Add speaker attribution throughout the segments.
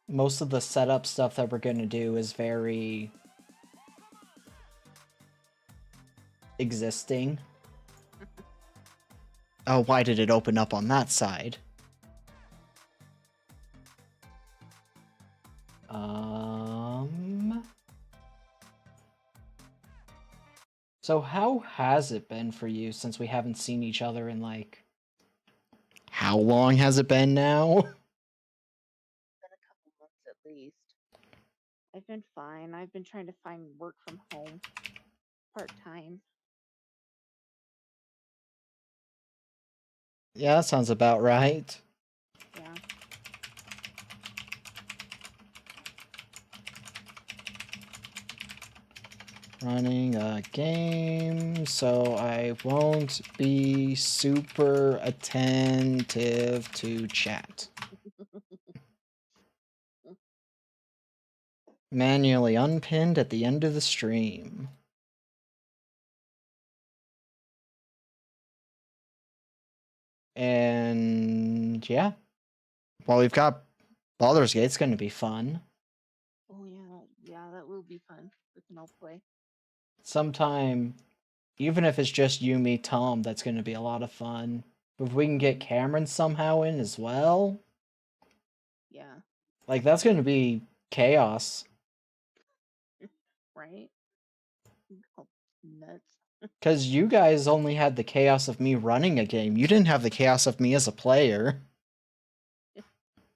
Speaker 1: most of the setup stuff that we're gonna do is very existing. Oh, why did it open up on that side? So how has it been for you since we haven't seen each other in like... How long has it been now?
Speaker 2: Been a couple months at least. I've been fine. I've been trying to find work from home part-time.
Speaker 1: Yeah, that sounds about right.
Speaker 2: Yeah.
Speaker 1: Running a game, so I won't be super attentive to chat. Manually unpinned at the end of the stream. And yeah. Well, we've got Baldur's Gate's gonna be fun.
Speaker 2: Oh yeah, that will be fun. We can all play.
Speaker 1: Sometime, even if it's just you, me, Tom, that's gonna be a lot of fun. If we can get Cameron somehow in as well,
Speaker 2: Yeah.
Speaker 1: like that's gonna be chaos.
Speaker 2: Right? Oh, nuts.
Speaker 1: Because you guys only had the chaos of me running a game. You didn't have the chaos of me as a player.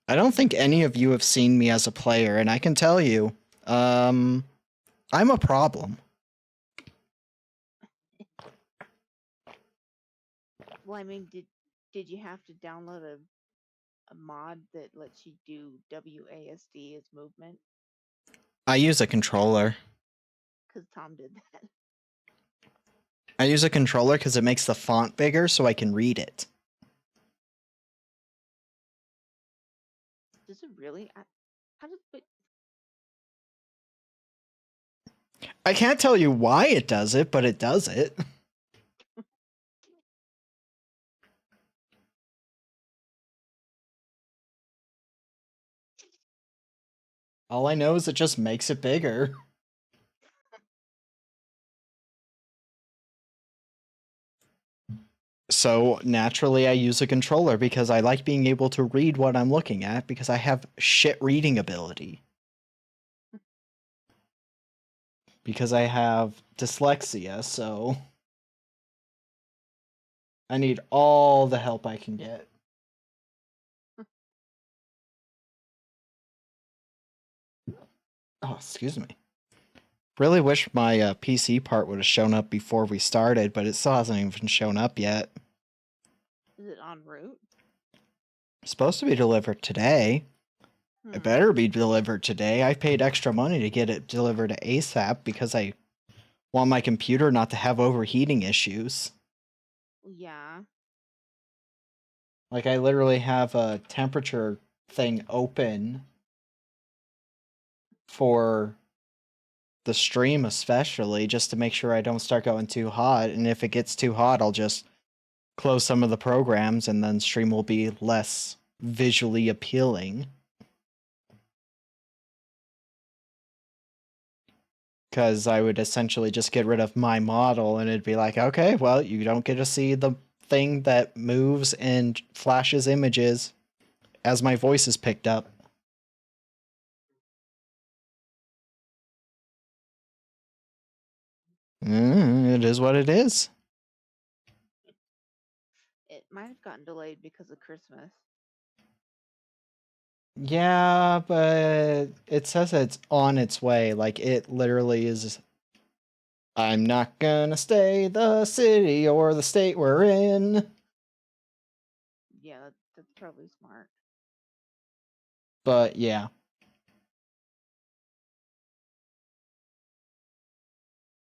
Speaker 1: I don't think any of you have seen me as a player, and I can tell you, I'm a problem.
Speaker 2: Well, I mean, did you have to download a mod that lets you do WASD as movement?
Speaker 1: I use a controller.
Speaker 2: Because Tom did that.
Speaker 1: I use a controller because it makes the font bigger so I can read it.
Speaker 2: Does it really? How does it?
Speaker 1: I can't tell you why it does it, but it does it. All I know is it just makes it bigger. So naturally I use a controller because I like being able to read what I'm looking at because I have shit reading ability. Because I have dyslexia, so I need all the help I can get. Oh, excuse me. Really wish my PC part would have shown up before we started, but it still hasn't even shown up yet.
Speaker 2: Is it en route?
Speaker 1: It's supposed to be delivered today. It better be delivered today. I paid extra money to get it delivered ASAP because I want my computer not to have overheating issues.
Speaker 2: Yeah.
Speaker 1: Like, I literally have a temperature thing open for the stream, especially, just to make sure I don't start going too hot. And if it gets too hot, I'll just close some of the programs and then stream will be less visually appealing. Because I would essentially just get rid of my model and it'd be like, okay, well, you don't get to see the thing that moves and flashes images as my voice is picked up. It is what it is.
Speaker 2: It might have gotten delayed because of Christmas.
Speaker 1: Yeah, but it says it's on its way. Like, it literally is. I'm not gonna stay the city or the state we're in.
Speaker 2: Yeah, that's probably smart.
Speaker 1: But yeah.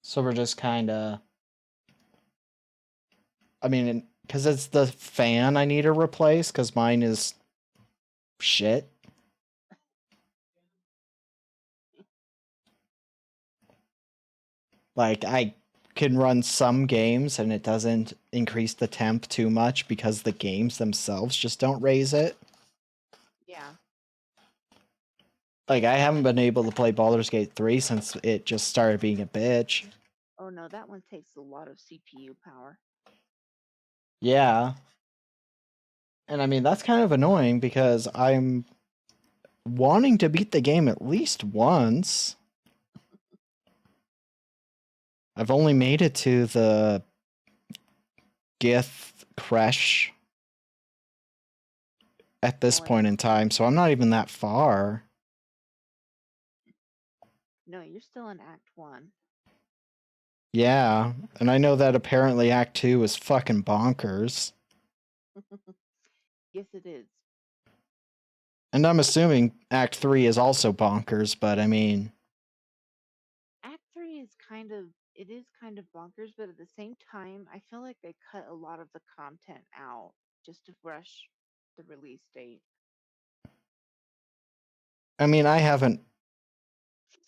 Speaker 1: So we're just kind of. I mean, because it's the fan I need to replace, because mine is shit. Like, I can run some games and it doesn't increase the temp too much because the games themselves just don't raise it.
Speaker 2: Yeah.
Speaker 1: Like, I haven't been able to play Baldur's Gate 3 since it just started being a bitch.
Speaker 2: Oh no, that one takes a lot of CPU power.
Speaker 1: Yeah. And I mean, that's kind of annoying because I'm wanting to beat the game at least once. I've only made it to the Gith Crash at this
Speaker 2: Oh,
Speaker 1: point in time, so I'm not even that far.
Speaker 2: No, you're still in Act 1.
Speaker 1: Yeah, and I know that apparently Act 2 is fucking bonkers.
Speaker 2: Yes, it is.
Speaker 1: And I'm assuming Act 3 is also bonkers, but I mean,
Speaker 2: Act 3 is kind of bonkers, but at the same time, I feel like they cut a lot of the content out just to rush the release date.
Speaker 1: I haven't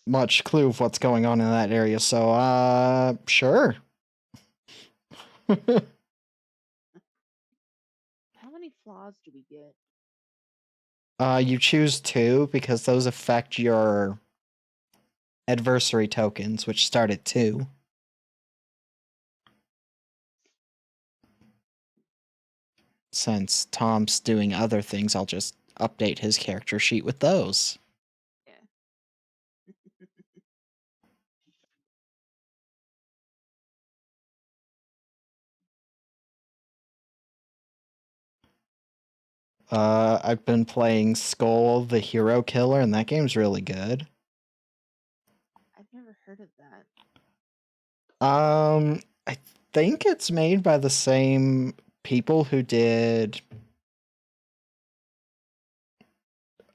Speaker 1: much clue of what's going on in that area, so sure.
Speaker 2: How many flaws do we get?
Speaker 1: You choose 2 because those affect your adversary tokens, which start at 2. Since Tom's doing other things, I'll just update his character sheet with those.
Speaker 2: Yeah.
Speaker 1: I've been playing Skull the Hero Killer, and that game's really good.
Speaker 2: I've never heard of that.
Speaker 1: I think it's made by the same people who did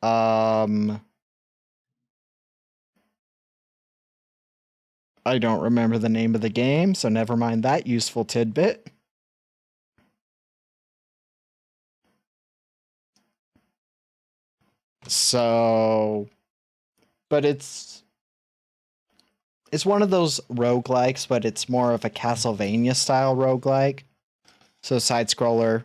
Speaker 1: I don't remember the name of the game, so never mind that useful tidbit. So, but it's one of those roguelikes, but it's more of a Castlevania style roguelike. So side scroller,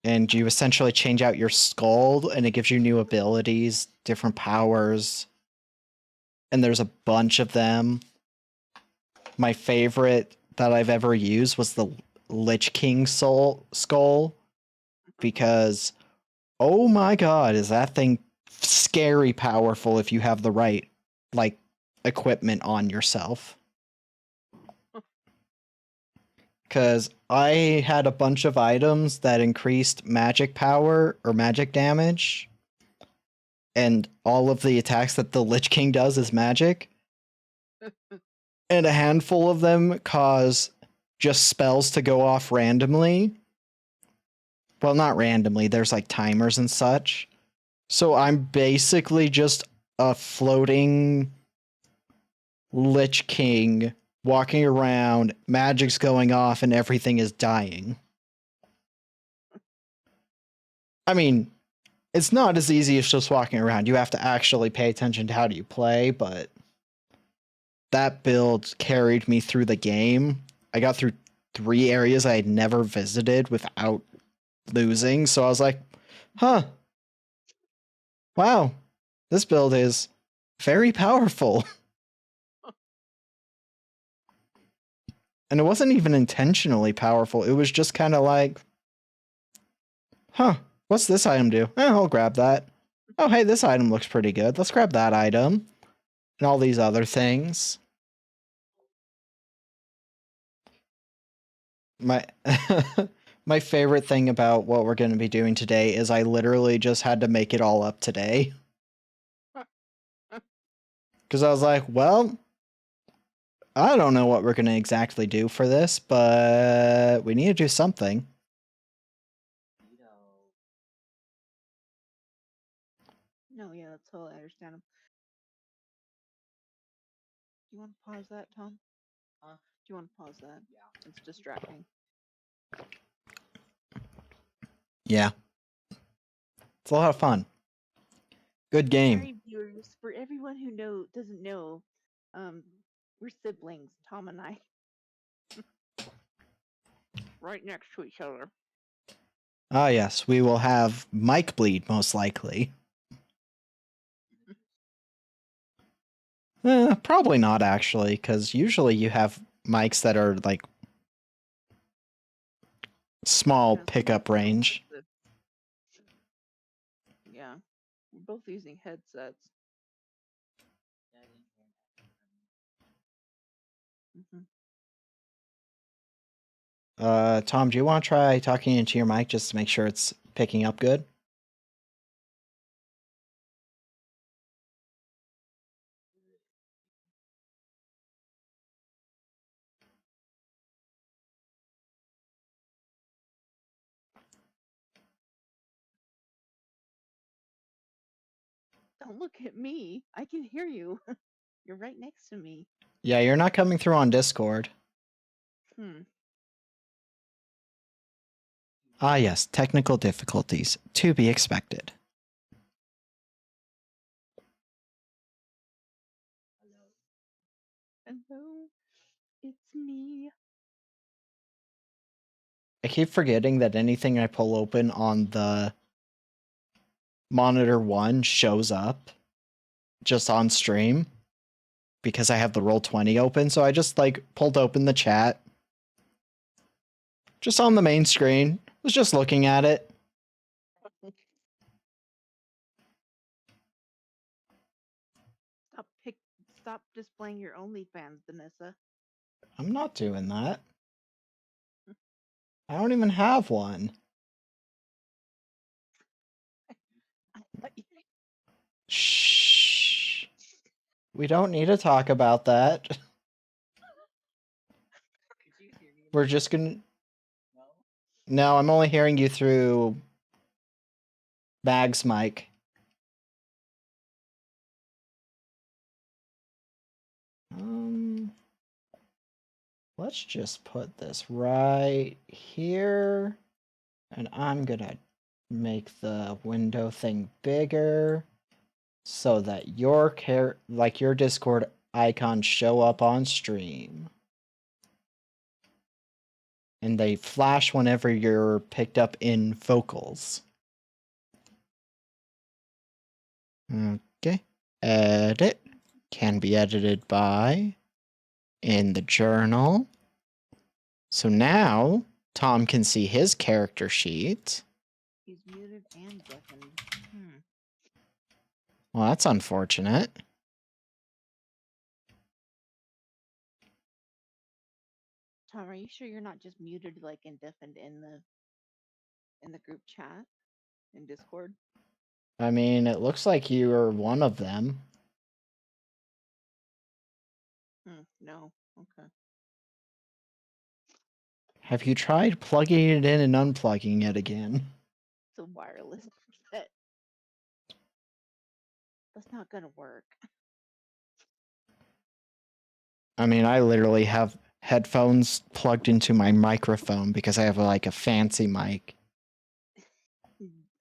Speaker 1: and you essentially change out your skull and it gives you new abilities, different powers. And there's a bunch of them. My favorite that I've ever used was the Lich King skull because oh my god, is that thing scary powerful if you have the right like equipment on yourself. Cuz I had a bunch of items that increased magic power or magic damage, and all of the attacks that the Lich King does is magic. And a handful of them cause just spells to go off randomly. Well, not randomly, there's like timers and such. So I'm basically just a floating Lich King walking around, magic's going off, and everything is dying. I mean, it's not as easy as just walking around. You have to actually pay attention to how do you play, but that build carried me through the game. I got through 3 areas I had never visited without losing, so I was like, huh, wow, this build is very powerful. And it wasn't even intentionally powerful. It was just kind of like, huh, what's this item do? I'll grab that. Oh, hey, this item looks pretty good. Let's grab that item. And all these other things. My my favorite thing about what we're going to be doing today is I literally just had to make it all up today. Because I was like, well, I don't know what we're going to exactly do for this, but we need to do something.
Speaker 2: No, yeah, that's totally understandable. Do you want to pause that, Tom? Do you want to pause that? Yeah. It's distracting.
Speaker 1: Yeah. It's a lot of fun. Good game.
Speaker 2: Sorry, viewers. For everyone who doesn't know, we're siblings, Tom and I. Right next to each other.
Speaker 1: Ah, yes, we will have mic bleed most likely. Probably not actually, because usually you have mics that are like small
Speaker 2: Yeah, some
Speaker 1: pickup
Speaker 2: mics don't have
Speaker 1: range.
Speaker 2: the. Yeah, we're both using headsets. Hmm.
Speaker 1: Tom, do you want to try talking into your mic just to make sure it's picking up good?
Speaker 2: Don't look at me. I can hear you. You're right next to me.
Speaker 1: Yeah, you're not coming through on Discord.
Speaker 2: Hmm.
Speaker 1: Ah, yes, technical difficulties to be expected.
Speaker 2: Hello, it's me.
Speaker 1: I keep forgetting that anything I pull open on the monitor 1 shows up just on stream because I have the Roll20 open. So I just like pulled open the chat just on the main screen. Was just looking at it.
Speaker 2: Stop pick. Stop displaying your OnlyFans, Vanessa.
Speaker 1: I'm not doing that. I don't even have one. Shh. We don't need to talk about that. We're just gonna. No, I'm only hearing you through Bag's mic. Let's just put this right here. And I'm gonna make the window thing bigger so that your your Discord icons show up on stream. And they flash whenever you're picked up in vocals. Okay. Edit. Can be edited by in the journal. So now Tom can see his character sheet.
Speaker 2: He's muted and deafened. Hmm.
Speaker 1: Well, that's unfortunate.
Speaker 2: Tom, are you sure you're not just muted, like, and deafened in the group chat in Discord?
Speaker 1: I mean, it looks like you are one of them.
Speaker 2: Hmm. No. Okay.
Speaker 1: Have you tried plugging it in and unplugging it again?
Speaker 2: It's a wireless set. That's not gonna work.
Speaker 1: I mean, I literally have headphones plugged into my microphone because I have like a fancy mic.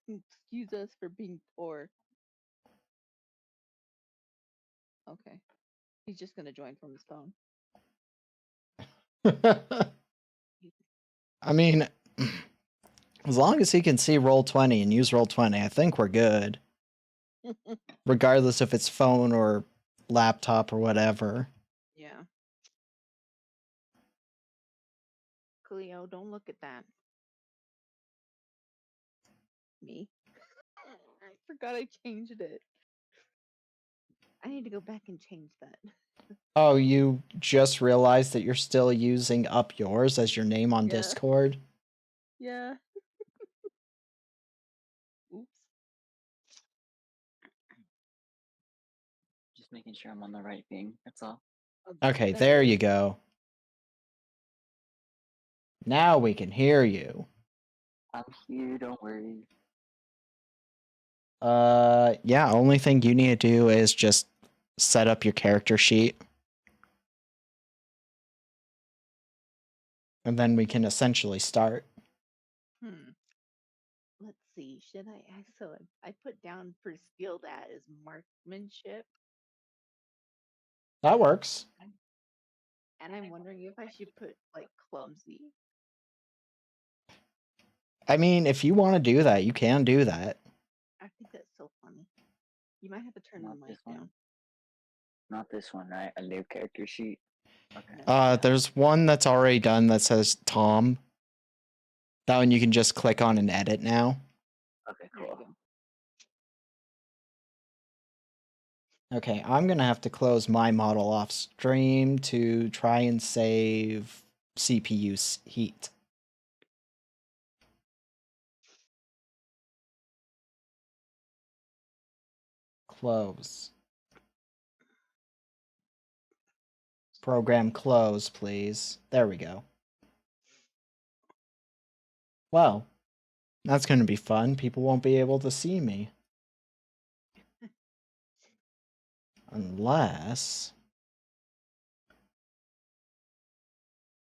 Speaker 2: Excuse us for being poor. Okay. He's just gonna join from his phone.
Speaker 1: I mean, as long as he can see Roll20 and use Roll20, I think we're good. Regardless if it's phone or laptop or whatever.
Speaker 2: Yeah. Cleo, don't look at that. Me? I forgot I changed it. I need to go back and change that.
Speaker 1: Oh, you just realized that you're still using Up Yours as your name on
Speaker 2: Yeah.
Speaker 1: Discord?
Speaker 2: Yeah. Oops.
Speaker 3: Just making sure I'm on the right thing. That's all.
Speaker 1: Okay, there
Speaker 2: it
Speaker 1: you
Speaker 2: is.
Speaker 1: go. Now we can hear you.
Speaker 3: I'm here. Don't worry.
Speaker 1: Yeah, only thing you need to do is just set up your character sheet. And then we can essentially start.
Speaker 2: Let's see. Should I put down for skilled at is marksmanship,
Speaker 1: That works.
Speaker 2: and I'm wondering if I should put like clumsy.
Speaker 1: I mean, if you want to do that, you can do that.
Speaker 2: I think that's so funny. You might have to turn
Speaker 3: Not
Speaker 2: the mic
Speaker 3: this one.
Speaker 2: down.
Speaker 3: Not this one, right? A new character sheet. Okay.
Speaker 2: No.
Speaker 1: There's one that's already done that says Tom. That one you can just click on and edit now.
Speaker 3: Okay,
Speaker 2: There you
Speaker 3: cool.
Speaker 2: go.
Speaker 1: Okay, I'm gonna have to close my model off stream to try and save CPU heat. Close. Program close, please. There we go. Well, that's gonna be fun. People won't be able to see me. Unless...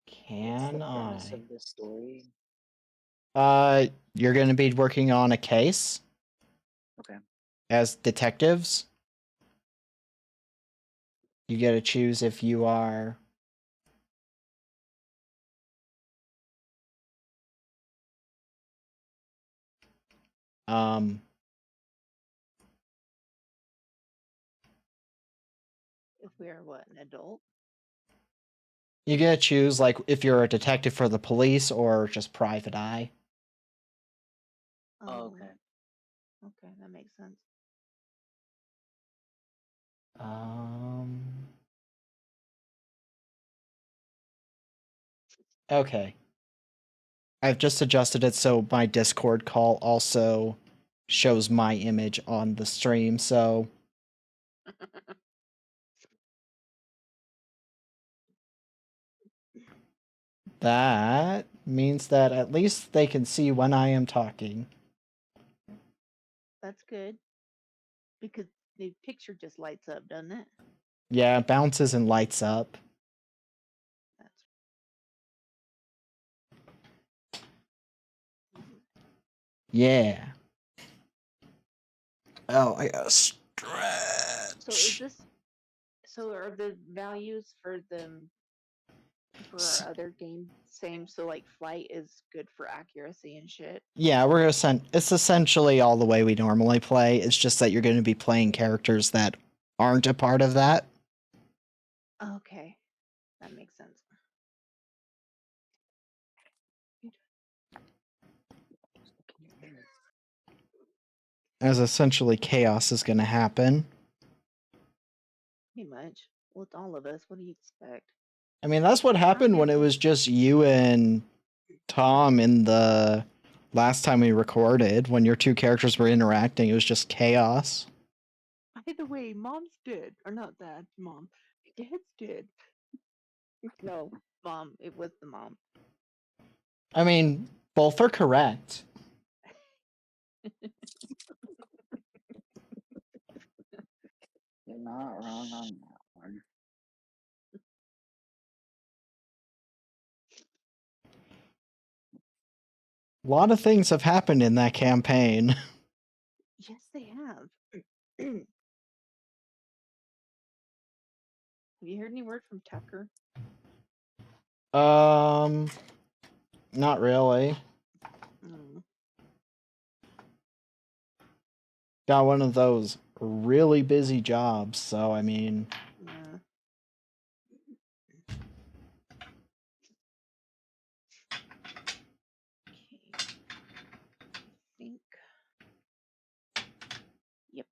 Speaker 3: What's
Speaker 1: Can
Speaker 3: the premise
Speaker 1: I?
Speaker 3: of the story?
Speaker 1: You're gonna be working on a case
Speaker 3: Okay.
Speaker 1: as detectives. You get to choose if you are um
Speaker 2: If we are what, an adult?
Speaker 1: you get to choose like if you're a detective for the police or just private eye.
Speaker 3: Oh, okay.
Speaker 2: Okay, that makes sense.
Speaker 1: Um Okay. I've just adjusted it so my Discord call also shows my image on the stream, so that means that at least they can see when I am talking.
Speaker 2: That's good. Because the picture just lights up, doesn't it?
Speaker 1: Yeah, it bounces and lights up.
Speaker 2: That's
Speaker 1: Yeah. Oh, I gotta
Speaker 2: so is
Speaker 1: stretch.
Speaker 2: this so are the values for our other game same? So like flight is good for accuracy and shit.
Speaker 1: Yeah, we're gonna send. It's essentially all the way we normally play. It's just that you're going to be playing characters that aren't a part of that.
Speaker 2: Okay. That makes sense.
Speaker 1: As essentially chaos is going to happen.
Speaker 2: Pretty much. Well, it's all of us. What do you expect?
Speaker 1: I mean, that's what happened when it was just you and Tom in the last time we recorded. When your two characters were interacting, it was just chaos.
Speaker 2: By the way, mom's dead. Or not that, mom. Dad's dead. No, mom. It was the mom.
Speaker 1: I mean, both are correct.
Speaker 3: You're not wrong on that one.
Speaker 1: A lot of things have happened in that campaign.
Speaker 2: Yes, they have. Have you heard any word from Tucker?
Speaker 1: Not really.
Speaker 2: Mm,
Speaker 1: Got one of those really busy jobs, so I mean,
Speaker 2: yeah. Okay. Think. Yep.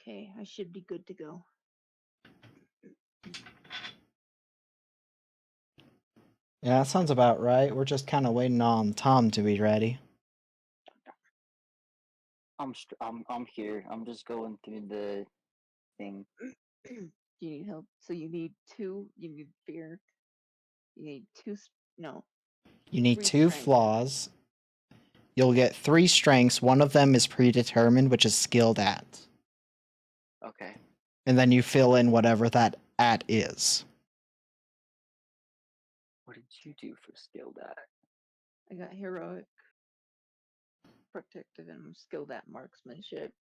Speaker 2: Okay, I should be good to go.
Speaker 1: yeah, that sounds about right. We're just kind of waiting on Tom to be ready.
Speaker 3: I'm here. I'm just going through the thing.
Speaker 2: Do you need help? So you need two. You need fear. You need two. No,
Speaker 1: You need
Speaker 2: 3
Speaker 1: two
Speaker 2: strength.
Speaker 1: flaws. You'll get 3 strengths. One of them is predetermined, which is skilled at.
Speaker 3: Okay.
Speaker 1: And then you fill in whatever that at is.
Speaker 3: What did you do for skilled at?
Speaker 2: I got heroic, protective, and I'm skilled at marksmanship.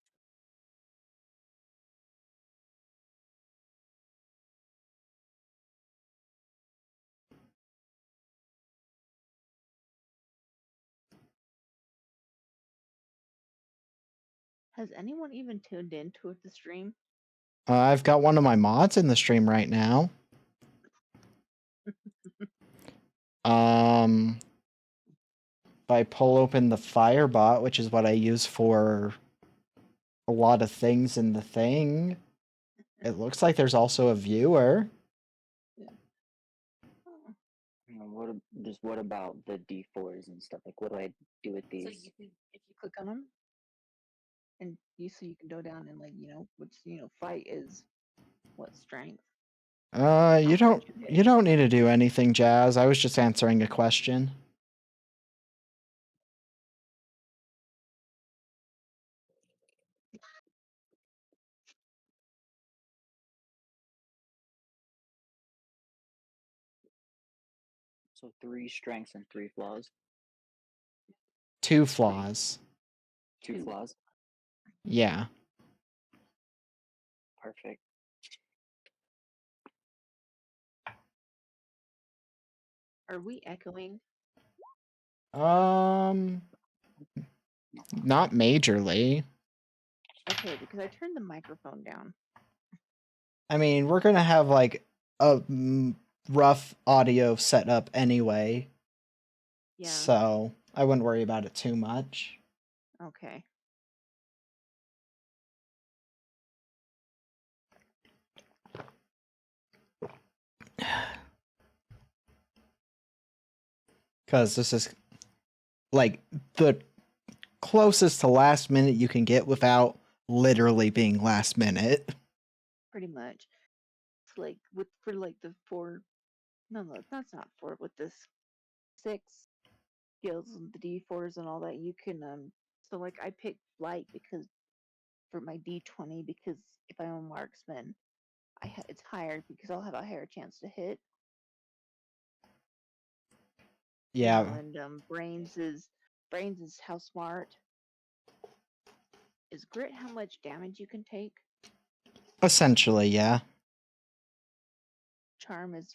Speaker 2: Has anyone even tuned into the stream?
Speaker 1: I've got one of my mods in the stream right now. If I pull open the Firebot, which is what I use for a lot of things in the thing, it looks like there's also a viewer.
Speaker 2: Oh,
Speaker 3: You know, what about the D4s and stuff? Like, what do I do with
Speaker 2: So
Speaker 3: these?
Speaker 2: you can, if you click on them, and so you can go down and like which fight is what strength.
Speaker 1: You
Speaker 2: How hard
Speaker 1: don't
Speaker 2: you hit.
Speaker 1: you don't need to do anything, Jazz. I was just answering a question.
Speaker 3: So 3 strengths and 3 flaws.
Speaker 1: 2 flaws.
Speaker 3: 2
Speaker 2: Two.
Speaker 3: flaws.
Speaker 1: Yeah.
Speaker 3: Perfect.
Speaker 2: Are we echoing?
Speaker 1: Not majorly.
Speaker 2: Okay, because I turned the microphone down.
Speaker 1: I mean, we're gonna have like a rough audio setup anyway,
Speaker 2: Yeah.
Speaker 1: so I wouldn't worry about it too much.
Speaker 2: Okay.
Speaker 1: Because this is like the closest to last minute you can get without literally being last minute.
Speaker 2: Pretty much. It's like for like the 4. No, that's not 4. With this 6 skills and the D4s and all that, you can So like I picked flight because for my D20 because if I'm a marksman, it's higher because I'll have a higher chance to hit.
Speaker 1: Yeah.
Speaker 2: And brains is how smart. Is grit how much damage you can take?
Speaker 1: Essentially, yeah.
Speaker 2: Charm is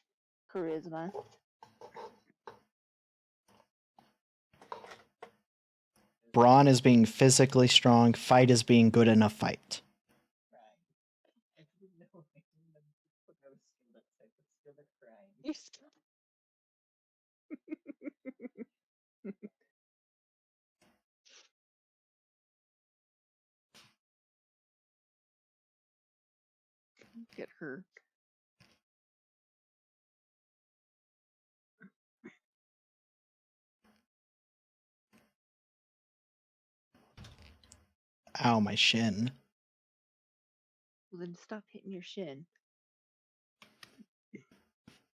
Speaker 2: charisma.
Speaker 1: Brawn is being physically strong. Fight is being good in a fight.
Speaker 2: You still- Get her.
Speaker 1: Ow, my shin.
Speaker 2: Well, then stop hitting your shin.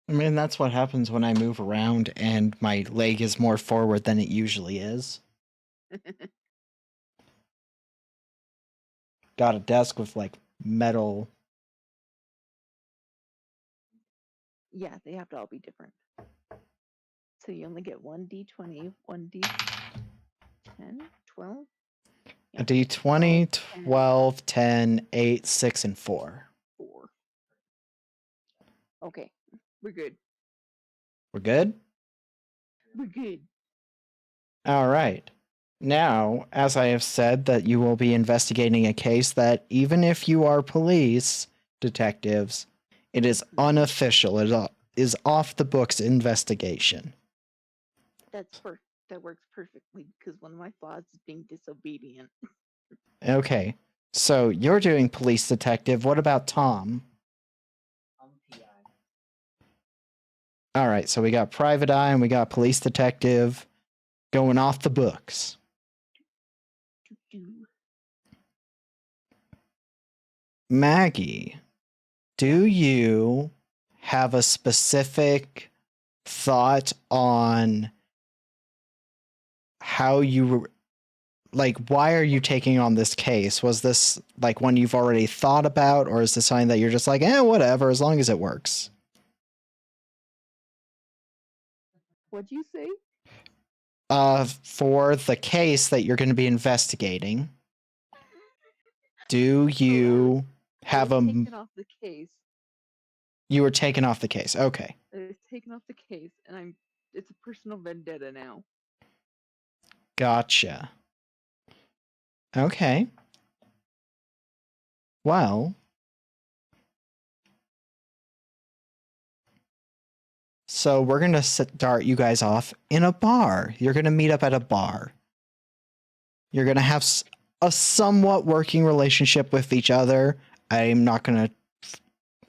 Speaker 1: I mean, that's what happens when I move around and my leg is more forward than it usually is. Got a desk with like metal.
Speaker 2: Yeah, they have to all be different. So you only get 1 D20, 1 D10, 12?
Speaker 1: A D20,
Speaker 2: 10,
Speaker 1: 12, 10, 8, 6, and 4.
Speaker 2: 4. Okay, we're good.
Speaker 1: We're good?
Speaker 2: We're good.
Speaker 1: All right. Now, as I have said, that you will be investigating a case that, even if you are police detectives, it is unofficial. It is off the books investigation.
Speaker 2: That works perfectly because one of my flaws is being disobedient.
Speaker 1: Okay. So you're doing police detective. What about Tom? All right. So we got private eye and we got police detective going off the books.
Speaker 2: Doo-doo.
Speaker 1: Maggie, do you have a specific thought on how you like why are you taking on this case? Was this like one you've already thought about, or is this something that you're just like, whatever, as long as it works?
Speaker 2: What'd you say?
Speaker 1: For the case that you're going to be investigating, do
Speaker 2: So
Speaker 1: you have
Speaker 2: I was
Speaker 1: a
Speaker 2: taken off the case.
Speaker 1: you were taken off the case? Okay.
Speaker 2: I was taken off the case, and it's a personal vendetta now.
Speaker 1: Gotcha. Okay. Well, So we're gonna start you guys off in a bar. You're gonna meet up at a bar. You're gonna have a somewhat working relationship with each other. I'm gonna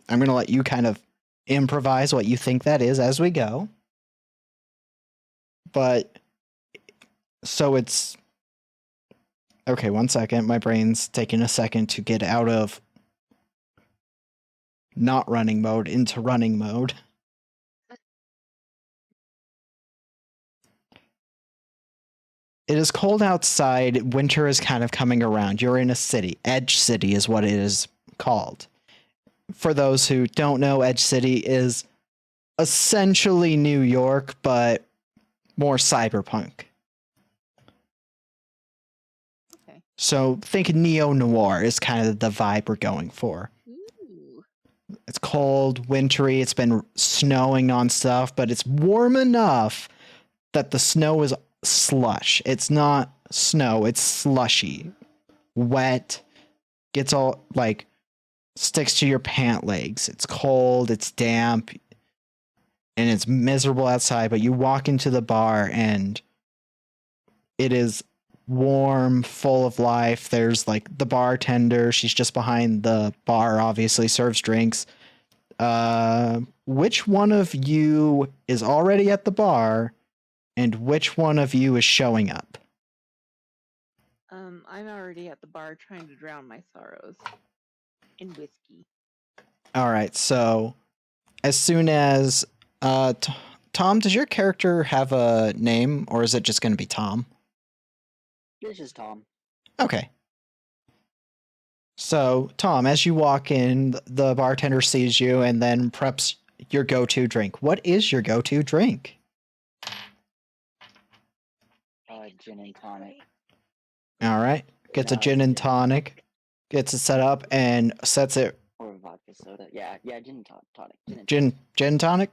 Speaker 1: let you kind of improvise what you think that is as we go. But so it's okay. 1 second. My brain's taking a second to get out of not running mode into running mode. It is cold outside. Winter is kind of coming around. You're in a city. Edge City is what it is called. For those who don't know, Edge City is essentially New York, but more cyberpunk.
Speaker 2: Okay.
Speaker 1: So think neo-noir is kind of the vibe we're going for.
Speaker 2: Ooh.
Speaker 1: It's cold, wintry, it's been snowing nonstop, but it's warm enough that the snow is slush. It's not snow, it's slushy. Wet, gets all like sticks to your pant legs. It's cold, it's damp, and it's miserable outside, but you walk into the bar and it is warm, full of life. There's like the bartender, she's just behind the bar, obviously serves drinks. Which one of you is already at the bar and which one of you is showing up?
Speaker 2: I'm already at the bar trying to drown my sorrows in whiskey.
Speaker 1: All right, so as soon as Tom, does your character have a name or is it just going to be Tom?
Speaker 3: This is Tom.
Speaker 1: Okay. So, Tom, as you walk in, the bartender sees you and then preps your go-to drink. What is your go-to drink?
Speaker 3: Gin and tonic.
Speaker 1: All right. Gets a
Speaker 3: No,
Speaker 1: gin and tonic, gets it set up and sets it
Speaker 3: Or vodka soda. Yeah, gin and tonic.
Speaker 1: gin tonic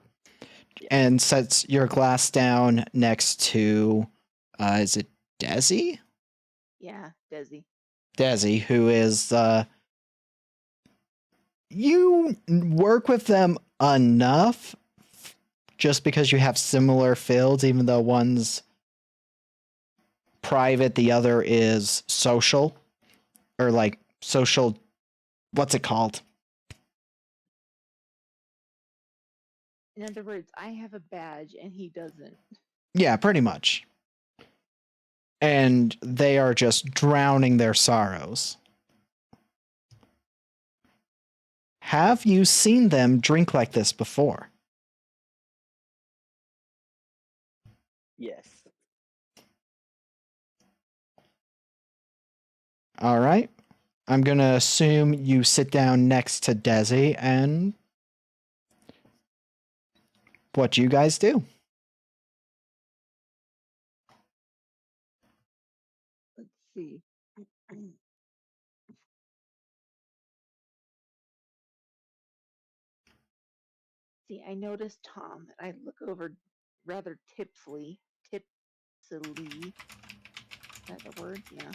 Speaker 3: Yeah.
Speaker 1: and sets your glass down next to is it Desi?
Speaker 2: Yeah, Desi.
Speaker 1: Desi, who is you work with them enough just because you have similar fields, even though one's private, the other is social, or like social, what's it called?
Speaker 2: In other words, I have a badge and he doesn't.
Speaker 1: Yeah, pretty much. And they are just drowning their sorrows. Have you seen them drink like this before?
Speaker 3: Yes.
Speaker 1: All right. I'm going to assume you sit down next to Desi and what you guys do.
Speaker 2: Let's see. See, I noticed Tom and I look over rather tipsily. Tipsily. Is that the word? Yeah.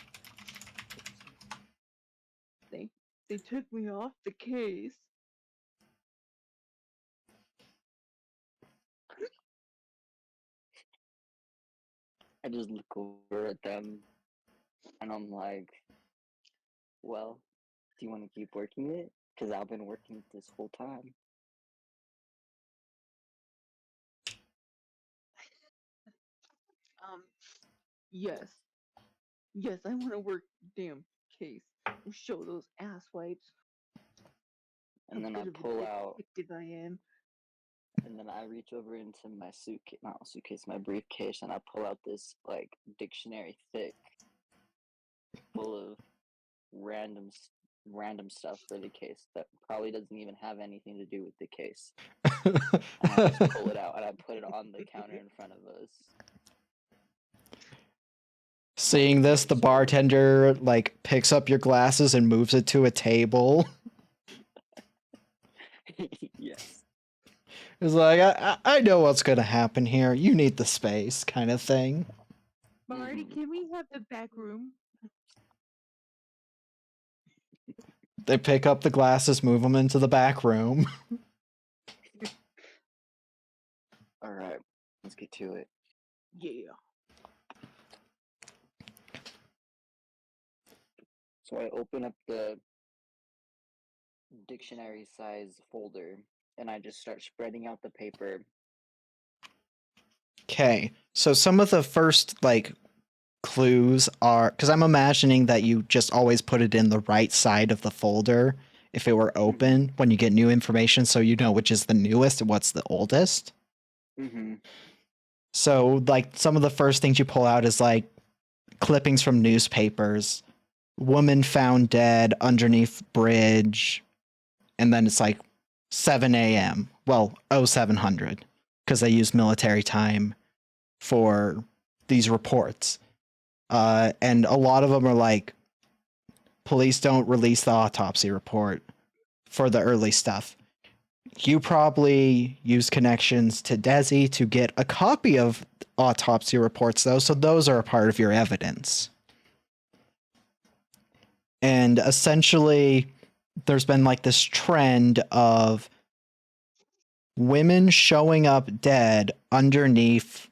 Speaker 2: They took me off the case.
Speaker 3: I just look over at them and I'm like, well, do you want to keep working it? Because I've been working it this whole time.
Speaker 2: Yes. Yes, I want to work the damn case. And show those ass wipes
Speaker 3: And then
Speaker 2: how
Speaker 3: I
Speaker 2: good of
Speaker 3: pull
Speaker 2: a
Speaker 3: out,
Speaker 2: detective I am.
Speaker 3: and then I reach over into my suitcase, not suitcase, my briefcase, and I pull out this like dictionary thick, full of random stuff for the case that probably doesn't even have anything to do with the case. And I just pull it out and I put it on the counter in front of us.
Speaker 1: Seeing this, the bartender like picks up your glasses and moves it to a table.
Speaker 3: Yes.
Speaker 1: It's like, I know what's going to happen here. You need the space, kind of thing.
Speaker 2: Marty,
Speaker 3: Mhm.
Speaker 2: can we have the back room?
Speaker 1: They pick up the glasses, move them into the back room.
Speaker 3: All Let's get to it.
Speaker 2: Yeah.
Speaker 3: So I open up the dictionary size folder and I just start spreading out the paper.
Speaker 1: Okay, so some of the first like clues are because I'm imagining that you just always put it in the right side of the folder if it were open when you get new information, so you know which is the newest and what's the oldest.
Speaker 3: Mm-hmm.
Speaker 1: So like some of the first things you pull out is like clippings from newspapers, woman found dead underneath bridge, and then it's like 7 a.m. Well, 0700 because they use military time for these reports. And a lot of them are like, police don't release the autopsy report for the early stuff. You probably use connections to Desi to get a copy of autopsy reports, though, so those are a part of your evidence. And essentially, there's been like this trend of women showing up dead underneath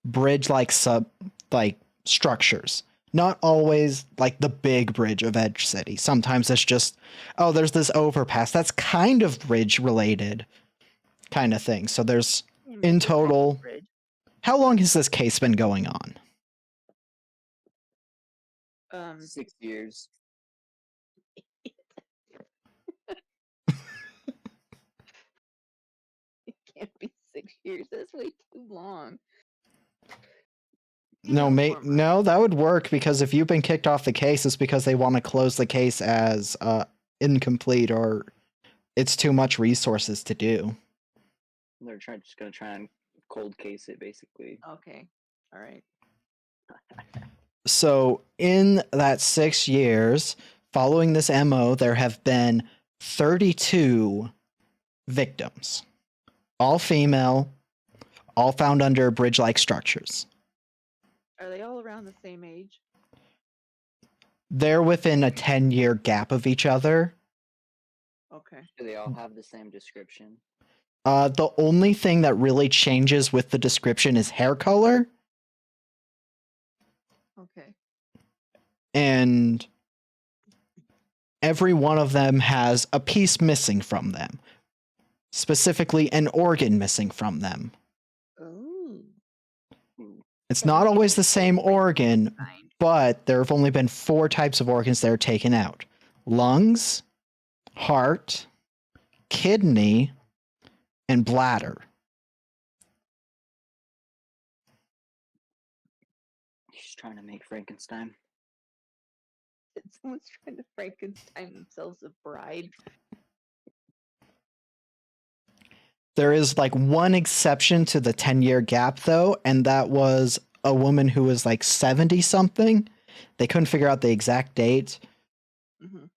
Speaker 1: bridge like structures. Not always like the big bridge of Edge City. Sometimes it's just, oh, there's this overpass. That's kind of bridge related kind of thing. So there's in total, how long has this case been going on?
Speaker 3: 6 years.
Speaker 2: It can't be 6 years. That's way too long.
Speaker 1: No, no, that would work because if you've been kicked off the case, it's because they want to close the case as incomplete or it's too much resources to do.
Speaker 3: They're just gonna try and cold case it, basically.
Speaker 2: Okay. All right.
Speaker 1: So in that 6 years following this MO, there have been 32 victims, all female, all found under bridge-like structures.
Speaker 2: Are they all around the same age?
Speaker 1: They're within a 10-year gap of each other.
Speaker 2: Okay.
Speaker 3: Do they all have the same description?
Speaker 1: The only thing that really changes with the description is hair color.
Speaker 2: Okay.
Speaker 1: And every one of them has a piece missing from them. Specifically, an organ missing from them.
Speaker 2: Oh.
Speaker 1: It's not always the same organ, but there have only been 4 types of organs that are taken out: lungs, heart, kidney, and bladder.
Speaker 3: He's trying to make Frankenstein.
Speaker 2: Someone's trying to Frankenstein themselves a bride.
Speaker 1: There is like one exception to the 10-year gap, though, and that was a woman who was like 70 something. They couldn't figure out the exact date,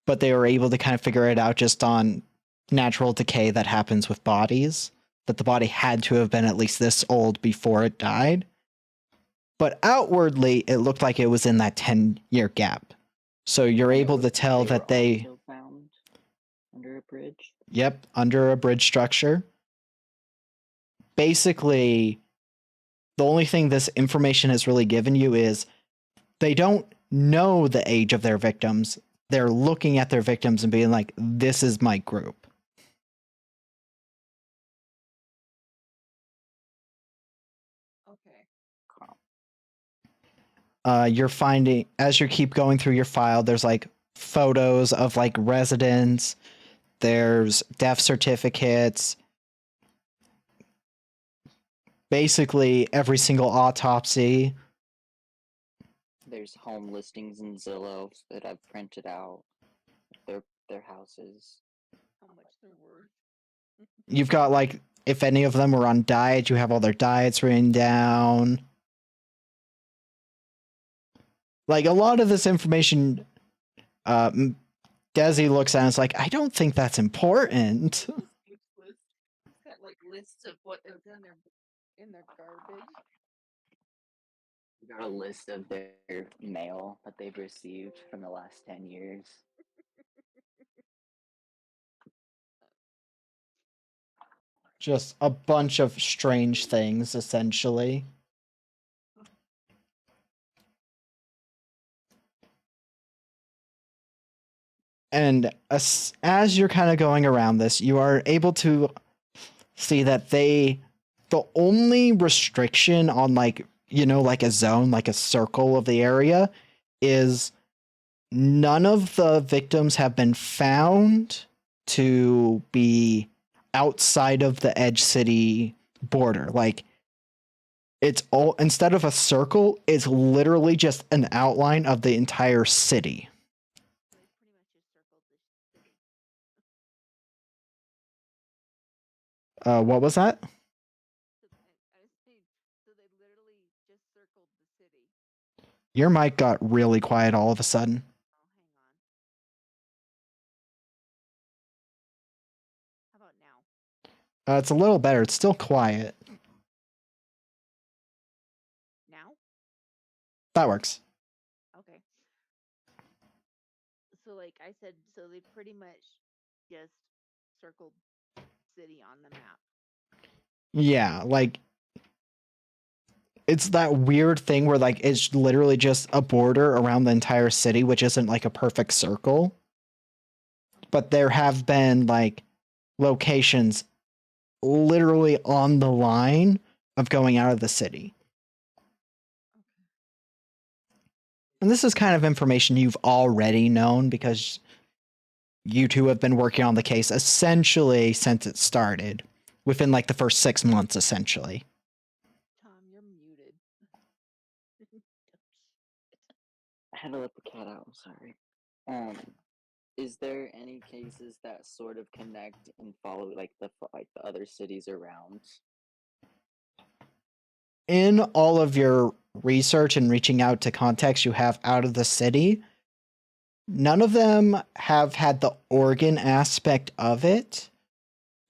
Speaker 1: but they were able to kind of figure it out just on natural decay that happens with bodies, that the body had to have been at least this old before it died. But outwardly, it looked like it was in that 10-year gap. So you're able to tell that they
Speaker 3: also found under a bridge.
Speaker 1: Yep, under a bridge structure. Basically, the only thing this information has really given you is they don't know the age of their victims. They're looking at their victims and being like, this is my group.
Speaker 2: Okay.
Speaker 1: You're finding, as you keep going through your file, there's like photos of like residents, there's death certificates, basically every single autopsy.
Speaker 3: There's home listings in Zillow that I've printed out. Their houses.
Speaker 2: How much they're worth.
Speaker 1: You've got like, if any of them were on diet, you have all their diets written down. Like a lot of this information, Desi looks at and is like, I don't think that's important.
Speaker 2: It's got like lists of what they've done in their garbage.
Speaker 3: We got a list of their mail that they've received from the last 10 years.
Speaker 1: Just a bunch of strange things, essentially. And as you're kind of going around this, you are able to see that the only restriction on like, like a zone, like a circle of the area is none of the victims have been found to be outside of the Edge City border. Like, it's all, instead of a circle, it's literally just an outline of the entire city.
Speaker 2: They pretty much just circled the city.
Speaker 1: What was that?
Speaker 2: I was saying, so they literally just circled the city.
Speaker 1: Your mic got really quiet all of a sudden.
Speaker 2: Oh, hang on. How about now?
Speaker 1: It's a little better. It's still quiet.
Speaker 2: Now?
Speaker 1: That works.
Speaker 2: Okay. So, like I said, so they pretty much just circled city on the map.
Speaker 1: Yeah, like, it's that weird thing where like it's literally just a border around the entire city, which isn't like a perfect circle. But there have been like locations literally on the line of going out of the city.
Speaker 2: Okay.
Speaker 1: And this is kind of information you've already known because you two have been working on the case essentially since it started, within like the first 6 months, essentially.
Speaker 2: Tom, you're muted.
Speaker 3: I had to let the cat out. I'm sorry. Is there any cases that sort of connect and follow like the other cities around?
Speaker 1: In all of your research and reaching out to contacts you have out of the city, none of them have had the organ aspect of it.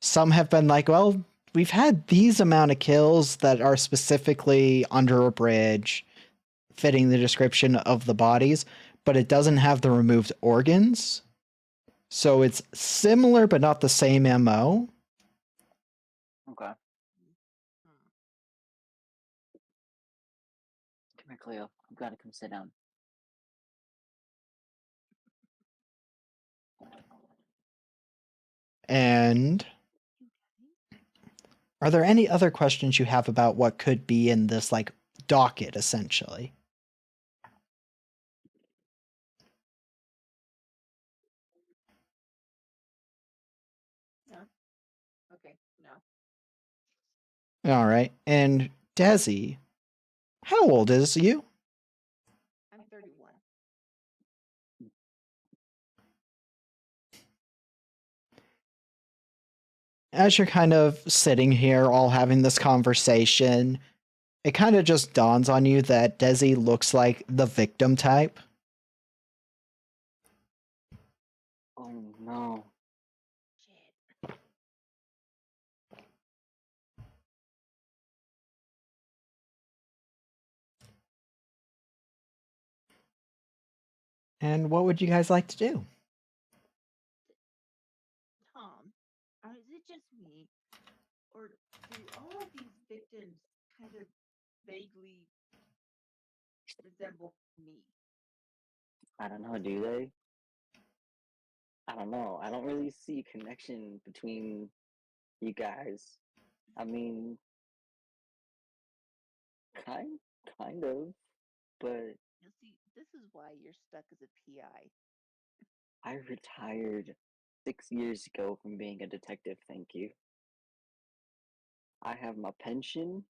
Speaker 1: Some have been like, well, we've had these amount of kills that are specifically under a bridge, fitting the description of the bodies, but it doesn't have the removed organs. So it's similar, but not the same MO.
Speaker 3: Okay.
Speaker 2: Hmm.
Speaker 3: Come here, Cleo. I've got to come sit down.
Speaker 1: And are there any other questions you have about what could be in this like docket, essentially?
Speaker 2: No. Okay. No.
Speaker 1: All right. And Desi, how old is you?
Speaker 2: I'm 31.
Speaker 1: As you're kind of sitting here, all having this conversation, it kind of just dawns on you that Desi looks like the victim type.
Speaker 3: Oh no.
Speaker 2: Shit.
Speaker 1: And what would you guys like to do?
Speaker 2: Tom, is it just me, or do all of these victims kind of vaguely resemble me?
Speaker 3: I don't know, do they? I don't know. I don't really see a connection between you guys. I mean, kind of, but
Speaker 2: You see, this is why you're stuck as a PI.
Speaker 3: I retired 6 years ago from being a detective, thank you. I have my pension.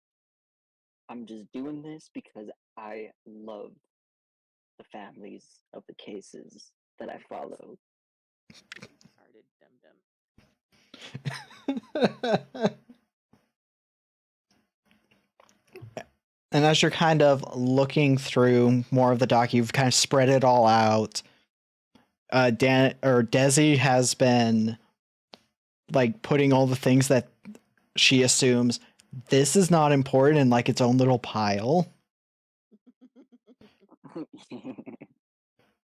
Speaker 3: I'm just doing this because I love the families of the cases that I follow.
Speaker 2: Retarded dum-dum.
Speaker 1: And as you're kind of looking through more of the doc, you've kind of spread it all out. Desi has been like putting all the things that she assumes this is not important in like its own little pile,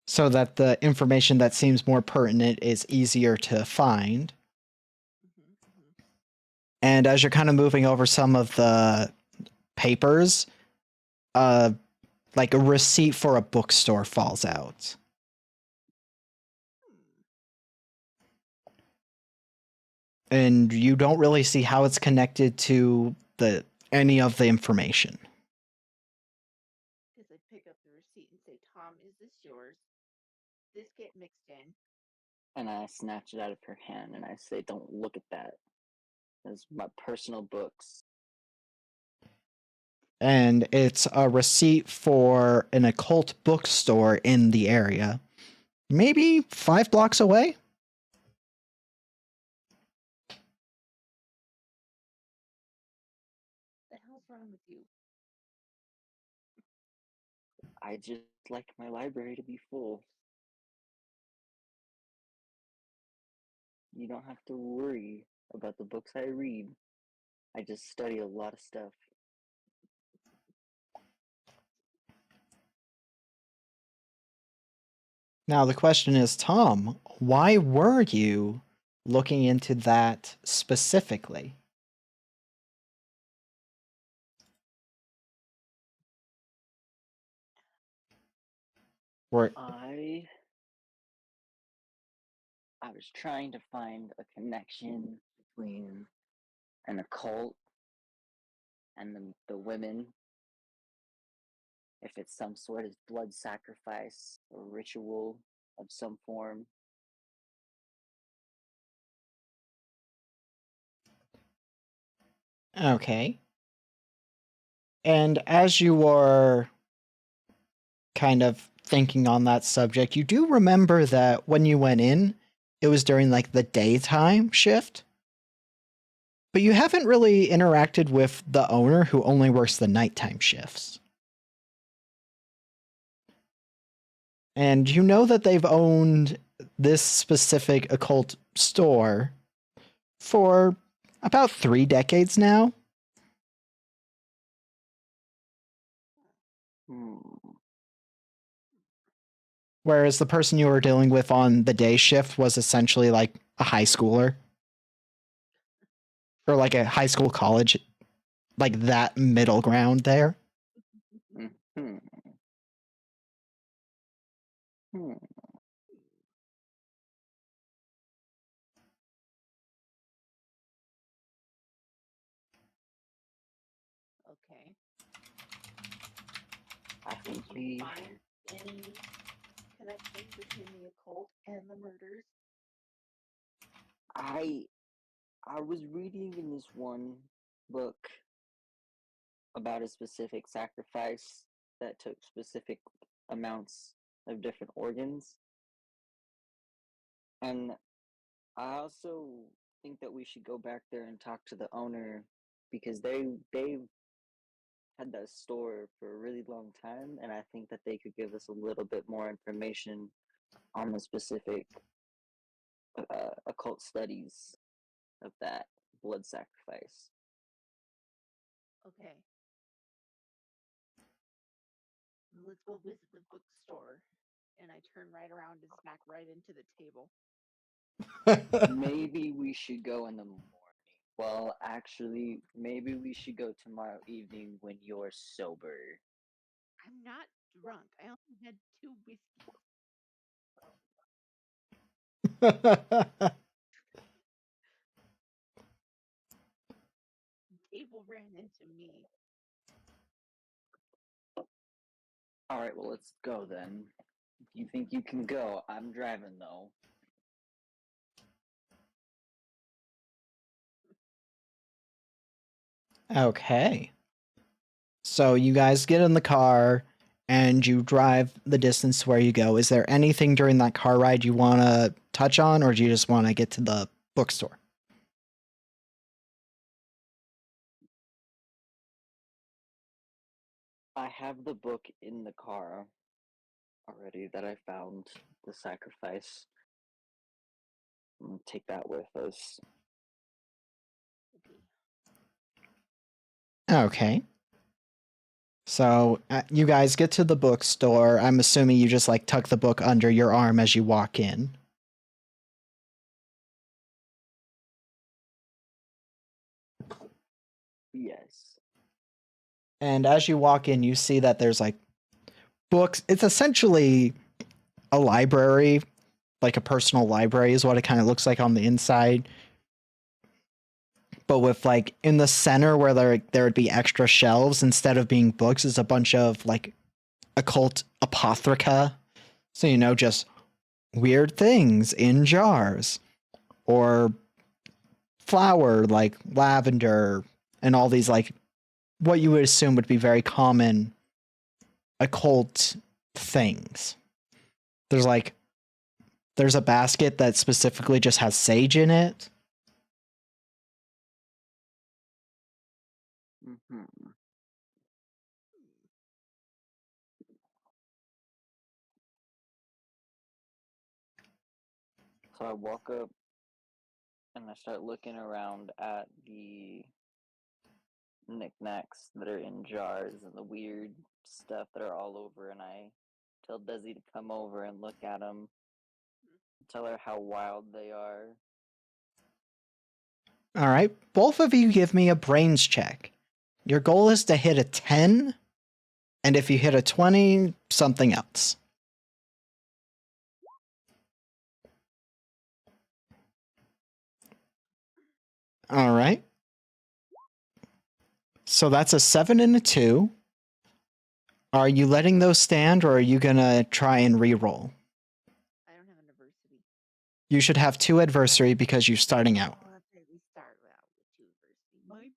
Speaker 1: so that the information that seems more pertinent is easier to find. And as you're kind of moving over some of the papers, like a receipt for a bookstore falls out. And you don't really see how it's connected to any of the information.
Speaker 2: Because I pick up the receipt and say, Tom, is this yours? This get mixed in.
Speaker 3: And I snatch it out of her hand and I say, "Don't look at that. That's my personal books."
Speaker 1: And it's a receipt for an occult bookstore in the area. Maybe 5 blocks away?
Speaker 2: The hell's wrong with you?
Speaker 3: I just like my library to be full. You don't have to worry about the books I read. I just study a lot of stuff.
Speaker 1: Now the question is, Tom, why were you looking into that specifically? Were
Speaker 3: I was trying to find a connection between an occult and the women. If it's some sort of blood sacrifice or ritual of some form.
Speaker 1: okay. And as you were kind of thinking on that subject, you do remember that when you went in, it was during like the daytime shift. But you haven't really interacted with the owner who only works the nighttime shifts. And you know that they've owned this specific occult store for about 3 decades now. Whereas the person you were dealing with on the day shift was essentially like a high schooler. Or like a high school college. Like that middle ground there.
Speaker 3: Hmm. Hmm.
Speaker 2: Okay.
Speaker 3: I think
Speaker 2: Did you find any connection between the occult and the murders?
Speaker 3: I was reading in this one book about a specific sacrifice that took specific amounts of different organs. And I also think that we should go back there and talk to the owner because they've had that store for a really long time, and I think that they could give us a little bit more information on the specific occult studies of that blood sacrifice.
Speaker 2: Okay. Let's go visit the bookstore. And I turn right around and smack right into the table.
Speaker 3: Maybe we should go in the morning. Well, actually, maybe we should go tomorrow evening when you're sober.
Speaker 2: I'm not drunk. I only had 2 whiskeys. The table ran into me.
Speaker 3: All right, well, let's go then. If you think you can go, I'm driving though.
Speaker 1: Okay. So you guys get in the car and you drive the distance to where you go. Is there anything during that car ride you want to touch on, or do you just want to get to the bookstore?
Speaker 3: I have the book in the car already that I found, the sacrifice. Take that with us.
Speaker 1: Okay. So you guys get to the bookstore. I'm assuming you just like tuck the book under your arm as you walk in.
Speaker 3: Yes.
Speaker 1: And as you walk in, you see that there's like books. It's essentially a library, like a personal library is what it kind of looks like on the inside. But with like in the center where there would be extra shelves, instead of being books, is a bunch of like occult apotheca. So, you know, just weird things in jars or flower like lavender and all these like what you would assume would be very common occult things. There's a basket that specifically just has sage in it.
Speaker 3: Mm-hmm. So I walk up and I start looking around at the knickknacks that are in jars and the weird stuff that are all over, and I tell Desi to come over and look at them. Tell her how wild they are.
Speaker 1: All right, both of you give me a brains check. Your goal is to hit a 10, and if you hit a 20, something else. All right. So that's a 7 and a 2. Are you letting those stand, or are you going to try and re-roll?
Speaker 2: I don't have an adversity.
Speaker 1: You should have 2 adversary because you're starting out.
Speaker 2: Oh, that's right. We start out with 2 adversity. My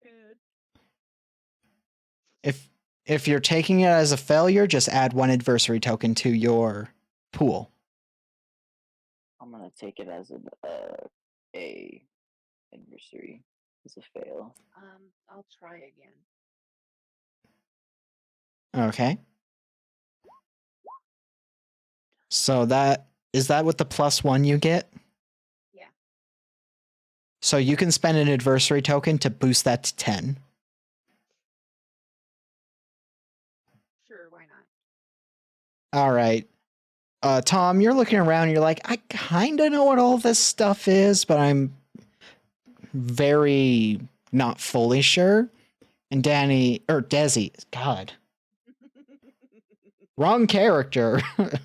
Speaker 2: bad.
Speaker 1: If you're taking it as a failure, just add 1 adversary token to your pool.
Speaker 3: I'm gonna take it as a adversary. It's a fail.
Speaker 2: I'll try again.
Speaker 1: Okay. So is that with the +1 you get?
Speaker 2: Yeah.
Speaker 1: So you can spend an adversary token to boost that to 10.
Speaker 2: Sure, why not?
Speaker 1: All right. Tom, you're looking around, you're like, I kind of know what all this stuff is, but I'm very not fully sure. And Desi, God, wrong character.
Speaker 2: The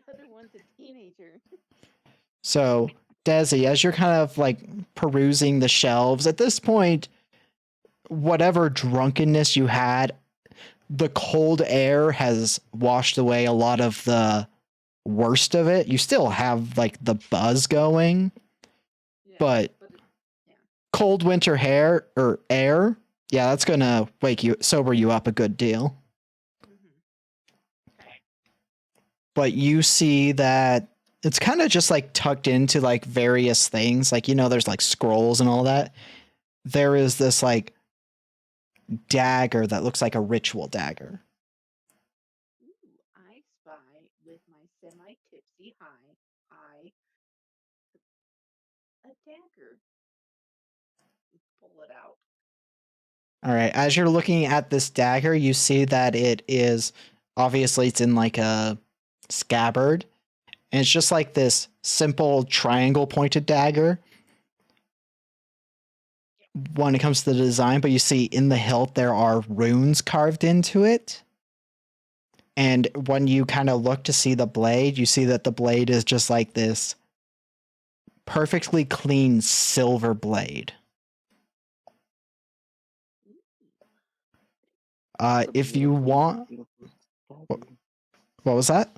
Speaker 2: other one's a teenager.
Speaker 1: So, Desi, as you're kind of like perusing the shelves, at this point, whatever drunkenness you had, the cold air has washed away a lot of the worst of it. You still have like the buzz going,
Speaker 2: Yeah,
Speaker 1: but
Speaker 2: yeah.
Speaker 1: cold winter air, yeah, that's gonna sober you up a good deal.
Speaker 2: Mm-hmm. Okay.
Speaker 1: But you see that it's kind of just like tucked into like various things. Like, you know, there's like scrolls and all that. There is this like dagger that looks like a ritual dagger.
Speaker 2: Ooh, I spy with my semi-tipsy eye a dagger. Pull it out.
Speaker 1: All right. As you're looking at this dagger, you see that it is obviously it's in like a scabbard. And it's just like this simple triangle pointed dagger when it comes to the design, but you see in the hilt there are runes carved into it. And when you kind of look to see the blade, you see that the blade is just like this perfectly clean silver blade.
Speaker 3: It's a
Speaker 1: If you
Speaker 3: beautiful,
Speaker 1: want,
Speaker 3: beautiful dagger.
Speaker 1: what was that?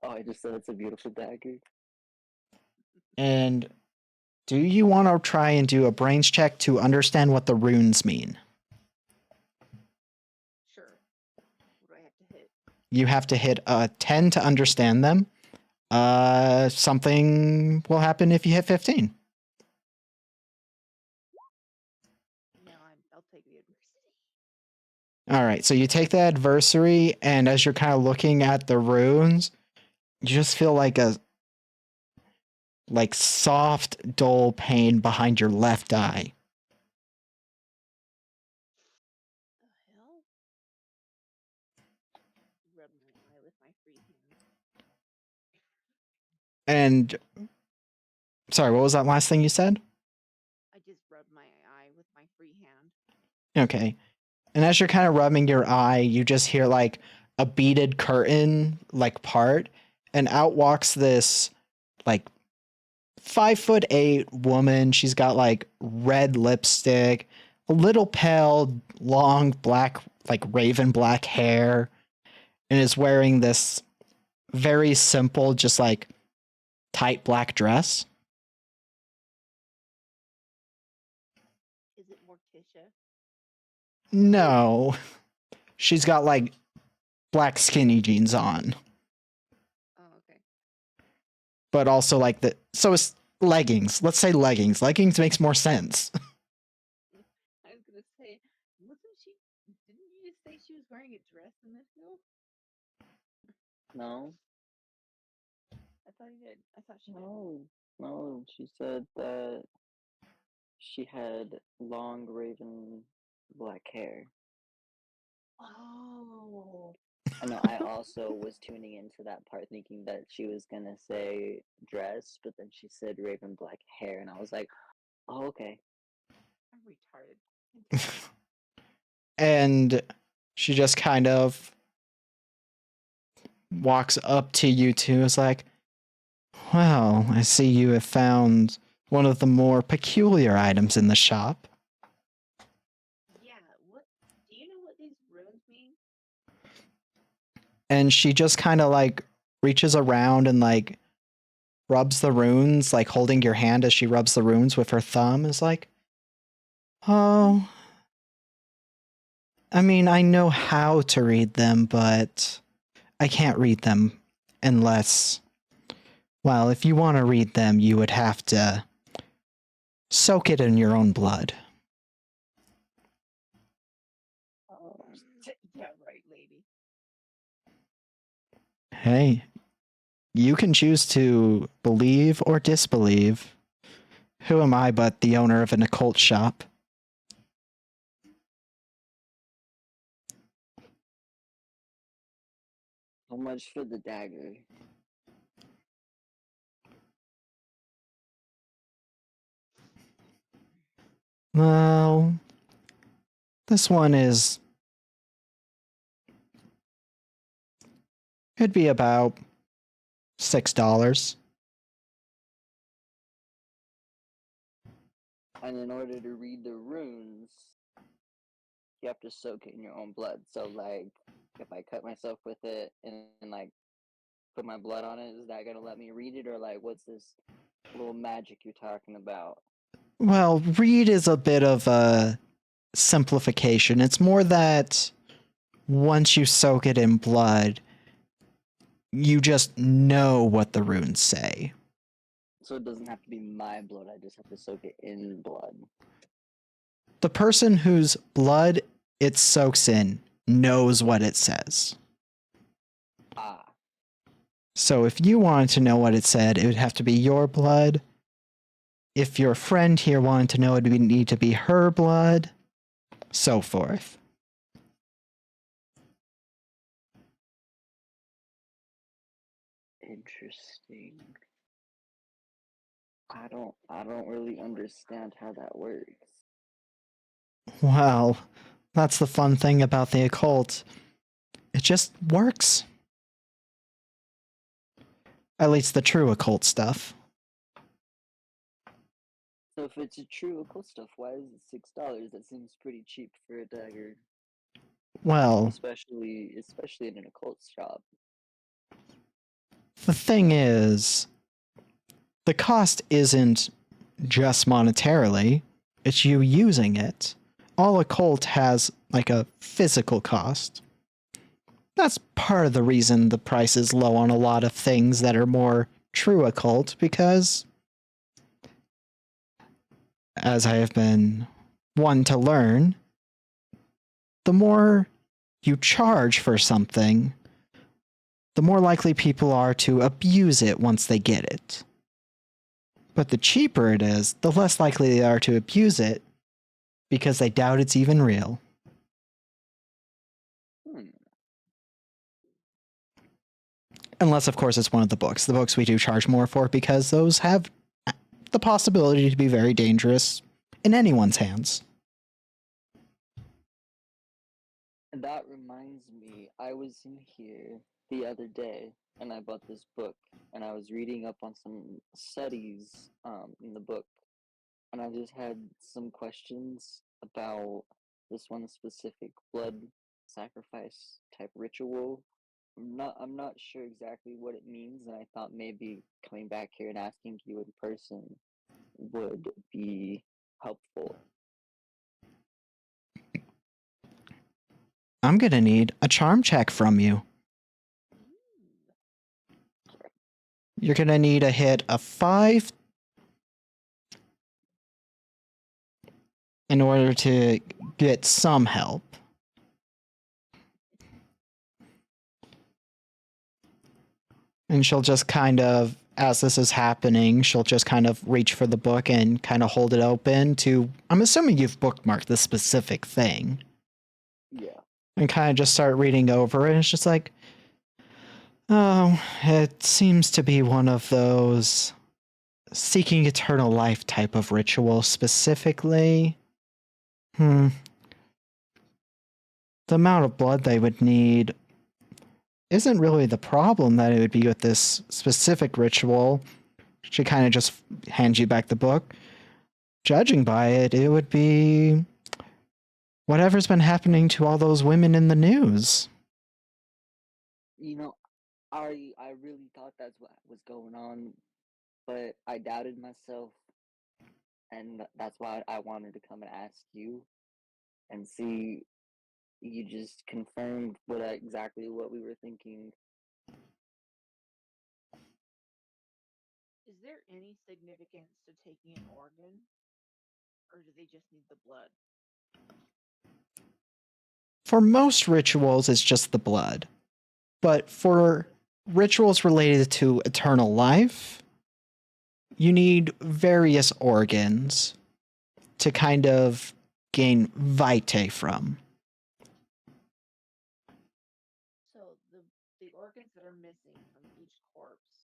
Speaker 3: Oh, I just said it's a beautiful dagger.
Speaker 1: And do you want to try and do a brains check to understand what the runes mean?
Speaker 2: Sure. What do I have to hit?
Speaker 1: You have to hit a 10 to understand them. Something will happen if you hit 15.
Speaker 2: No, I'll take the adversity.
Speaker 1: All right, so you take the adversary, and as you're kind of looking at the runes, you just feel like a soft, dull pain behind your left eye.
Speaker 2: The hell? Rub my eye with my free hand.
Speaker 1: And sorry, what was that last thing you said?
Speaker 2: I just rubbed my eye with my free hand.
Speaker 1: Okay. And as you're kind of rubbing your eye, you just hear like a beaded curtain like part, and out walks this like 5'8" woman. She's got like red lipstick, a little pale, long black, like raven black hair, and is wearing this very simple, just like tight black dress.
Speaker 2: Is it Morticia?
Speaker 1: No, she's got like black skinny jeans on,
Speaker 2: Oh, okay.
Speaker 1: but also like the so it's leggings. Let's say leggings. Leggings makes more sense.
Speaker 2: I was gonna say, wasn't she? Didn't you just say she was wearing a dress in this film?
Speaker 3: No,
Speaker 2: I thought you did. I thought she did.
Speaker 3: no. She said that she had long raven black hair.
Speaker 2: Oh.
Speaker 3: I know. I also was tuning into that part, thinking that she was gonna say dress, but then she said raven black hair, and I was like, "Oh, okay."
Speaker 2: I'm retarded.
Speaker 1: And she just kind of walks up to you two. Is like, well, I see you have found one of the more peculiar items in the shop.
Speaker 2: Yeah. What? Do you know what these runes mean?
Speaker 1: And she just kind of like reaches around and like rubs the runes, like holding your hand as she rubs the runes with her thumb. Is like, oh, I mean, I know how to read them, but I can't read them unless, well, if you want to read them, you would have to soak it in your own blood.
Speaker 2: Oh. Yeah, right, lady.
Speaker 1: Hey, you can choose to believe or disbelieve. Who am I but the owner of an occult shop?
Speaker 3: How much for the dagger?
Speaker 1: Well, this one is. It'd be about $6.
Speaker 3: And in order to read the runes, you have to soak it in your own blood. So, like, if I cut myself with it and like put my blood on it, is that gonna let me read it, or like, what's this little magic you're talking about?
Speaker 1: Well, read is a bit of a simplification. It's more that once you soak it in blood, you just know what the runes say.
Speaker 3: So it doesn't have to be my blood. I just have to soak it in blood.
Speaker 1: The person whose blood it soaks in knows what it says.
Speaker 3: Ah,
Speaker 1: So if you wanted to know what it said, it would have to be your blood. If your friend here wanted to know, it would need to be her blood, so forth.
Speaker 3: interesting. I don't really understand how that works.
Speaker 1: Well, that's the fun thing about the occult. It just works. At least the true occult stuff.
Speaker 3: So if it's a true occult stuff, why is it $6? That seems pretty cheap for a dagger,
Speaker 1: Well,
Speaker 3: especially in an occult shop.
Speaker 1: the thing is, the cost isn't just monetarily, it's you using it. All occult has like a physical cost. That's part of the reason the price is low on a lot of things that are more true occult, because as I have been one to learn, the more you charge for something, the more likely people are to abuse it once they get it. But the cheaper it is, the less likely they are to abuse it because they doubt it's even real. Unless, of course, it's one of the books. The books we do charge more for because those have the possibility to be very dangerous in anyone's hands.
Speaker 3: That reminds me, I was in here the other day and I bought this book and I was reading up on some studies in the book and I just had some questions about this one specific blood sacrifice type ritual. I'm not sure exactly what it means, and I thought maybe coming back here and asking you in person would be helpful.
Speaker 1: I'm gonna need a charm check from you. You're gonna need a hit of 5 in order to get some help. And she'll just kind of, as this is happening, she'll just kind of reach for the book and kind of hold it open to, I'm assuming you've bookmarked this specific thing,
Speaker 3: Yeah.
Speaker 1: and kind of just start reading over it. And it's just like, oh, it seems to be one of those seeking eternal life type of ritual specifically. The amount of blood they would need isn't really the problem that it would be with this specific ritual. She kind of just hands you back the book. Judging by it, it would be whatever's been happening to all those women in the news.
Speaker 3: You know, I really thought that's what was going on, but I doubted myself, and that's why I wanted to come and ask you and see. You just confirmed exactly what we were thinking.
Speaker 2: Is there any significance to taking an organ, or do they just need the blood?
Speaker 1: For most rituals, it's just the blood. But for rituals related to eternal life, you need various organs to kind of gain vitae from.
Speaker 2: So the organs that are missing from each corpse,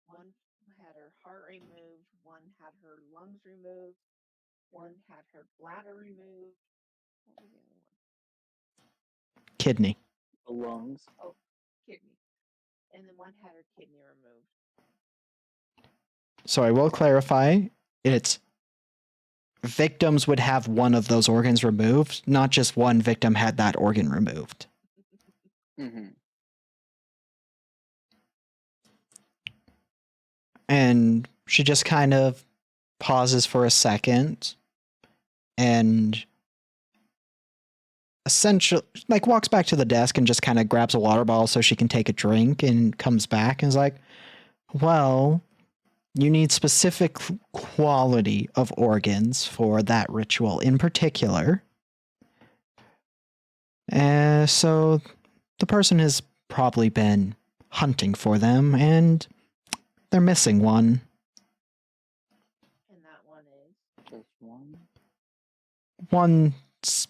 Speaker 2: one had her heart removed, one had her lungs removed, one had her bladder removed. What was the other one?
Speaker 1: Kidney.
Speaker 3: The lungs.
Speaker 2: Oh, kidney. And then one had her kidney removed.
Speaker 1: So I will clarify, it's victims would have one of those organs removed, not just one victim had that organ removed.
Speaker 3: Mm-hmm.
Speaker 1: And she just kind of pauses for a second and essentially like walks back to the desk and just kind of grabs a water bottle so she can take a drink and comes back and is like, well, you need specific quality of organs for that ritual in particular. So the person has probably been hunting for them and they're missing one.
Speaker 2: And that one is?
Speaker 3: Just one?
Speaker 1: One's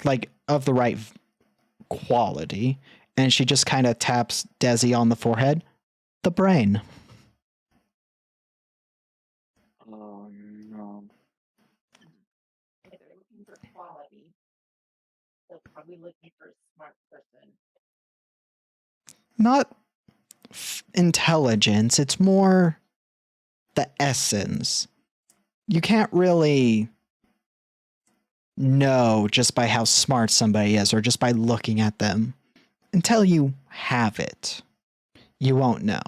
Speaker 1: like of the right quality. And she just kind of taps Desi on the forehead. The brain.
Speaker 3: Oh no.
Speaker 2: If they're looking for quality, they're probably looking for a smart person.
Speaker 1: Not intelligence, it's more the essence. You can't really know just by how smart somebody is or just by looking at them. Until you have it, you won't know.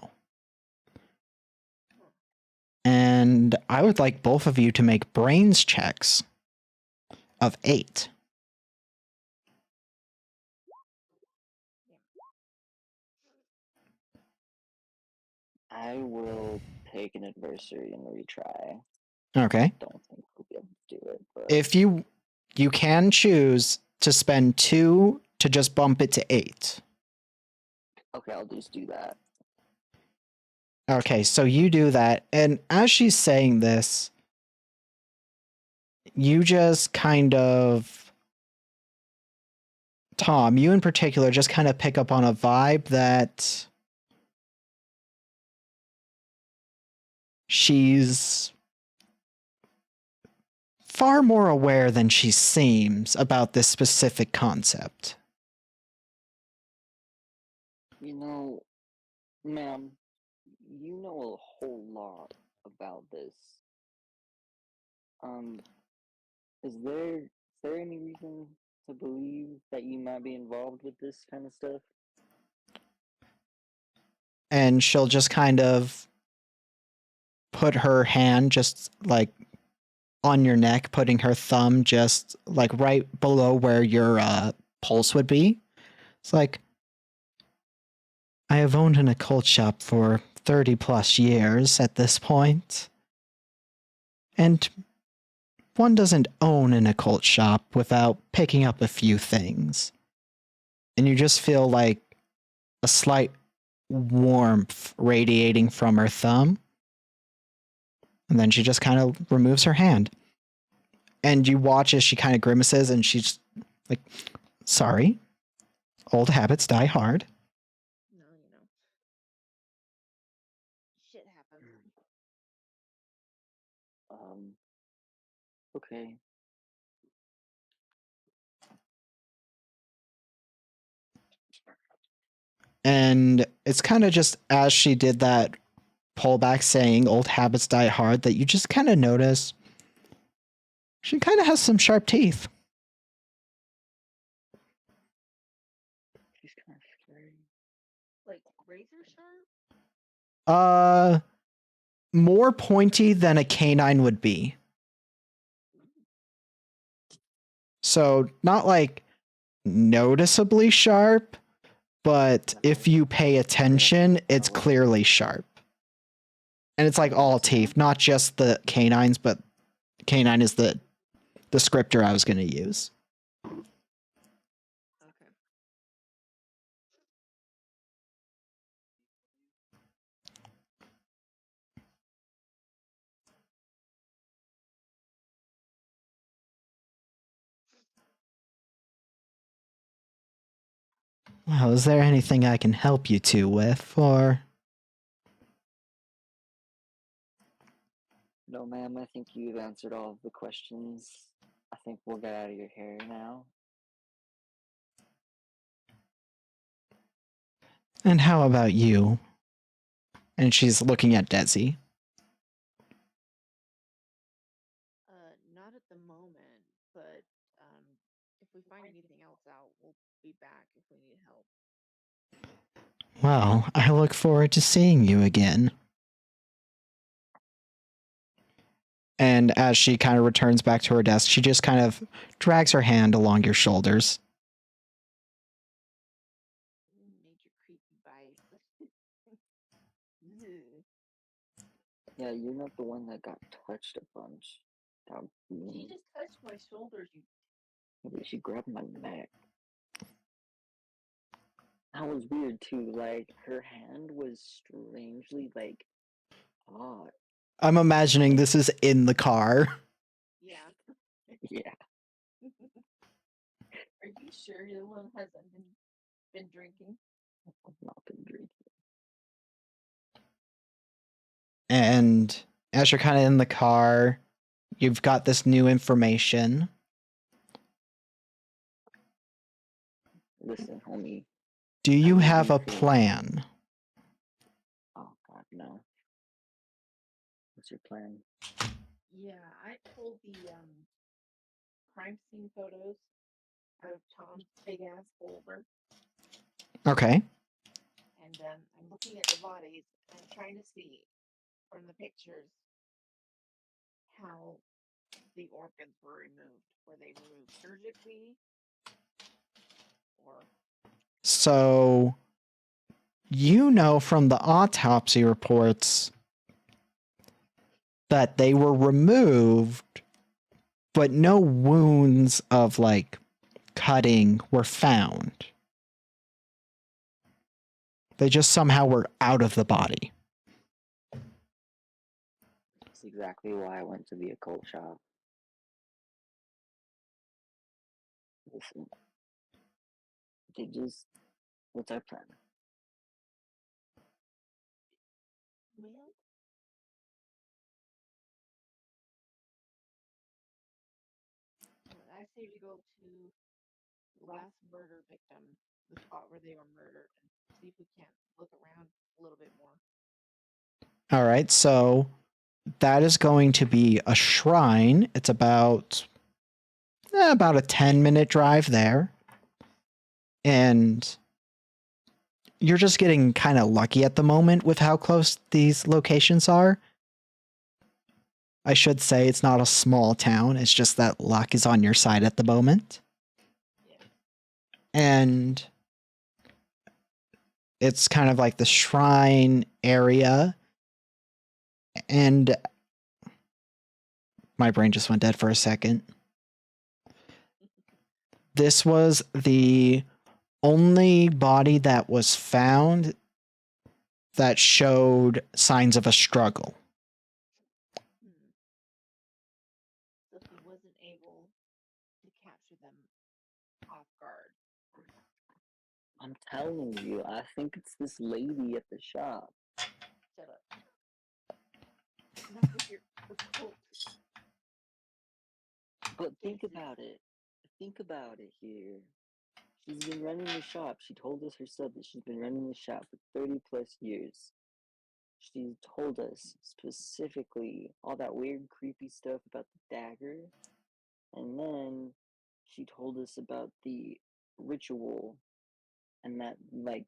Speaker 1: And I would like both of you to make brains checks of 8.
Speaker 3: I will take an adversary and retry.
Speaker 1: Okay.
Speaker 3: Don't think we'll be able to do it, but
Speaker 1: If you can choose to spend 2 to just bump it to 8.
Speaker 3: okay, I'll just do that.
Speaker 1: Okay, so you do that, and as she's saying this, you just kind of, Tom, you in particular, just kind of pick up on a vibe that she's far more aware than she seems about this specific concept.
Speaker 3: You know, ma'am, you know a whole lot about this. Um, is there any reason to believe that you might be involved with this kind of stuff?
Speaker 1: And she'll just kind of put her hand just like on your neck, putting her thumb just like right below where your pulse would be. It's like, I have owned an occult shop for 30 plus years at this point. And one doesn't own an occult shop without picking up a few things. And you just feel like a slight warmth radiating from her thumb. And then she just kind of removes her hand. And you watch as she kind of grimaces and she's like, sorry, old habits die hard.
Speaker 2: No, shit happens.
Speaker 3: Okay.
Speaker 1: And it's kind of just as she did that pullback saying old habits die hard that you just kind of notice she kind of has some sharp teeth.
Speaker 3: She's kind of scary.
Speaker 2: Like razor sharp?
Speaker 1: More pointy than a canine would be. So not like noticeably sharp, but if you pay attention, it's clearly sharp. And it's like all teeth, not just the canines, but canine is the descriptor I was going to use.
Speaker 2: Okay.
Speaker 1: Well, is there anything I can help you two with, or?
Speaker 3: No, ma'am, I think you've answered all of the questions. I think we'll get out of your hair now.
Speaker 1: And how about you? And she's looking at Desi.
Speaker 2: Not at the moment, but if we find anything else out, we'll be back if we need help.
Speaker 1: Well, I look forward to seeing you again. And as she kind of returns back to her desk, she just kind of drags her hand along your shoulders.
Speaker 2: Major creepy vibes.
Speaker 3: Yeah, you're not the one that got touched a bunch. That
Speaker 2: She
Speaker 3: me.
Speaker 2: just touched my shoulders.
Speaker 3: She grabbed my neck. That was weird too. Like her hand was strangely like odd.
Speaker 1: I'm imagining this is in the car.
Speaker 2: Yeah.
Speaker 3: Yeah.
Speaker 2: Are you sure your one hasn't been drinking?
Speaker 3: I've not been drinking.
Speaker 1: And as you're kind of in the car, you've got this new information.
Speaker 3: Listen, homie.
Speaker 1: Do you
Speaker 3: I
Speaker 1: have
Speaker 3: really
Speaker 1: a
Speaker 3: think-
Speaker 1: plan?
Speaker 3: Oh God, no. What's your plan?
Speaker 2: Yeah, I pulled the crime scene photos out of Tom's big ass folder,
Speaker 1: Okay.
Speaker 2: and I'm looking at the bodies. I'm trying to see from the pictures how the organs were removed. Were they removed surgically, or
Speaker 1: So, you know from the autopsy reports that they were removed, but no wounds of like cutting were found. They just somehow were out of the body.
Speaker 3: That's exactly why I went to the occult shop. Listen. What's our plan?
Speaker 2: well, I say to go to last murder victim, the spot where they were murdered, and see if we can't look around a little bit more.
Speaker 1: All right, so that is going to be a shrine. It's about a 10-minute drive there. And you're just getting kind of lucky at the moment with how close these locations are. I should say it's not a small town. It's just that luck is on your side at the moment.
Speaker 2: Yeah.
Speaker 1: And it's kind of like the shrine area. And my brain just went dead for a second. This was the only body that was found that showed signs of a struggle.
Speaker 2: So he wasn't able to capture them off guard.
Speaker 3: I'm telling you, I think it's this lady at the shop.
Speaker 2: Shut up. Not with your occult.
Speaker 3: But think
Speaker 2: Guesses.
Speaker 3: about it. Think about it here. She's been running the shop. She told us herself that she's been running the shop for 30 plus years. She told us specifically all that weird, creepy stuff about the dagger. And then she told us about the ritual and that, like,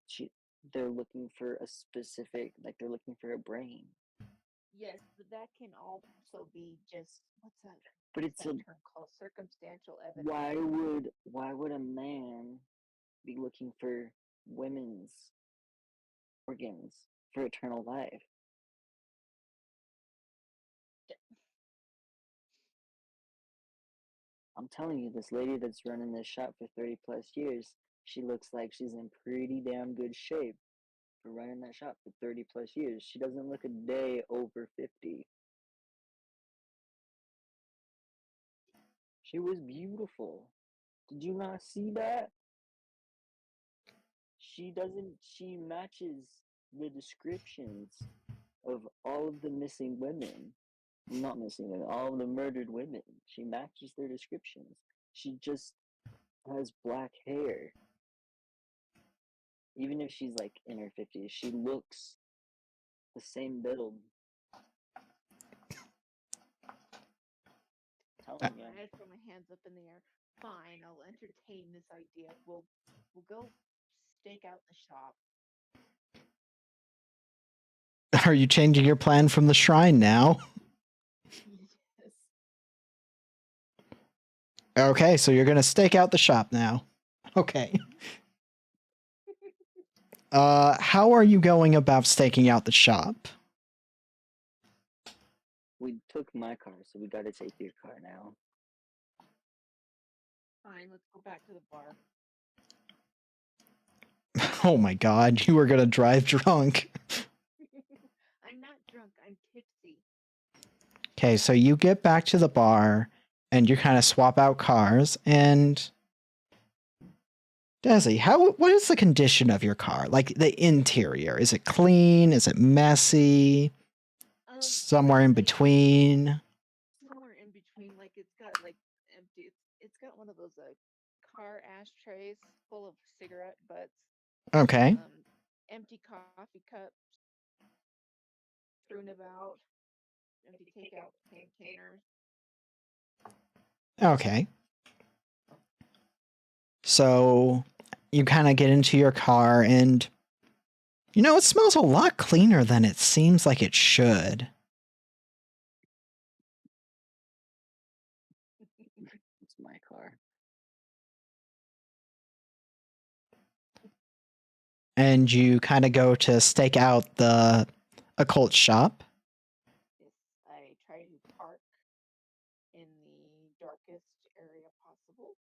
Speaker 3: they're looking for a specific, like, they're looking for a brain.
Speaker 2: Yes, but that can also be just what's that?
Speaker 3: But
Speaker 2: What's
Speaker 3: it's
Speaker 2: that
Speaker 3: a
Speaker 2: term called? Circumstantial evidence.
Speaker 3: why would a man be looking for women's organs for eternal life? I'm telling you, this lady that's running this shop for 30 plus years, she looks like she's in pretty damn good shape for running that shop for 30 plus years. She doesn't look a day over 50. She was beautiful. Did you not see that? She matches the descriptions of all of the missing women. Not missing women, all of the murdered women. She matches their descriptions. She just has black hair. Even if she's like in her 50s, she looks the same build. Telling you.
Speaker 2: I throw my hands up in the air. Fine, I'll entertain this idea. We'll go stake out the shop.
Speaker 1: Are you changing your plan from the shrine now?
Speaker 2: Yes.
Speaker 1: Okay, so you're gonna stake out the shop now. Okay. How are you going about staking out the shop?
Speaker 3: We took my car, so we gotta take your car now.
Speaker 2: Fine, let's go back to the bar.
Speaker 1: Oh my god, you were gonna drive drunk.
Speaker 2: I'm not drunk, I'm tipsy.
Speaker 1: Okay, so you get back to the bar and you kind of swap out cars. And Desi, what is the condition of your car? Like the interior? Is it clean? Is it messy? Somewhere in between?
Speaker 2: Somewhere in between, like it's got like empty. It's got one of those car ashtrays full of cigarette butts.
Speaker 1: Okay.
Speaker 2: Empty coffee cups strewn about. Empty takeout containers.
Speaker 1: Okay. So you kind of get into your car and it smells a lot cleaner than it seems like it should.
Speaker 3: It's my car.
Speaker 1: And you kind of go to stake out the occult shop.
Speaker 2: Yes, I try to park in the darkest area possible.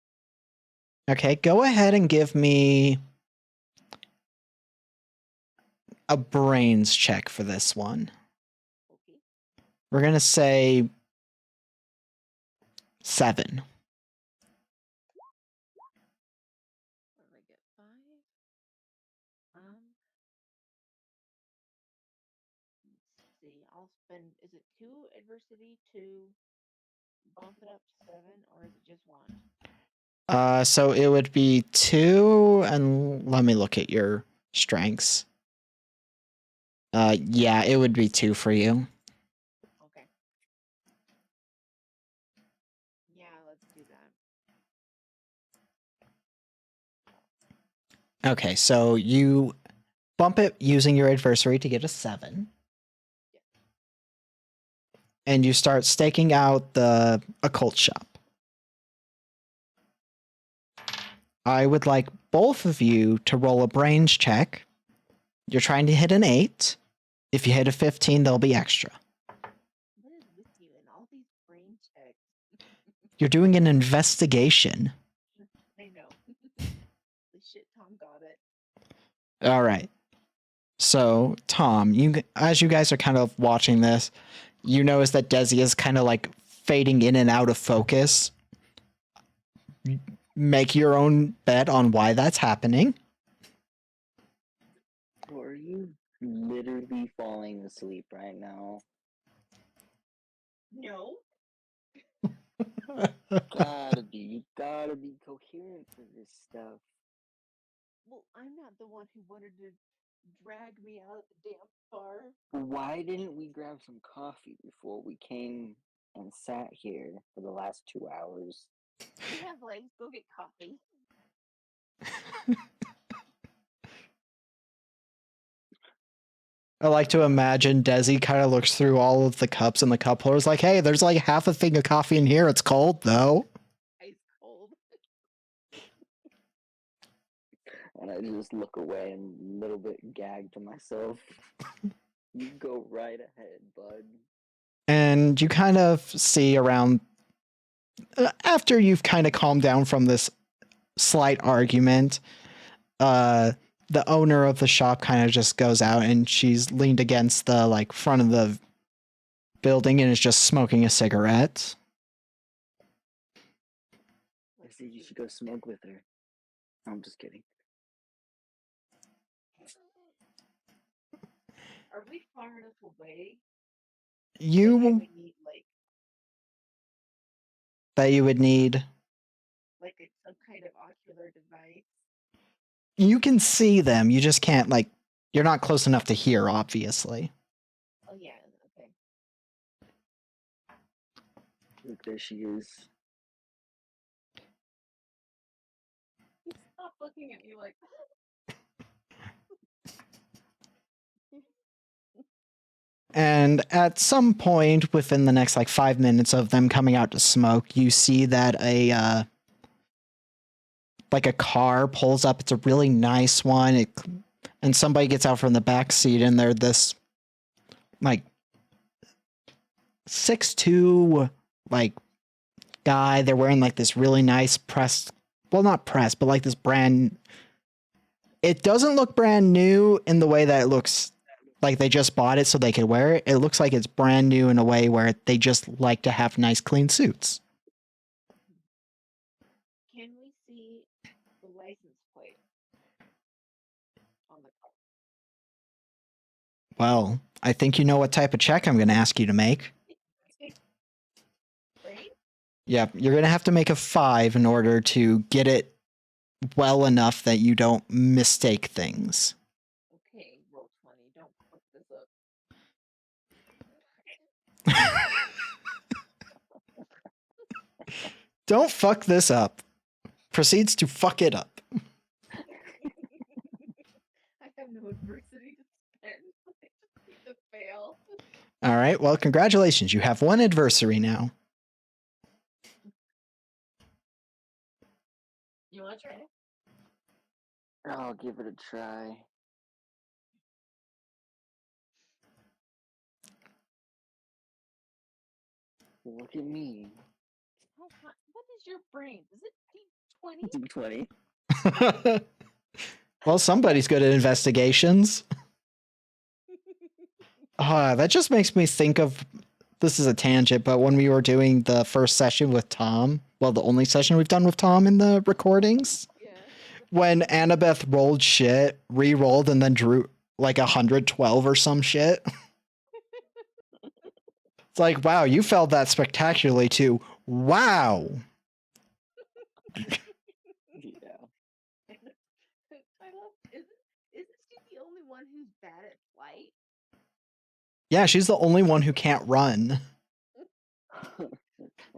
Speaker 1: Okay, go ahead and give me a brains check for this one.
Speaker 2: Okay.
Speaker 1: We're going to say 7.
Speaker 2: What did I get? 5? Let's see. I'll spend. Is it 2 adversity to bump it up to 7, or is it just 1?
Speaker 1: So it would be 2, and let me look at your strengths. Yeah, it would be 2 for you.
Speaker 2: Okay. Yeah, let's do that.
Speaker 1: Okay, so you bump it using your adversary to get a 7. And you start staking out the occult shop. I would like both of you to roll a brains check. You're trying to hit an 8. If you hit a 15, there'll be extra.
Speaker 2: What is with you and all these brain checks?
Speaker 1: You're doing an investigation.
Speaker 2: I know. Holy shit, Tom got it.
Speaker 1: All right. So, Tom, as you guys are kind of watching this, you notice that Desi is kind of like fading in and out of focus. Make your own bet on why that's happening.
Speaker 3: Or are you literally falling asleep right now?
Speaker 2: No.
Speaker 3: You gotta be coherent for this stuff.
Speaker 2: Well, I'm not the one who wanted to drag me out of the damn car.
Speaker 3: Why didn't we grab some coffee before we came and sat here for the last 2 hours?
Speaker 2: We have legs. Go get coffee.
Speaker 1: I like to imagine Desi kind of looks through all of the cups and the cup holders like, hey, there's like half a thing of coffee in here. It's cold though.
Speaker 2: Ice cold.
Speaker 3: And I just look away and a little bit gag to myself. You go right ahead, bud.
Speaker 1: And you kind of see around, after you've kind of calmed down from this slight argument, the owner of the shop kind of just goes out and she's leaned against the like front of the building and is just smoking a cigarette.
Speaker 3: I said you should go smoke with her. I'm just kidding.
Speaker 2: Are we far enough away that I
Speaker 1: You
Speaker 2: would need
Speaker 1: that you would need.
Speaker 2: some kind of ocular device?
Speaker 1: You can see them. You just can't like. You're not close enough to hear, obviously.
Speaker 2: Oh yeah. Okay.
Speaker 3: Look, there she is.
Speaker 2: Stop looking at me like that.
Speaker 1: And at some point within the next like 5 minutes of them coming out to smoke, you see that a like a car pulls up. It's a really nice one. And somebody gets out from the back seat, and they're this like 6'2" like guy. They're wearing like this really nice pressed, well, not pressed, but like this brand. It doesn't look brand new in the way that it looks like they just bought it so they could wear it. It looks like it's brand new in a way where they just like to have nice, clean suits.
Speaker 2: Can we see the license plate on the car?
Speaker 1: Well, I think you know what type of check I'm going to ask you to make.
Speaker 2: Right?
Speaker 1: Yeah, you're going to have to make a 5 in order to get it well enough that you don't mistake things.
Speaker 2: Okay, roll 20. Don't fuck this up.
Speaker 1: Don't fuck this up. Proceeds to fuck it up.
Speaker 2: I have no adversity to spend. I just need to fail.
Speaker 1: All right, well, congratulations. You have 1 adversary now.
Speaker 2: You want to try?
Speaker 3: I'll give it a try. Look at me.
Speaker 2: What is your brain? Is it D20?
Speaker 3: D20.
Speaker 1: Well, somebody's good at investigations. That just makes me think of, this is a tangent, but when we were doing the first session with Tom, well, the only session we've done with Tom in the recordings,
Speaker 2: Yeah.
Speaker 1: when Annabeth rolled shit, re-rolled, and then drew like 112 or some shit. It's like, wow, you failed that spectacularly too. Wow. Yeah, she's the only one who can't run.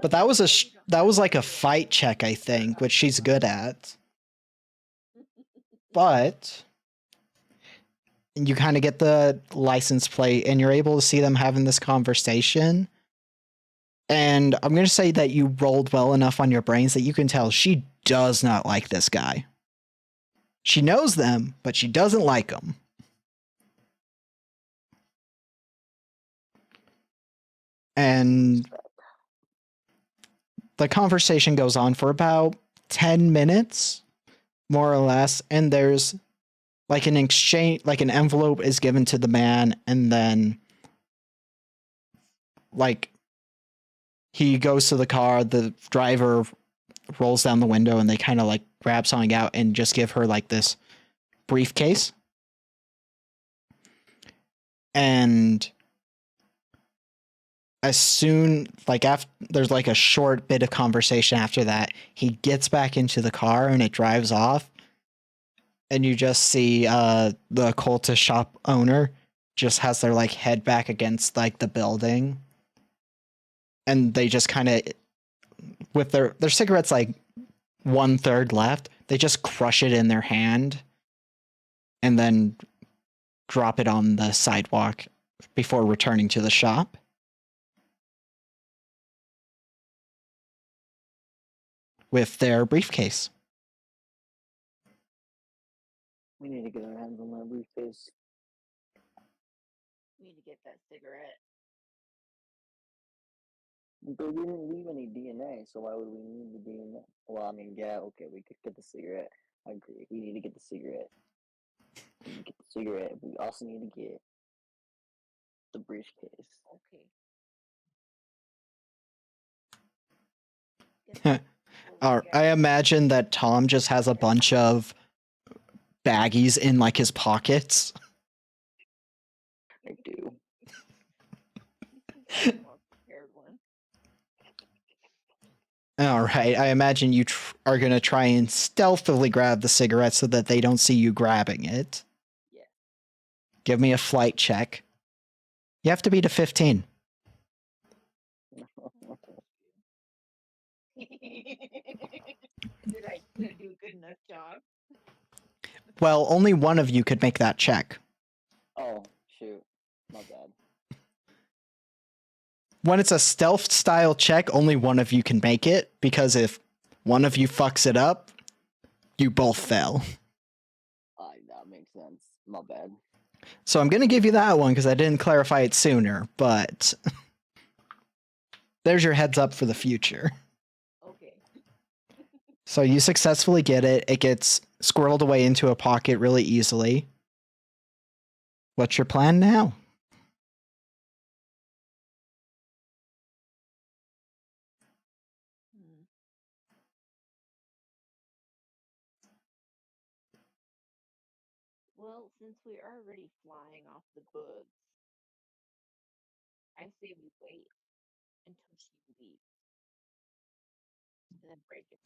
Speaker 1: But that was that was like a fight check, I think, which she's good at. But you kind of get the license plate and you're able to see them having this conversation. And I'm going to say that you rolled well enough on your brains that you can tell she does not like this guy. She knows them, but she doesn't like them. And the conversation goes on for about 10 minutes, more or less. And there's like an exchange, like an envelope is given to the man, and then like he goes to the car, the driver rolls down the window, and they kind of like grab something out and just give her like this briefcase. And as soon like after there's like a short bit of conversation after that, he gets back into the car and it drives off. And you just see the cultist shop owner just has their like head back against like the building. And they just kind of with their cigarettes like 1/3 left, they just crush it in their hand and then drop it on the sidewalk before returning to the shop. With their briefcase.
Speaker 3: We need to get our hands on that briefcase.
Speaker 2: We need to get that cigarette.
Speaker 3: But we didn't leave any DNA, so why would we need the DNA? Well, I mean, yeah, okay, we could get the cigarette. I agree. We need to get the cigarette. We need to get the cigarette. We also need to get the briefcase.
Speaker 2: Okay.
Speaker 1: I imagine that Tom just has a bunch of baggies in like his pockets.
Speaker 3: I do.
Speaker 1: All right, I imagine you are going to try and stealthily grab the cigarette so that they don't see you grabbing it.
Speaker 2: Yeah.
Speaker 1: Give me a flight check. You have to beat a 15.
Speaker 2: Did I do a good enough job?
Speaker 1: Well, only one of you could make that check.
Speaker 3: Oh, shoot. My bad.
Speaker 1: When it's a stealth style check, only one of you can make it, because if one of you fucks it up, you both fail.
Speaker 3: That makes sense. My bad.
Speaker 1: So I'm going to give you that one because I didn't clarify it sooner, but there's your heads up for the future.
Speaker 2: Okay.
Speaker 1: So you successfully get it. It gets squirreled away into a pocket really easily. What's your plan now?
Speaker 2: Well, since we're already flying off the books, I say we wait until she leaves and then break it.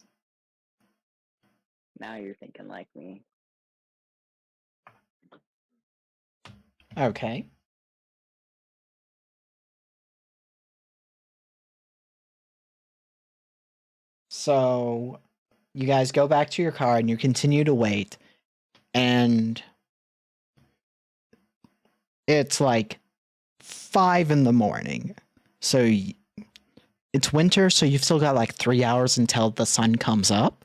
Speaker 3: Now you're thinking like me.
Speaker 1: Okay. So you guys go back to your car and you continue to wait. And it's like 5 a.m. So it's winter, so you've still got like 3 hours until the sun comes up.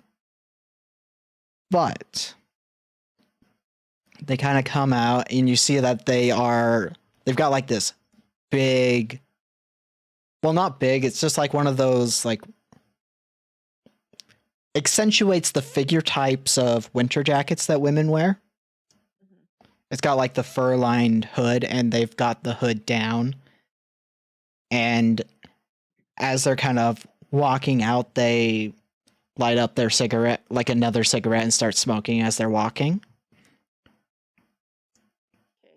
Speaker 1: But they kind of come out and you see that they've got like this big, well, not big, it's just like one of those like accentuates the figure types of winter jackets that women wear. It's got like the fur lined hood and they've got the hood down. And as they're kind of walking out, they light up their cigarette, like another cigarette, and start smoking as they're walking.
Speaker 2: Okay.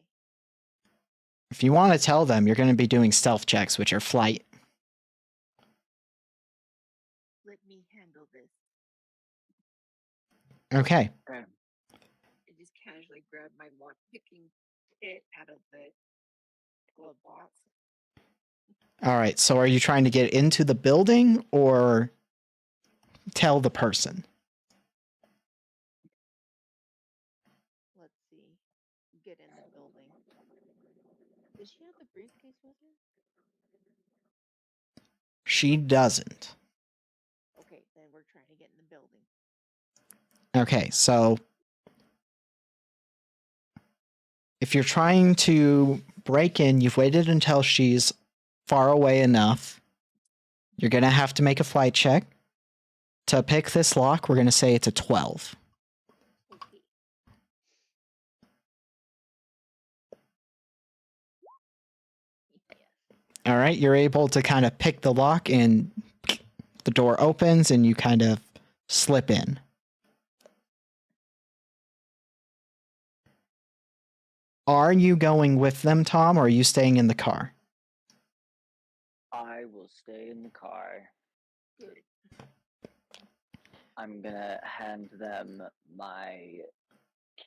Speaker 1: If you want to tell them, you're going to be doing stealth checks, which are flight.
Speaker 2: Let me handle this.
Speaker 1: Okay.
Speaker 2: I just casually grab my lock picking kit out of the glove box.
Speaker 1: All right, so are you trying to get into the building or tell the person?
Speaker 2: Let's see. Get in the building. Does she have the briefcase with her?
Speaker 1: She doesn't.
Speaker 2: Okay, then we're trying to get in the building.
Speaker 1: Okay, so if you're trying to break in, you've waited until she's far away enough. You're going to have to make a flight check. To pick this lock, we're going to say it's a 12.
Speaker 2: Okay. Yes.
Speaker 1: All right, you're able to kind of pick the lock and the door opens and you kind of slip in. Are you going with them, Tom, or are you staying in the car?
Speaker 3: I will stay in the car.
Speaker 2: Good.
Speaker 3: I'm gonna hand them my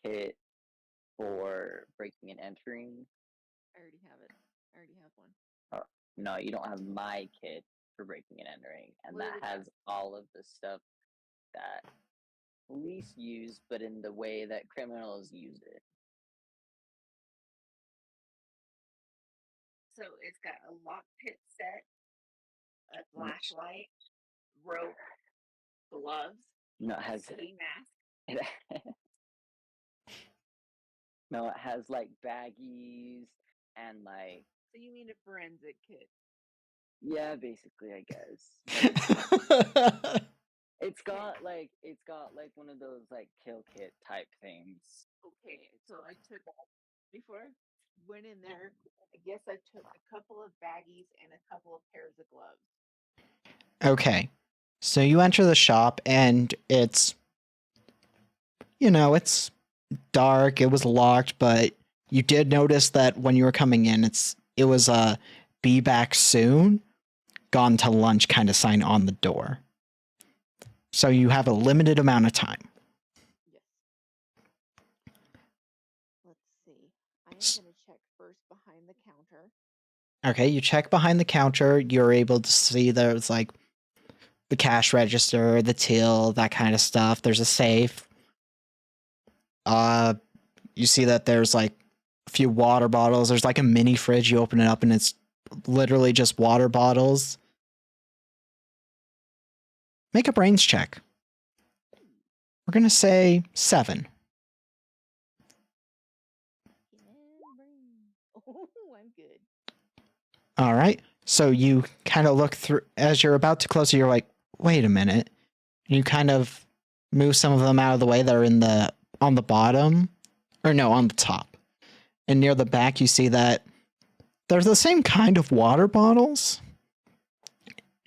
Speaker 3: kit for breaking and entering.
Speaker 2: I already have it. I already have one.
Speaker 3: No, you don't have my kit for breaking and entering, and
Speaker 2: What
Speaker 3: that
Speaker 2: is
Speaker 3: has all of the stuff that police use, but in the way that criminals use it.
Speaker 2: So it's got a lock pit set, a flashlight, rope, gloves,
Speaker 3: No, it has
Speaker 2: ski mask.
Speaker 3: no, it has like baggies and like
Speaker 2: So you mean a forensic kit?
Speaker 3: yeah, basically, I guess. It's got like one of those like kill kit type things.
Speaker 2: Okay, so I took before I went in there. I guess I took a couple of baggies and a couple of pairs of gloves.
Speaker 1: Okay. So you enter the shop and it's, it's dark. It was locked, but you did notice that when you were coming in, it was a be back soon, gone to lunch kind of sign on the door. So you have a limited amount of time.
Speaker 2: Yes. Let's see. I am going to check first behind the counter.
Speaker 1: Okay, you check behind the counter. You're able to see there's like the cash register, the till, that kind of stuff. There's a safe. You see that there's like a few water bottles. There's like a mini fridge. You open it up and it's literally just water bottles. Make a brains check. We're going to say 7.
Speaker 2: Oh, I'm good.
Speaker 1: All right. So you kind of look through as you're about to close it, you're like, wait a minute. And you kind of move some of them out of the way that are on the bottom, or no, on the top. And near the back, you see that they're the same kind of water bottles.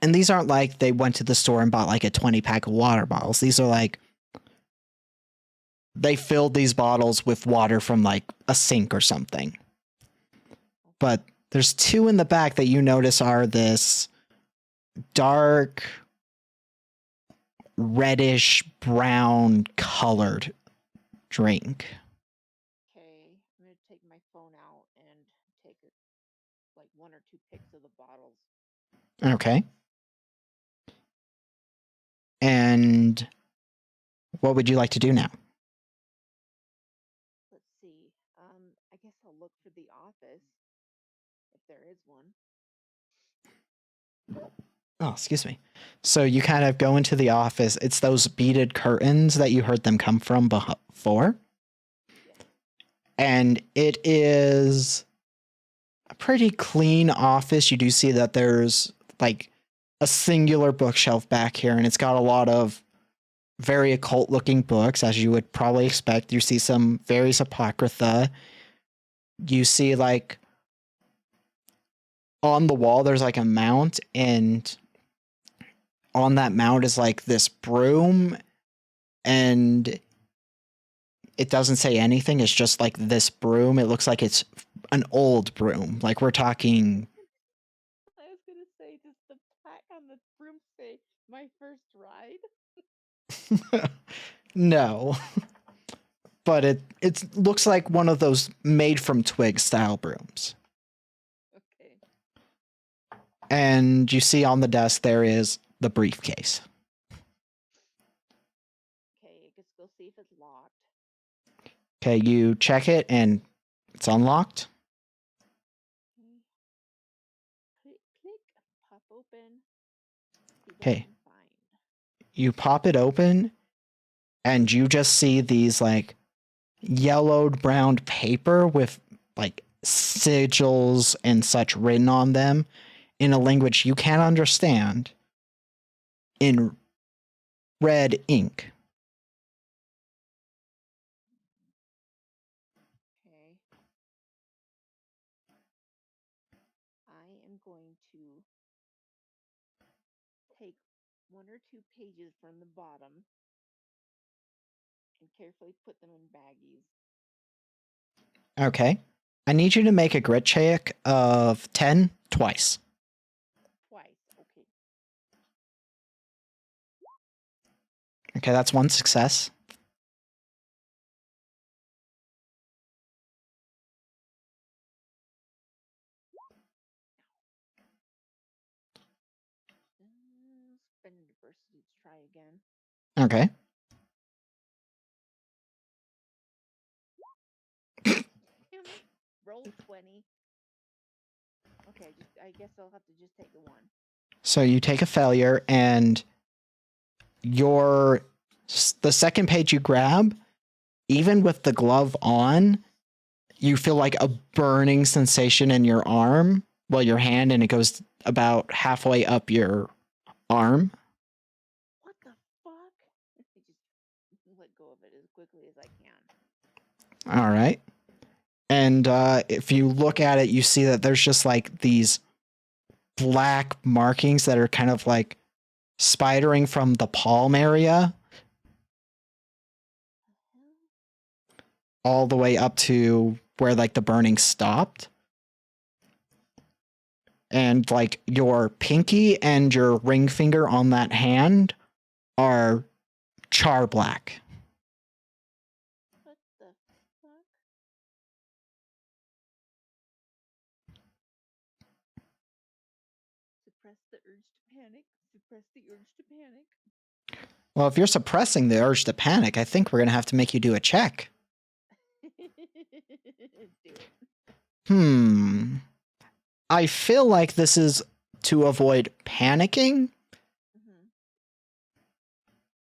Speaker 1: And these aren't like they went to the store and bought like a 20-pack of water bottles. These are like, they filled these bottles with water from like a sink or something. But there's 2 in the back that you notice are this dark, reddish brown colored drink.
Speaker 2: Okay, I'm going to take my phone out and take like 1 or 2 pics of the bottles.
Speaker 1: Okay. And what would you like to do now?
Speaker 2: Let's see. I guess I'll look for the office if there is one.
Speaker 1: Oh, excuse me. So you kind of go into the office. It's those beaded curtains that you heard them come from before.
Speaker 2: Yes.
Speaker 1: And it is a pretty clean office. You do see that there's like a singular bookshelf back here, and it's got a lot of very occult looking books, as you would probably expect. You see some various apocrypha. You see like on the wall, there's like a mount, and on that mount is like this broom, and it doesn't say anything. It's just like this broom. It looks like it's an old broom. Like we're talking.
Speaker 2: I was going to say, does the plaque on the broom say my first ride?
Speaker 1: No. But it looks like one of those made from twig style brooms. And you see on the desk there is the briefcase.
Speaker 2: Okay, let's go see if it's locked.
Speaker 1: Okay, you check it and it's unlocked.
Speaker 2: Okay. Click, pop open. See what I
Speaker 1: Okay.
Speaker 2: can find.
Speaker 1: You pop it open and you just see these like yellowed brown paper with like sigils and such written on them in a language you can't understand in red ink.
Speaker 2: Okay. I am going to take 1 or 2 pages from the bottom and carefully put them in baggies.
Speaker 1: Okay. I need you to make a grit check of 10 twice.
Speaker 2: Twice. Okay.
Speaker 1: Okay, that's one success.
Speaker 2: Spend adversity to try again.
Speaker 1: Okay.
Speaker 2: Damn it. Roll 20. Okay, I guess I'll have to just take the 1.
Speaker 1: So you take a failure and the second page you grab, even with the glove on, you feel like a burning sensation in your arm, well, your hand, and it goes about halfway up your arm.
Speaker 2: What the fuck? I just let go of it as quickly as I can.
Speaker 1: All right. And if you look at it, you see that there's just like these black markings that are kind of like spidering from the palm area all the way up to where like the burning stopped. And like your pinky and your ring finger on that hand are char black.
Speaker 2: What the fuck? Suppress the urge to panic. Suppress the urge to panic.
Speaker 1: Well, if you're suppressing the urge to panic, I think we're going to have to make you do a check.
Speaker 2: Do it.
Speaker 1: I feel like this is to avoid panicking.
Speaker 2: Mm-hmm.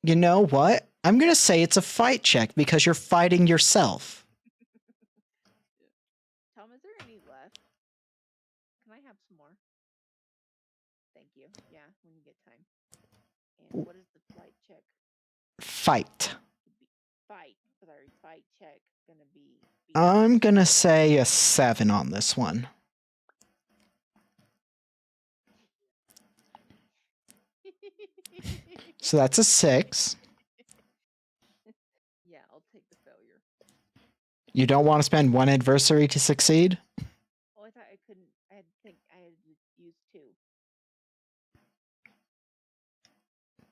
Speaker 1: You know what? I'm going to say it's a fight check because you're fighting yourself.
Speaker 2: Tom, is there any left? Can I have some more? Thank you. Yeah, when you get time. And what is the flight check?
Speaker 1: Fight.
Speaker 2: Fight. Sorry, fight check gonna be.
Speaker 1: I'm going to say a 7 on this one. So that's a 6.
Speaker 2: Yeah, I'll take the failure.
Speaker 1: You don't want to spend 1 adversary to succeed?
Speaker 2: Oh, I thought I couldn't. I had to think I had to use 2.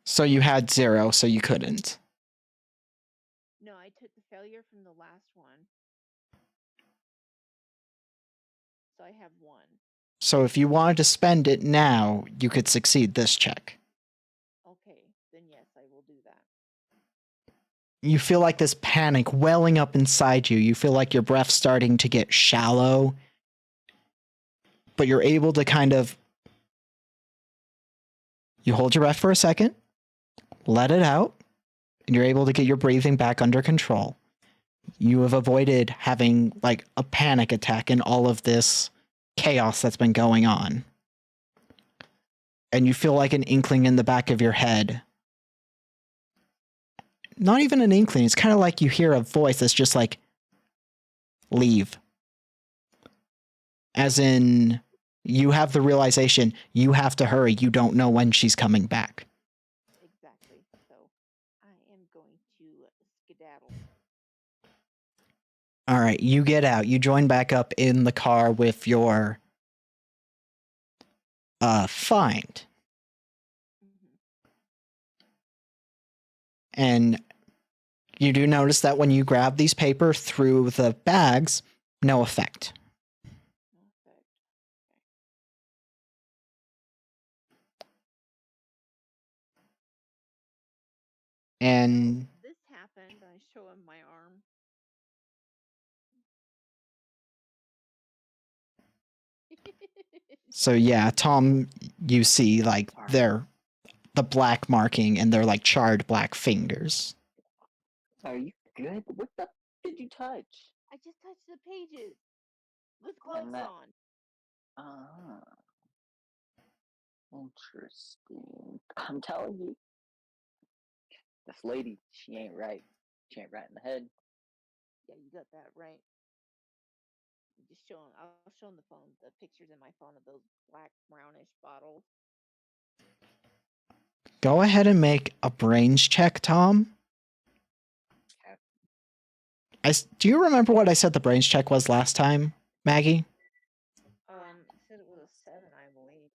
Speaker 1: So you had 0, so you couldn't.
Speaker 2: No, I took the failure from the last one. So I have 1.
Speaker 1: So if you wanted to spend it now, you could succeed this check.
Speaker 2: Okay, then yes, I will do that.
Speaker 1: You feel like this panic welling up inside you. You feel like your breath's starting to get shallow. But you're able to kind of... You hold your breath for a second, let it out, and you're able to get your breathing back under control. You have avoided having like a panic attack in all of this chaos that's been going on. And you feel like an inkling in the back of your head. Not even an inkling. It's kind of like you hear a voice that's just like, leave. As in, you have the realization you have to hurry. You don't know when she's coming back.
Speaker 2: Exactly. So I am going to skedaddle.
Speaker 1: All right, you get out. You join back up in the car with your find.
Speaker 2: Mm-hmm.
Speaker 1: And you do notice that when you grab these paper through the bags, no effect.
Speaker 2: Perfect.
Speaker 1: And
Speaker 2: This happened. I show him my arm.
Speaker 1: so yeah, Tom, you see like they're the black marking and they're like charred black fingers.
Speaker 3: Are you good? What the did you touch?
Speaker 2: I just touched the pages with
Speaker 3: And
Speaker 2: gloves
Speaker 3: that-
Speaker 2: on.
Speaker 3: Ah, interesting. I'm telling you, this lady, she ain't right. She ain't right in the head.
Speaker 2: Yeah, you got that right. Just show him. I'll show him the phone, the pictures in my phone of those black brownish bottles.
Speaker 1: Go ahead and make a brains check, Tom. Do you remember what I said the brains check was last time, Maggie?
Speaker 2: It said it was a 7, I believe.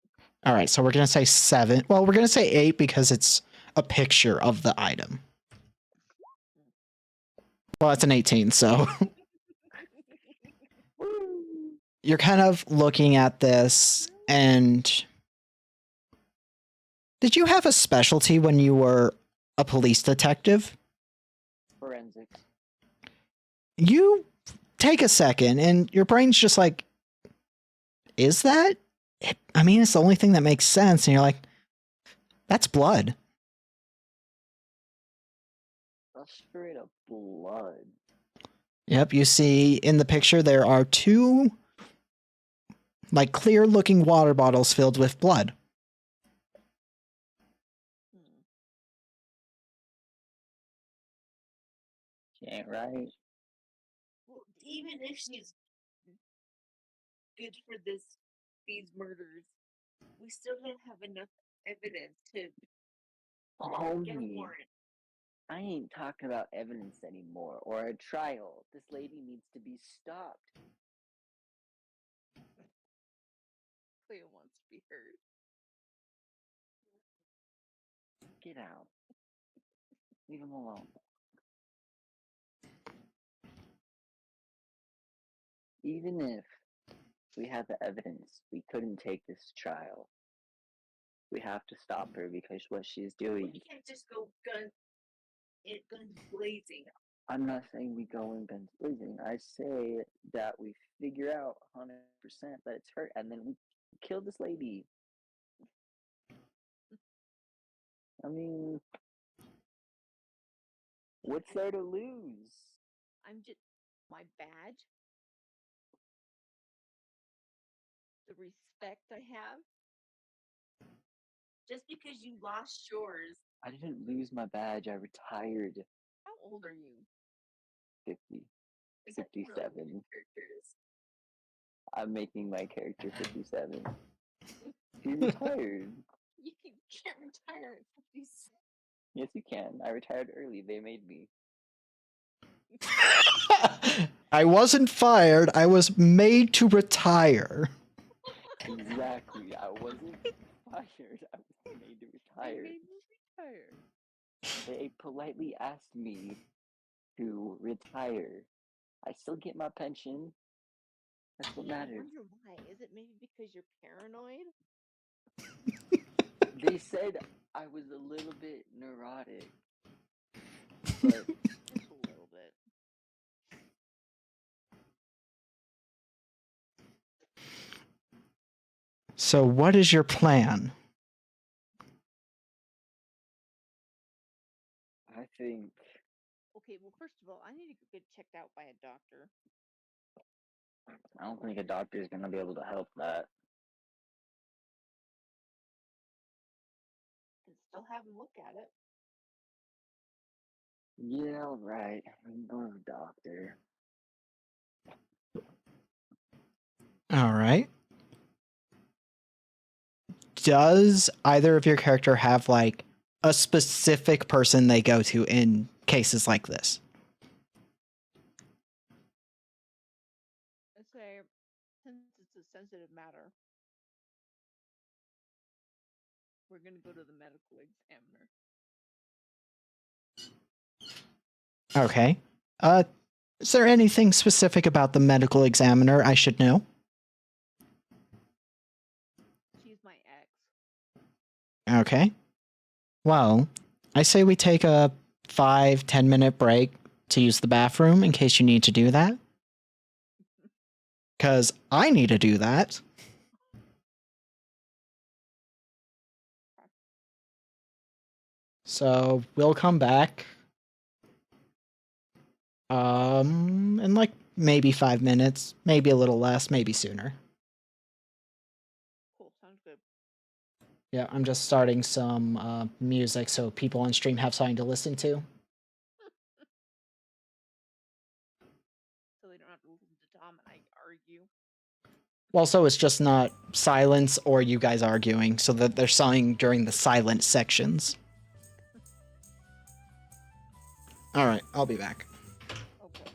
Speaker 1: All right, so we're going to say 7. Well, we're going to say 8 because it's a picture of the item. Well, it's an 18, so you're kind of looking at this and did you have a specialty when you were a police detective?
Speaker 3: Forensics.
Speaker 1: You take a second and your brain's just like, is that? I mean, it's the only thing that makes sense. And you're like, that's blood.
Speaker 3: That's straight up blood.
Speaker 1: Yep, you see in the picture there are 2 like clear looking water bottles filled with blood.
Speaker 2: Hmm.
Speaker 3: She ain't right.
Speaker 2: Well, even if she's good for these murders, we still don't have enough evidence to get a
Speaker 3: Homie,
Speaker 2: warrant.
Speaker 3: I ain't talking about evidence anymore or a trial. This lady needs to be stopped.
Speaker 2: Cleo wants to be heard.
Speaker 3: Get out. Leave him alone. Even if we had the evidence, we couldn't take this trial. We have to stop her because what she's doing.
Speaker 2: We can't just go guns blazing.
Speaker 3: I'm not saying we go in guns blazing. I say that we figure out 100% that it's her and then we kill this lady. I mean, what's there to lose?
Speaker 2: I'm just my badge, the respect I have. Just because you lost yours.
Speaker 3: I didn't lose my badge. I retired.
Speaker 2: How old are you?
Speaker 3: 50.
Speaker 2: Is that your
Speaker 3: 57.
Speaker 2: characters?
Speaker 3: I'm making my character 57. He retired.
Speaker 2: You can't retire at 56.
Speaker 3: Yes, you can. I retired early. They made me.
Speaker 1: I wasn't fired. I was made to retire.
Speaker 3: Exactly. I wasn't fired. I was made to retire.
Speaker 2: They made me retire.
Speaker 3: They politely asked me to retire. I still get my pension. That's what
Speaker 2: I
Speaker 3: matters.
Speaker 2: wonder why. Is it maybe because you're paranoid?
Speaker 3: They said I was a little bit neurotic. But
Speaker 2: Just a little bit.
Speaker 1: So, what is your plan?
Speaker 3: I think
Speaker 2: Okay, well, first of all, I need to get checked out by a doctor.
Speaker 3: I don't think a doctor is gonna be able to help that.
Speaker 2: And still have him look at it.
Speaker 3: Yeah, right. We can go to the doctor.
Speaker 1: All right. Does either of your character have like a specific person they go to in cases like this?
Speaker 2: I say, since it's a sensitive matter, we're going to go to the medical examiner.
Speaker 1: Okay. Is there anything specific about the medical examiner I should know?
Speaker 2: She's my ex.
Speaker 1: Okay. Well, I say we take a 5-10 minute break to use the bathroom in case you need to do that. Because I need to do that. So we'll come back. In like maybe 5 minutes, maybe a little less, maybe sooner.
Speaker 2: Cool, sounds good.
Speaker 1: Yeah, I'm just starting some music so people on stream have something to listen to.
Speaker 2: So they don't have to listen to Tom and I argue.
Speaker 1: Well, so it's just not silence or you guys arguing, so that they're singing during the silent sections. Alright, I'll be back.
Speaker 2: Okay.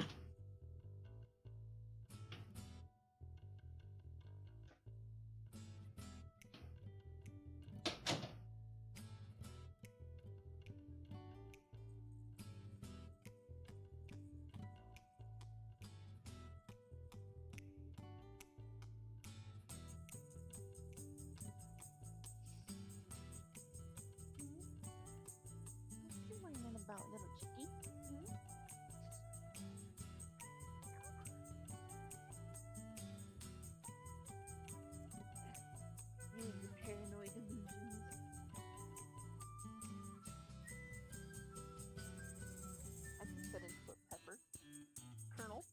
Speaker 2: What you whining about, little chickie? You and your paranoid illusions. I think that into a pepper kernel.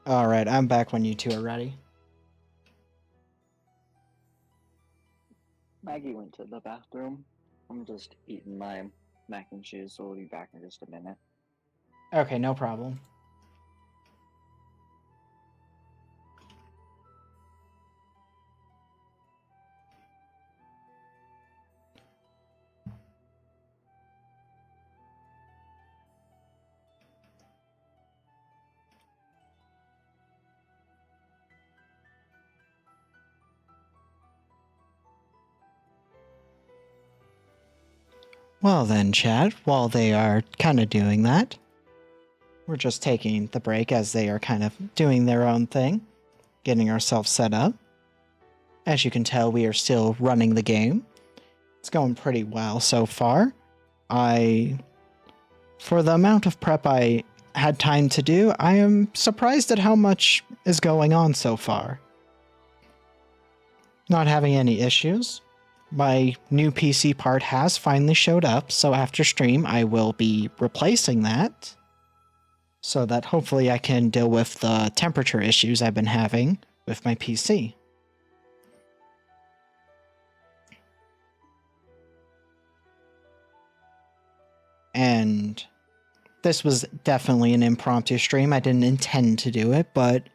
Speaker 1: Alright, I'm back when you two are ready.
Speaker 3: Maggie went to the bathroom. I'm just eating my mac and cheese, so we'll be back in just a minute.
Speaker 1: Okay, no problem. Well then, chat, while they are kind of doing that, we're just taking the break as they are kind of doing their own thing, getting ourselves set up. As you can tell, we are still running the game. It's going pretty well so far. For the amount of prep I had time to do, I am surprised at how much is going on so far. Not having any issues. My new PC part has finally showed up, so after stream I will be replacing that, so that hopefully I can deal with the temperature issues I've been having with my PC. And this was definitely an impromptu stream. I didn't intend to do it, but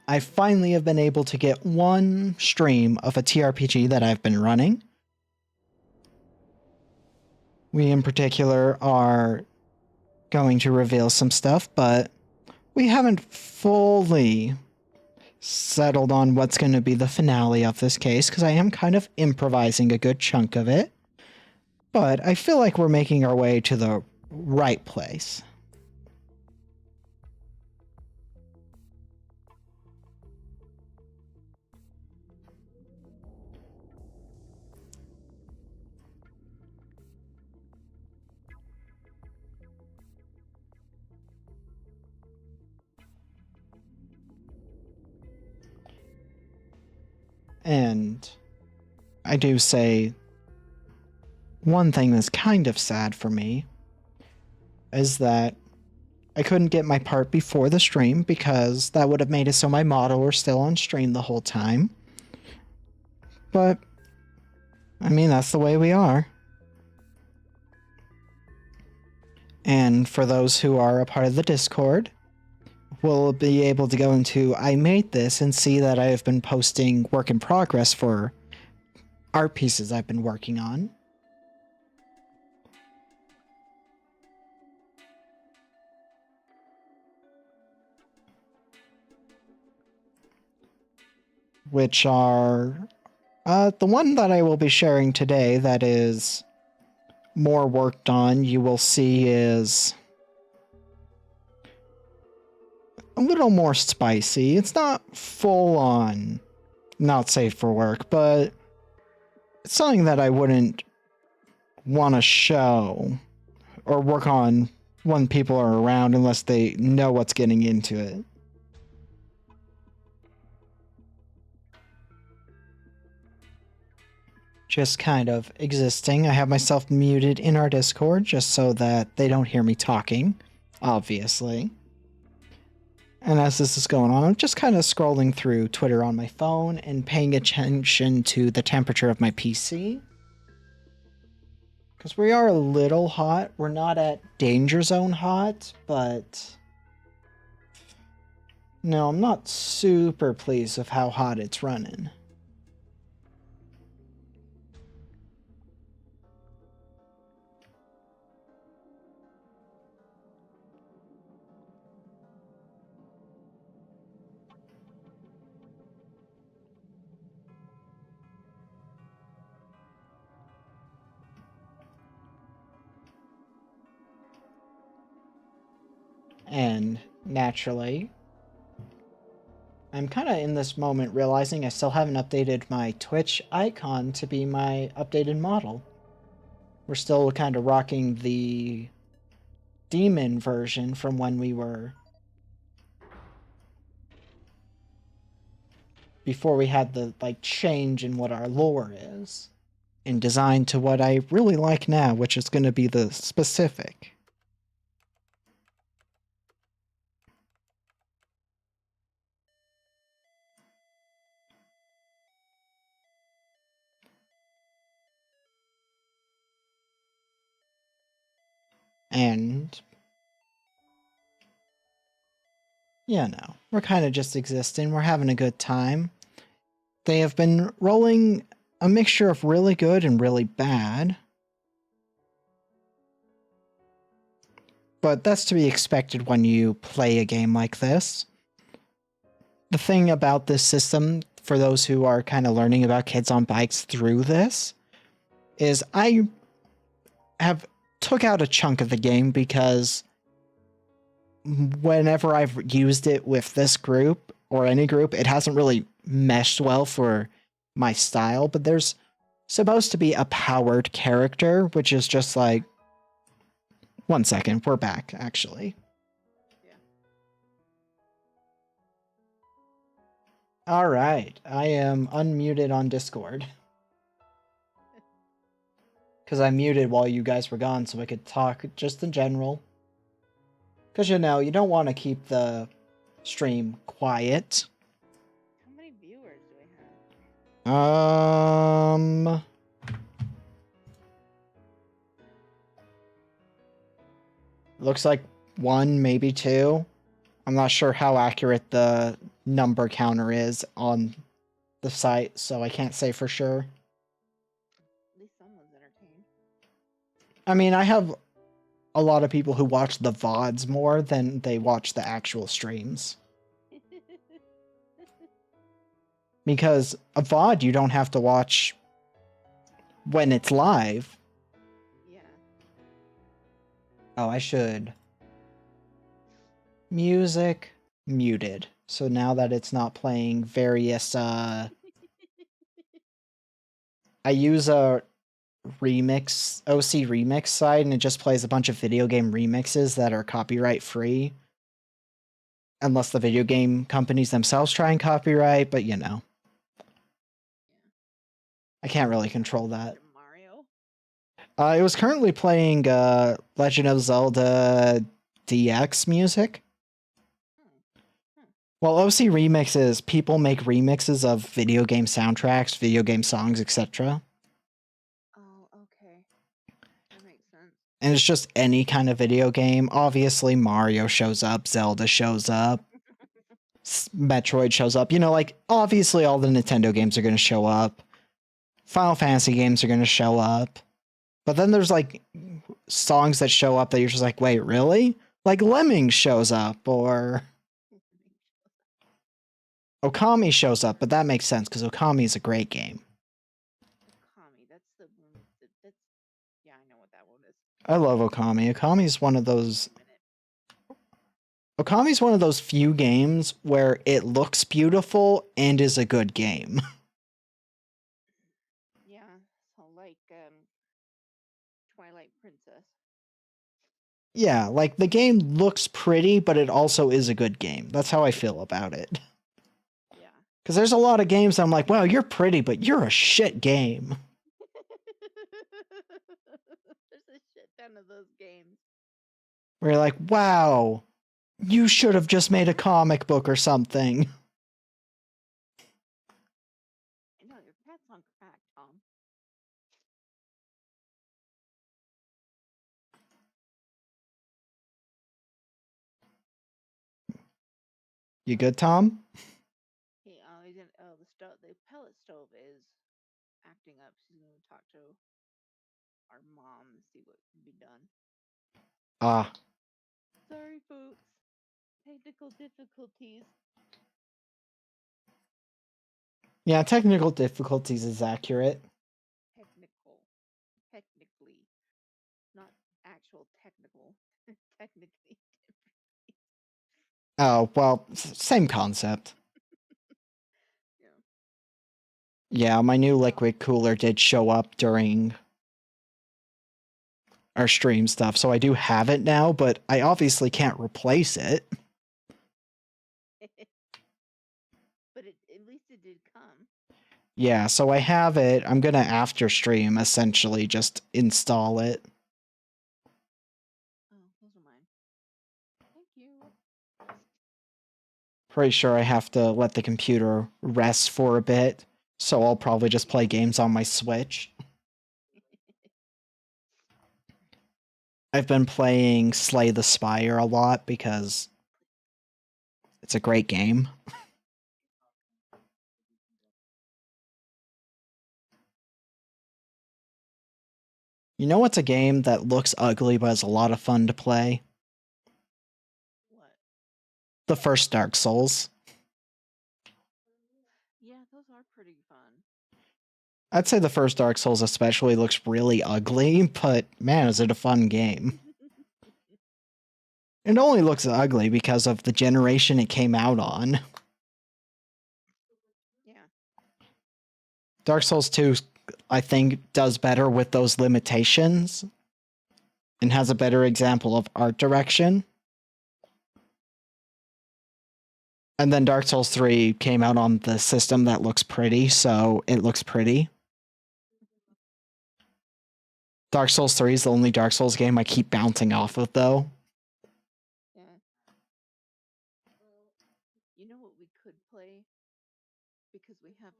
Speaker 1: I finally have been able to get one stream of a TRPG that I've been running. We in particular are going to reveal some stuff, but we haven't fully settled on what's going to be the finale of this case, because I am kind of improvising a good chunk of it. But I feel like we're making our way to the right place. And I do say one thing that's kind of sad for me is that I couldn't get my part before the stream, because that would have made it so my model were still on stream the whole time. But, I mean, that's the way we are. And for those who are a part of the Discord, we'll be able to go into I Made This and see that I have been posting work in progress for art pieces I've been working on. Which are the one that I will be sharing today that is more worked on, you will see is a little more spicy. It's not full on not safe for work, but it's something that I wouldn't want to show or work on when people are around unless they know what's getting into it. Just kind of existing. I have myself muted in our Discord just so that they don't hear me talking, obviously. And as this is going on, I'm just kind of scrolling through Twitter on my phone and paying attention to the temperature of my PC. Because we are a little hot. We're not at danger zone hot, but no, I'm not super pleased with how hot it's running. And naturally, I'm kind of in this moment realizing I still haven't updated my Twitch icon to be my updated model. We're still kind of rocking the demon version from when we were before we had the change in what our lore is and design to what I really like now, which is going to be the specific. And yeah, no, we're kind of just existing. We're having a good time. They have been rolling a mixture of really good and really bad. But that's to be expected when you play a game like this. The thing about this system, for those who are kind of learning about Kids on Bikes through this, is I have took out a chunk of the game because whenever I've used it with this group or any group, it hasn't really meshed well for my style. But there's supposed to be a powered character, which is just like, 1 second, we're back, actually.
Speaker 2: Yeah.
Speaker 1: All right, I am unmuted on Discord. Because I muted while you guys were gone so I could talk just in general. Because, you know, you don't want to keep the stream quiet.
Speaker 2: Come
Speaker 1: Um, looks like one, maybe two. I'm not sure how accurate the number counter is on the site, so I can't say for sure.
Speaker 2: At least someone's entertained.
Speaker 1: I mean, I have a lot of people who watch the VODs more than they watch the actual streams. Because a VOD you don't have to watch when it's live.
Speaker 2: Yeah.
Speaker 1: Oh, I should. Music muted. So now that it's not playing various I use a remix OC remix site and it just plays a bunch of video game remixes that are copyright free. Unless the video game companies themselves try and copyright, but you know. I can't really control that.
Speaker 2: Mario.
Speaker 1: It was currently playing Legend of Zelda DX music. Well, OC remixes, people make remixes of video game soundtracks, video game songs, etc.
Speaker 2: Oh, okay. That makes sense.
Speaker 1: And it's just any kind of video game. Obviously, Mario shows up, Zelda shows up, Metroid shows up. You know, like, obviously all the Nintendo games are going to show up. Final Fantasy games are going to show up. But then there's, like, songs that show up that you're just like, wait, really? Like, Lemmings shows up, or Okami shows up, but that makes sense, because Okami is a great game.
Speaker 2: Okami, that's the one. That's yeah, I know what that one is.
Speaker 1: I love Okami. Okami's one of those...
Speaker 2: Minute.
Speaker 1: Okami's one of those few games where it looks beautiful and is a good game.
Speaker 2: Yeah, so like Twilight Princess.
Speaker 1: Yeah, like, the game looks pretty, but it also is a good game. That's how I feel about it.
Speaker 2: Yeah.
Speaker 1: Because there's a lot of games I'm like, wow, you're pretty, but you're a shit game.
Speaker 2: There's a shit ton of those games.
Speaker 1: Where you're like, wow, you should have just made a comic book or something.
Speaker 2: I know your cat's on crack, Tom.
Speaker 1: You good, Tom?
Speaker 2: He's in. Oh, the pellet stove is acting up. She's gonna talk to our mom and see what can be done.
Speaker 1: Ah,
Speaker 2: Sorry, folks. Technical difficulties.
Speaker 1: yeah, technical difficulties is accurate.
Speaker 2: Technically, not actual technical. Technically.
Speaker 1: Oh, well, same concept.
Speaker 2: Yeah.
Speaker 1: Yeah, my new liquid cooler did show up during our stream stuff, so I do have it now, but I obviously can't replace it.
Speaker 2: But at least it did come.
Speaker 1: Yeah, so I have it. I'm gonna after stream essentially just install it.
Speaker 2: Oh, those are mine. Thank you.
Speaker 1: Pretty sure I have to let the computer rest for a bit, so I'll probably just play games on my Switch. I've been playing Slay the Spire a lot because it's a great game. You know what's a game that looks ugly but is a lot of fun to play?
Speaker 2: What?
Speaker 1: The first Dark Souls.
Speaker 2: Yeah, those are pretty fun.
Speaker 1: I'd say the first Dark Souls especially looks really ugly, but man, is it a fun game. It only looks ugly because of the generation it came out on.
Speaker 2: Yeah.
Speaker 1: Dark Souls 2, I think, does better with those limitations and has a better example of art direction. And then Dark Souls 3 came out on the system that looks pretty, so it looks pretty. Dark Souls 3 is the only Dark Souls game I keep bouncing off of, though.
Speaker 2: Yeah. You know what we could play? because we have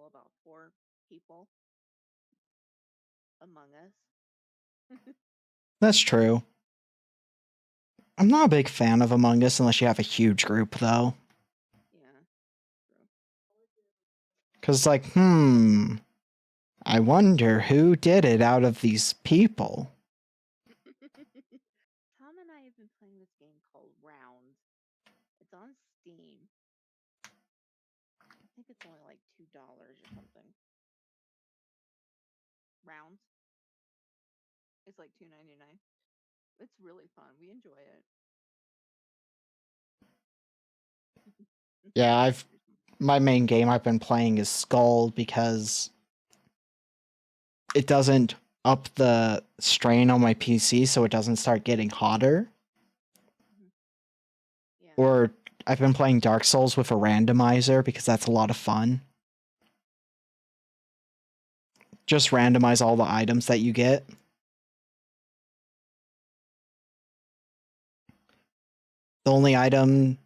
Speaker 2: about 4 people among us.
Speaker 1: That's true. I'm not a big fan of Among Us unless you have a huge group, though.
Speaker 2: Yeah. True.
Speaker 1: Because, like, I wonder who did it out of these people.
Speaker 2: Tom and I have been playing this game called Rounds. It's on Steam. I think it's only like $2 or something. Rounds. It's like $2.99. It's really fun. We enjoy it.
Speaker 1: Yeah, my main game I've been playing is Skull because it doesn't up the strain on my PC so it doesn't start getting hotter.
Speaker 2: Yeah.
Speaker 1: Or I've been playing Dark Souls with a randomizer because that's a lot of fun. Just randomize all the items that you get. The only item,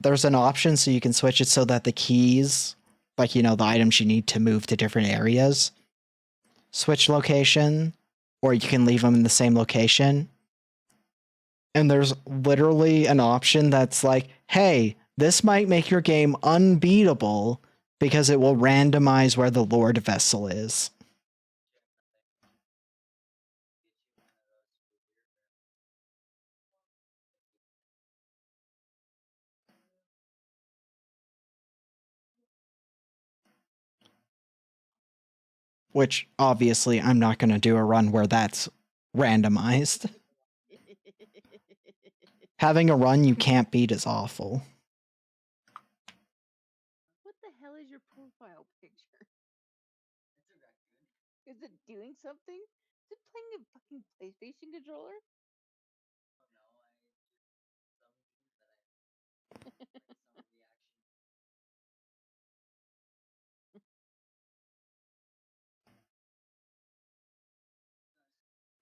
Speaker 1: there's an option so you can switch it so that the keys, like, the items you need to move to different areas, switch location, or you can leave them in the same location. And there's literally an option that's like, hey, this might make your game unbeatable because it will randomize where the Lord vessel is. Which, obviously, I'm not going to do a run where that's randomized. Having a run you can't beat is awful.
Speaker 2: What the hell is your profile picture? Is it doing something? Is it playing a fucking PlayStation controller?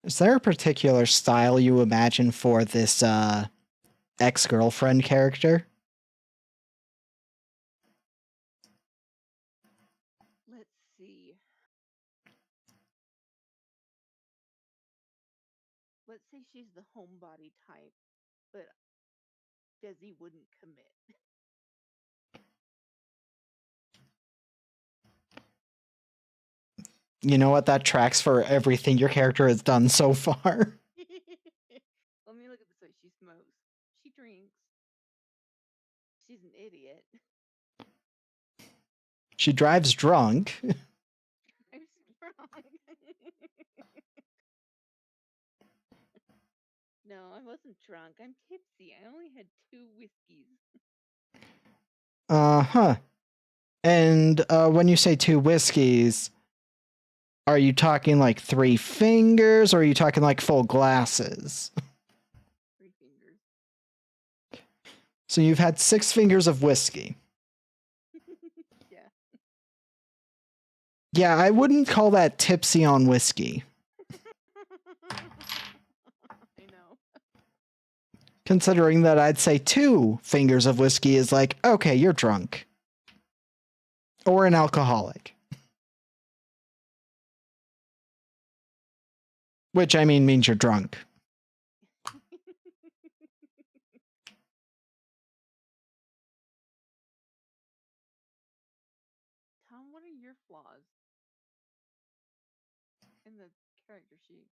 Speaker 1: Is there a particular style you imagine for this ex-girlfriend character?
Speaker 2: Let's see. Let's say she's the homebody type, but Desi wouldn't commit.
Speaker 1: You know what? That tracks for everything your character has done so far.
Speaker 2: Let me look at this way. She smokes. She drinks. She's an idiot.
Speaker 1: She drives drunk.
Speaker 2: I'm strong. No, I wasn't drunk. I'm tipsy. I only had 2 whiskeys.
Speaker 1: Uh-huh. And when you say 2 whiskeys, are you talking like 3 fingers or are you talking like full glasses?
Speaker 2: 3 fingers.
Speaker 1: So you've had 6 fingers of whiskey.
Speaker 2: Yeah.
Speaker 1: Yeah, I wouldn't call that tipsy on whiskey.
Speaker 2: I know.
Speaker 1: Considering that I'd say 2 fingers of whiskey is like, okay, you're drunk. Or an alcoholic. Which, I mean, means you're drunk.
Speaker 2: Tom, what are your flaws in the character sheet?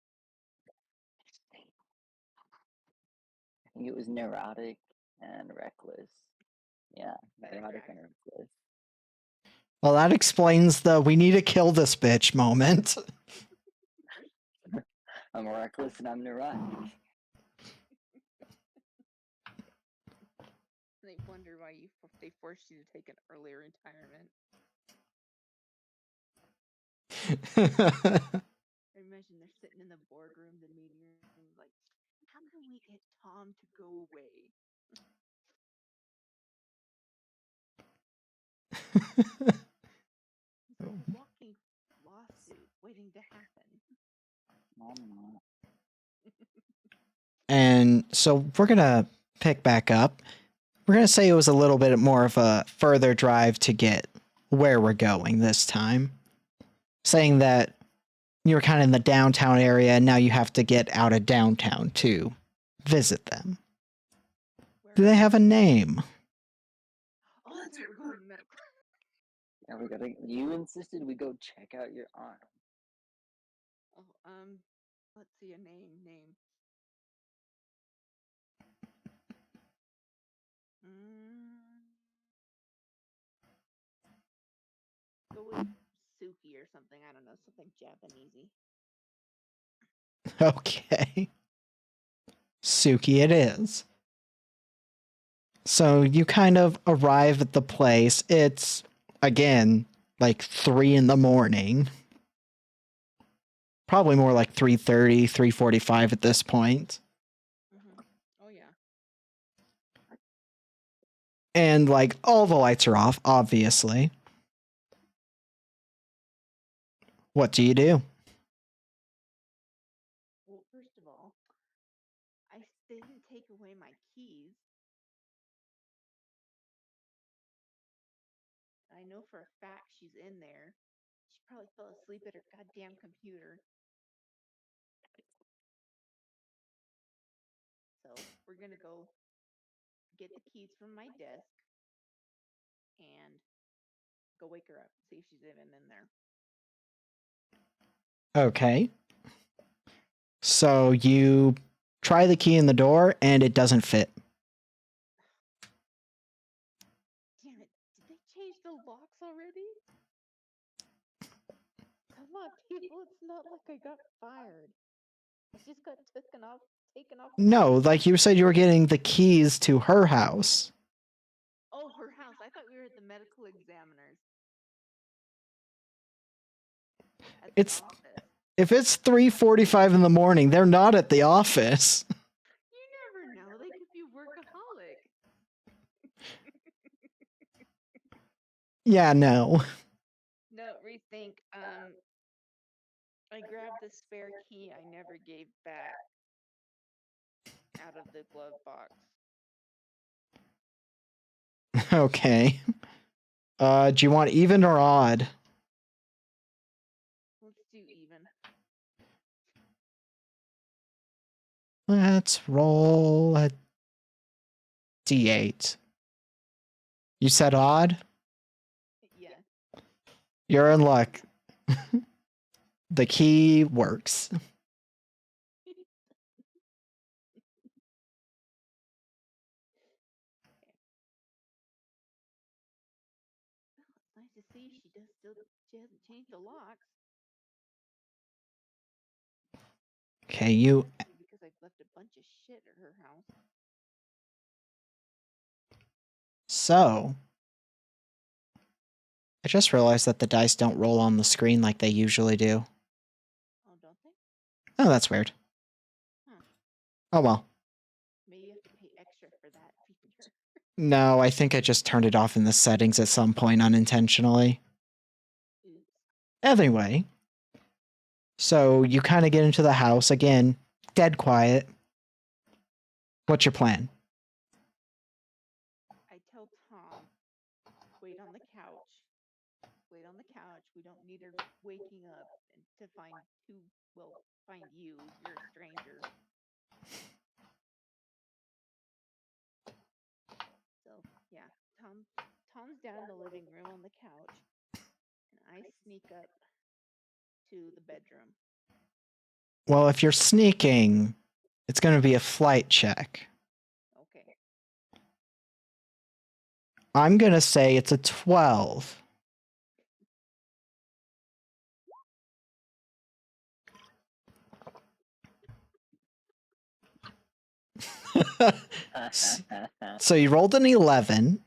Speaker 3: I think it was neurotic and reckless. Yeah,
Speaker 2: That
Speaker 3: neurotic and
Speaker 2: tracks.
Speaker 3: reckless.
Speaker 1: Well, that explains the we need to kill this bitch moment.
Speaker 3: I'm reckless and I'm neurotic.
Speaker 2: They wonder why they forced you to take an early retirement. I imagine they're sitting in the boardroom, the meeting room, like, how can we get Tom to go away? He's like a walking lawsuit waiting to happen.
Speaker 3: I'm not.
Speaker 1: And so we're gonna pick back up. We're going to say it was a little bit more of a further drive to get where we're going this time. Saying that you were kind of in the downtown area and now you have to get out of downtown to visit them.
Speaker 2: Where
Speaker 1: Do they have a name?
Speaker 2: Oh, that's right. We're going to medical.
Speaker 3: Yeah, we gotta. You insisted we go check out your arm.
Speaker 2: Oh, let's see a name. Go with Suki or something. I don't know, something Japanesey.
Speaker 1: Okay. Suki it is. So you kind of arrive at the place. It's, again, like 3 in the morning. Probably more like 3:30, 3:45 at this point.
Speaker 2: Oh yeah.
Speaker 1: And like all the lights are off, obviously. What do you do?
Speaker 2: Well, first of all, they didn't take away my keys. I know for a fact she's in there. She probably fell asleep at her goddamn computer. So we're gonna go get the keys from my desk and go wake her up, see if she's even in there.
Speaker 1: Okay. So you try the key in the door and it doesn't fit.
Speaker 2: Damn it! Did they change the locks already? Come on, people! It's not like I got fired. I just got taken off.
Speaker 1: No, like you said you were getting the keys to her house.
Speaker 2: Oh, her house. I thought we were at the medical examiner's. At the
Speaker 1: It's
Speaker 2: office.
Speaker 1: if it's 3:45 in the morning, they're not at the office.
Speaker 2: You never know. They could be workaholic.
Speaker 1: Yeah, no.
Speaker 2: No, rethink. I grabbed the spare key I never gave back out of the glove box.
Speaker 1: Okay. Do you want even or odd?
Speaker 2: Let's do even.
Speaker 1: Let's roll a d8. You said odd?
Speaker 2: Yeah.
Speaker 1: You're in luck. The key works.
Speaker 2: Well, it's nice to see she hasn't changed the locks.
Speaker 1: Okay, you
Speaker 2: Maybe because I've left a bunch of shit at her house.
Speaker 1: so I just realized that the dice don't roll on the screen like they usually do.
Speaker 2: Oh, don't they?
Speaker 1: Oh, that's weird.
Speaker 2: Huh.
Speaker 1: Oh well.
Speaker 2: Maybe you have to pay extra for that feature.
Speaker 1: No, I think I just turned it off in the settings at some point unintentionally.
Speaker 2: Oops.
Speaker 1: Anyway, so you kind of get into the house again, dead quiet. What's your plan?
Speaker 2: I tell Tom, wait on the couch. Wait on the couch. We don't need her waking up to find find you. You're a stranger. So yeah, Tom's down in the living room on the couch, and I sneak up to the bedroom.
Speaker 1: Well, if you're sneaking, it's going to be a flight check.
Speaker 2: Okay.
Speaker 1: I'm going to say it's a 12. So you rolled an 11.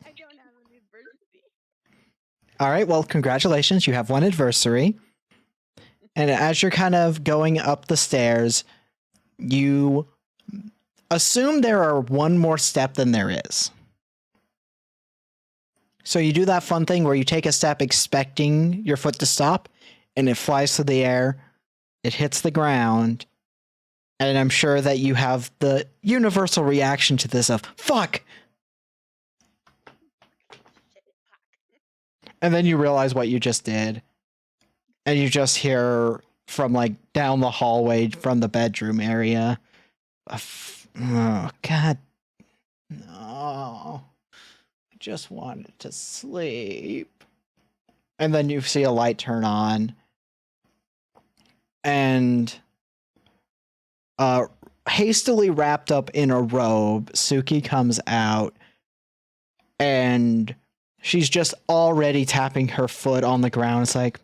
Speaker 2: I don't have an adversity.
Speaker 1: All right, well, congratulations. You have one adversary. And as you're kind of going up the stairs, you assume there are one more step than there is. So you do that fun thing where you take a step expecting your foot to stop, and it flies through the air, it hits the ground, and I'm sure that you have the universal reaction to this of, fuck! And then you realize what you just did. And you just hear from like down the hallway from the bedroom area. Oh, God. No. I just wanted to sleep. And then you see a light turn on. And hastily wrapped up in a robe, Suki comes out. And she's just already tapping her foot on the ground. It's like,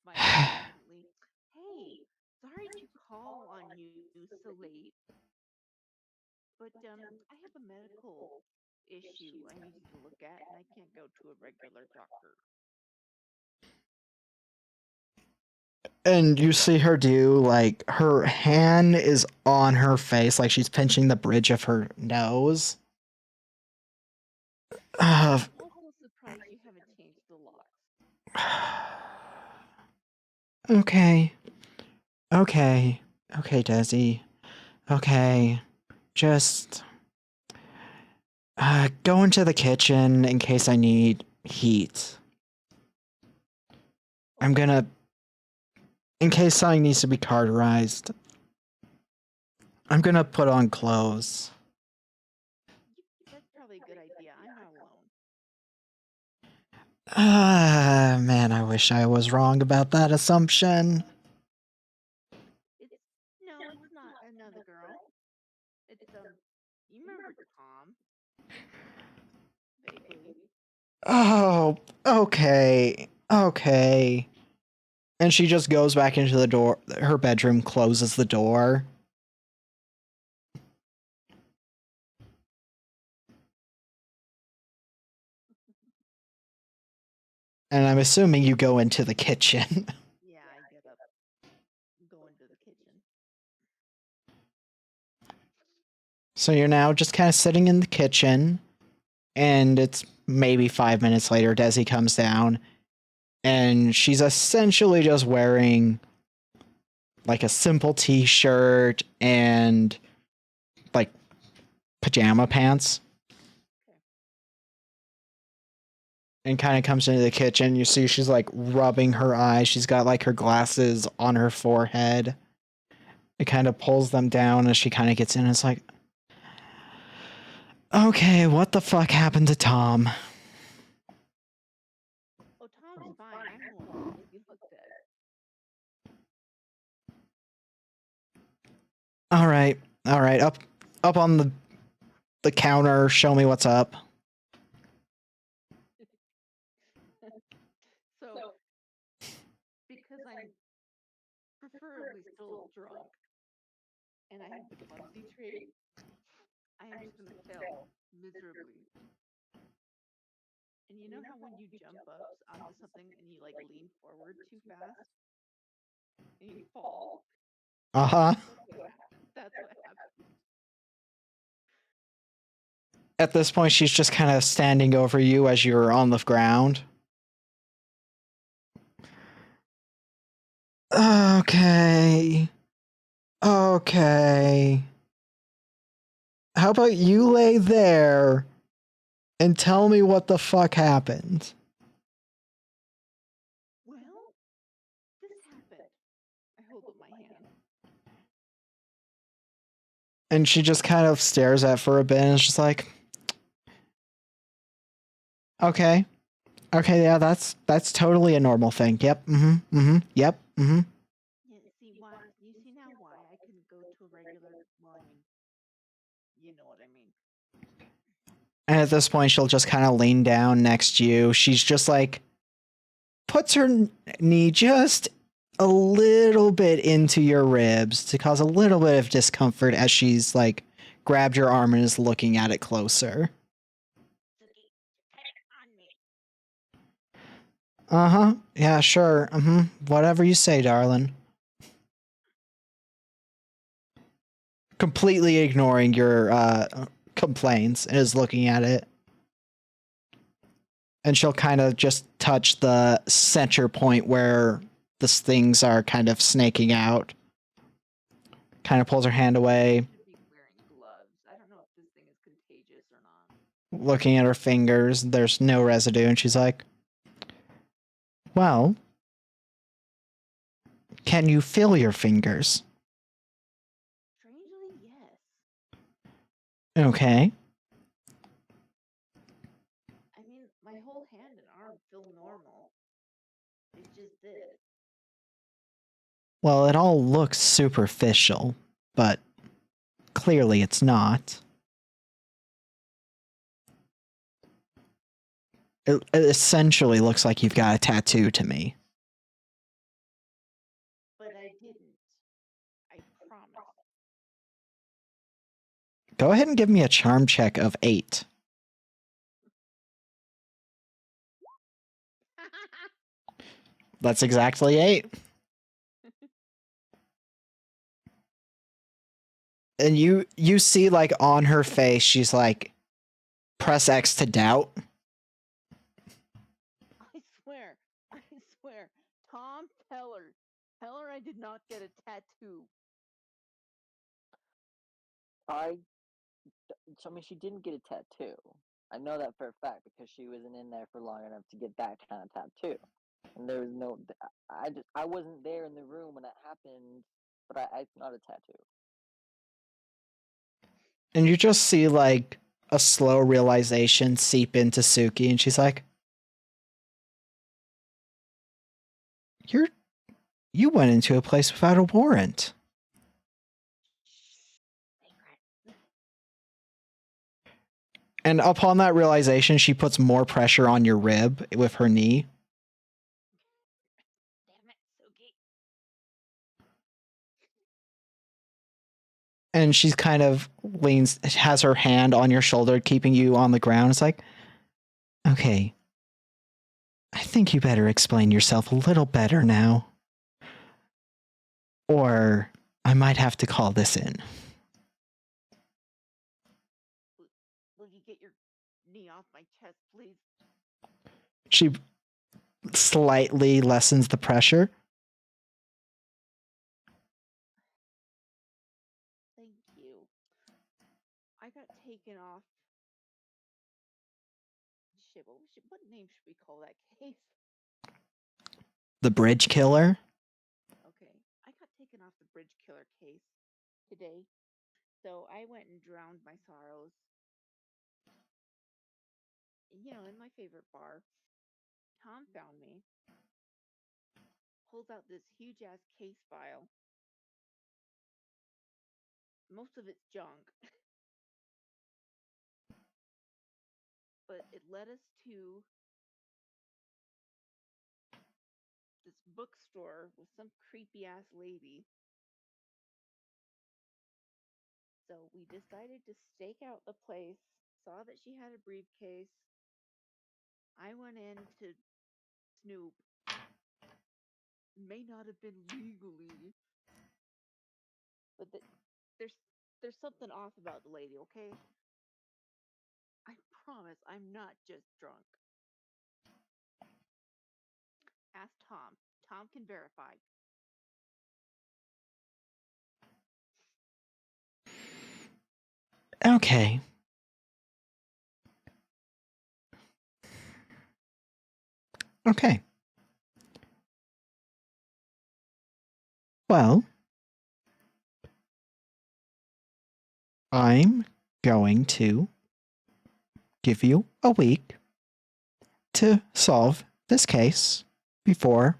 Speaker 2: Smiling sweetly. Hey, sorry to call on you so late, but I have a medical issue I need you to look at, and I can't go to a regular doctor.
Speaker 1: and you see her do like her hand is on her face, like she's pinching the bridge of her nose.
Speaker 2: I'm also surprised you haven't changed the locks.
Speaker 1: Okay. Okay. Okay, Desi. Okay. Just go into the kitchen in case I need heat. I'm gonna, in case something needs to be cauterized, I'm gonna put on clothes.
Speaker 2: That's probably a good idea. I'm not alone.
Speaker 1: Man, I wish I was wrong about that assumption.
Speaker 2: It's not another girl. It's you remember Tom? Vaguely.
Speaker 1: Oh, okay. Okay. And she just goes back into the door, her bedroom, closes the door. And I'm assuming you go into the kitchen.
Speaker 2: Yeah, I get up, go into the kitchen.
Speaker 1: So you're now just kind of sitting in the kitchen, and it's maybe 5 minutes later, Desi comes down, and she's essentially just wearing like a simple t-shirt and like pajama pants. And kind of comes into the kitchen. You see she's like rubbing her eyes. She's got like her glasses on her forehead. It kind of pulls them down as she kind of gets in. It's like, okay, what the fuck happened to Tom?
Speaker 2: Oh, Tom's fine. I'm home. You look dead.
Speaker 1: All right, up on the counter. Show me what's up.
Speaker 2: So, because I'm preferably still drunk, and I have the clumsy trait, I am just gonna fail miserably. And you know how when you jump up onto something and you like lean forward too fast and you fall?
Speaker 1: Uh-huh.
Speaker 2: That's what happened.
Speaker 1: At this point, she's just kind of standing over you as you're on the ground. Okay. Okay. How about you lay there and tell me what the fuck happened?
Speaker 2: Well, this happened. I hold up my hand.
Speaker 1: And she just kind of stares at for a bit and is just like, okay. Okay, yeah, that's totally a normal thing. Yep, yep,
Speaker 2: Yeah, you see now why I couldn't go to a regular, well, I mean, you know what I mean.
Speaker 1: And at this point, she'll just kind of lean down next to you. She's just like, puts her knee just a little bit into your ribs to cause a little bit of discomfort as she's like grabbed your arm and is looking at it closer. Uh-huh. Yeah, sure. Whatever you say, darling. Completely ignoring your complaints and is looking at it. And she'll kind of just touch the center point where the things are kind of snaking out. Kind of pulls her hand away.
Speaker 2: Be wearing gloves. I don't know if this thing is contagious or not.
Speaker 1: Looking at her fingers, there's no residue, and she's like, Well, can you feel your fingers?
Speaker 2: Strangely, yes.
Speaker 1: Okay.
Speaker 2: I mean, my whole hand and arm feel normal. It's just this.
Speaker 1: Well, it all looks superficial, but clearly it's not. It essentially looks like you've got a tattoo to me.
Speaker 2: But I didn't. I promise.
Speaker 1: Go ahead and give me a charm check of 8. That's exactly 8. And you see, like, on her face, she's like, press X to doubt.
Speaker 2: I swear. I swear. Tom, tell her. Tell her I did not get a tattoo.
Speaker 3: I mean, she didn't get a tattoo. I know that for a fact because she wasn't in there for long enough to get that kind of tattoo. And there was no, I wasn't there in the room when it happened, but it's not a tattoo.
Speaker 1: And you just see, like, a slow realization seep into Suki, and she's like, you went into a place without a warrant.
Speaker 2: Secret.
Speaker 1: And upon that realization, she puts more pressure on your rib with her knee.
Speaker 2: Damn it, Suki.
Speaker 1: And she's kind of has her hand on your shoulder, keeping you on the ground. It's like, okay, I think you better explain yourself a little better now. Or I might have to call this in.
Speaker 2: Will you get your knee off my chest, please?
Speaker 1: She slightly lessens the pressure.
Speaker 2: Thank you. I got taken off. Shit, what name should we call that case?
Speaker 1: The bridge killer.
Speaker 2: Okay, I got taken off the bridge killer case today. So I went and drowned my sorrows. You know, in my favorite bar. Tom found me, pulls out this huge ass case file. Most of it's junk. But it led us to this bookstore with some creepy ass lady. So we decided to stake out the place, saw that she had a briefcase. I went in to snoop. May not have been legally, but there's there's something off about the lady, okay? I promise I'm not just drunk. Ask Tom. Tom can verify.
Speaker 1: Okay. Okay. Well, I'm going to give you a week to solve this case before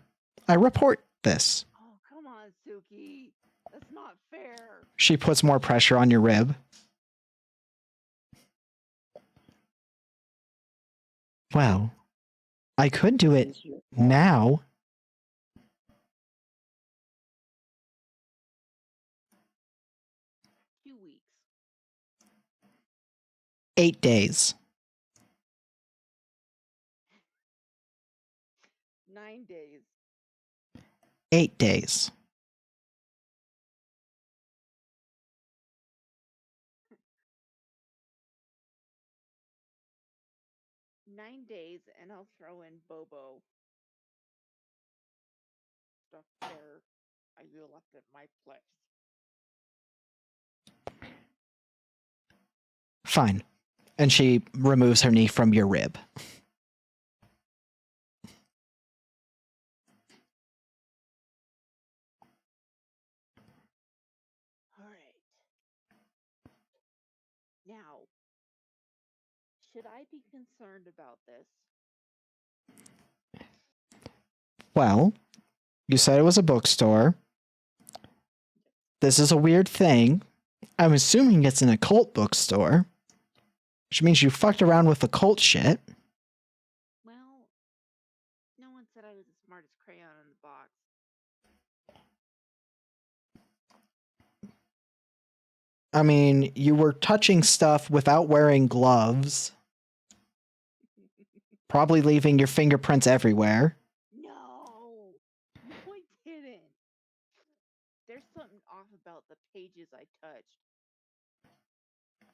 Speaker 1: I report this.
Speaker 2: Oh, come on, Suki. That's not fair.
Speaker 1: She puts more pressure on your rib. Well, I could do it now.
Speaker 2: 2 weeks.
Speaker 1: 8 days.
Speaker 2: 9 days.
Speaker 1: 8 days.
Speaker 2: Nine days, and I'll throw in Bobo. Stuff there I left at my place.
Speaker 1: Fine. And she removes her knee from your rib.
Speaker 2: should I be concerned about this?
Speaker 1: Well, you said it was a bookstore. This is a weird thing. I'm assuming it's an occult bookstore, which means you fucked around with occult shit.
Speaker 2: Well, no one said I was the smartest crayon in the box.
Speaker 1: I mean, you were touching stuff without wearing gloves, probably leaving your fingerprints everywhere.
Speaker 2: No, no, I didn't. There's something off about the pages I touched.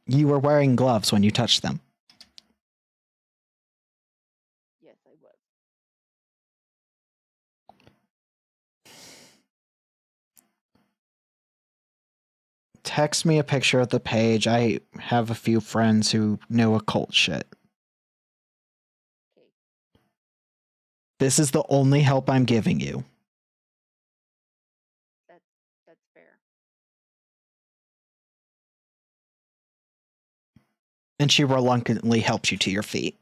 Speaker 1: You were wearing gloves when you touched them.
Speaker 2: Yes, I was.
Speaker 1: Text me a picture of the page. I have a few friends who know occult shit.
Speaker 2: Okay.
Speaker 1: This is the only help I'm giving you.
Speaker 2: That's fair.
Speaker 1: And she reluctantly helps you to your feet.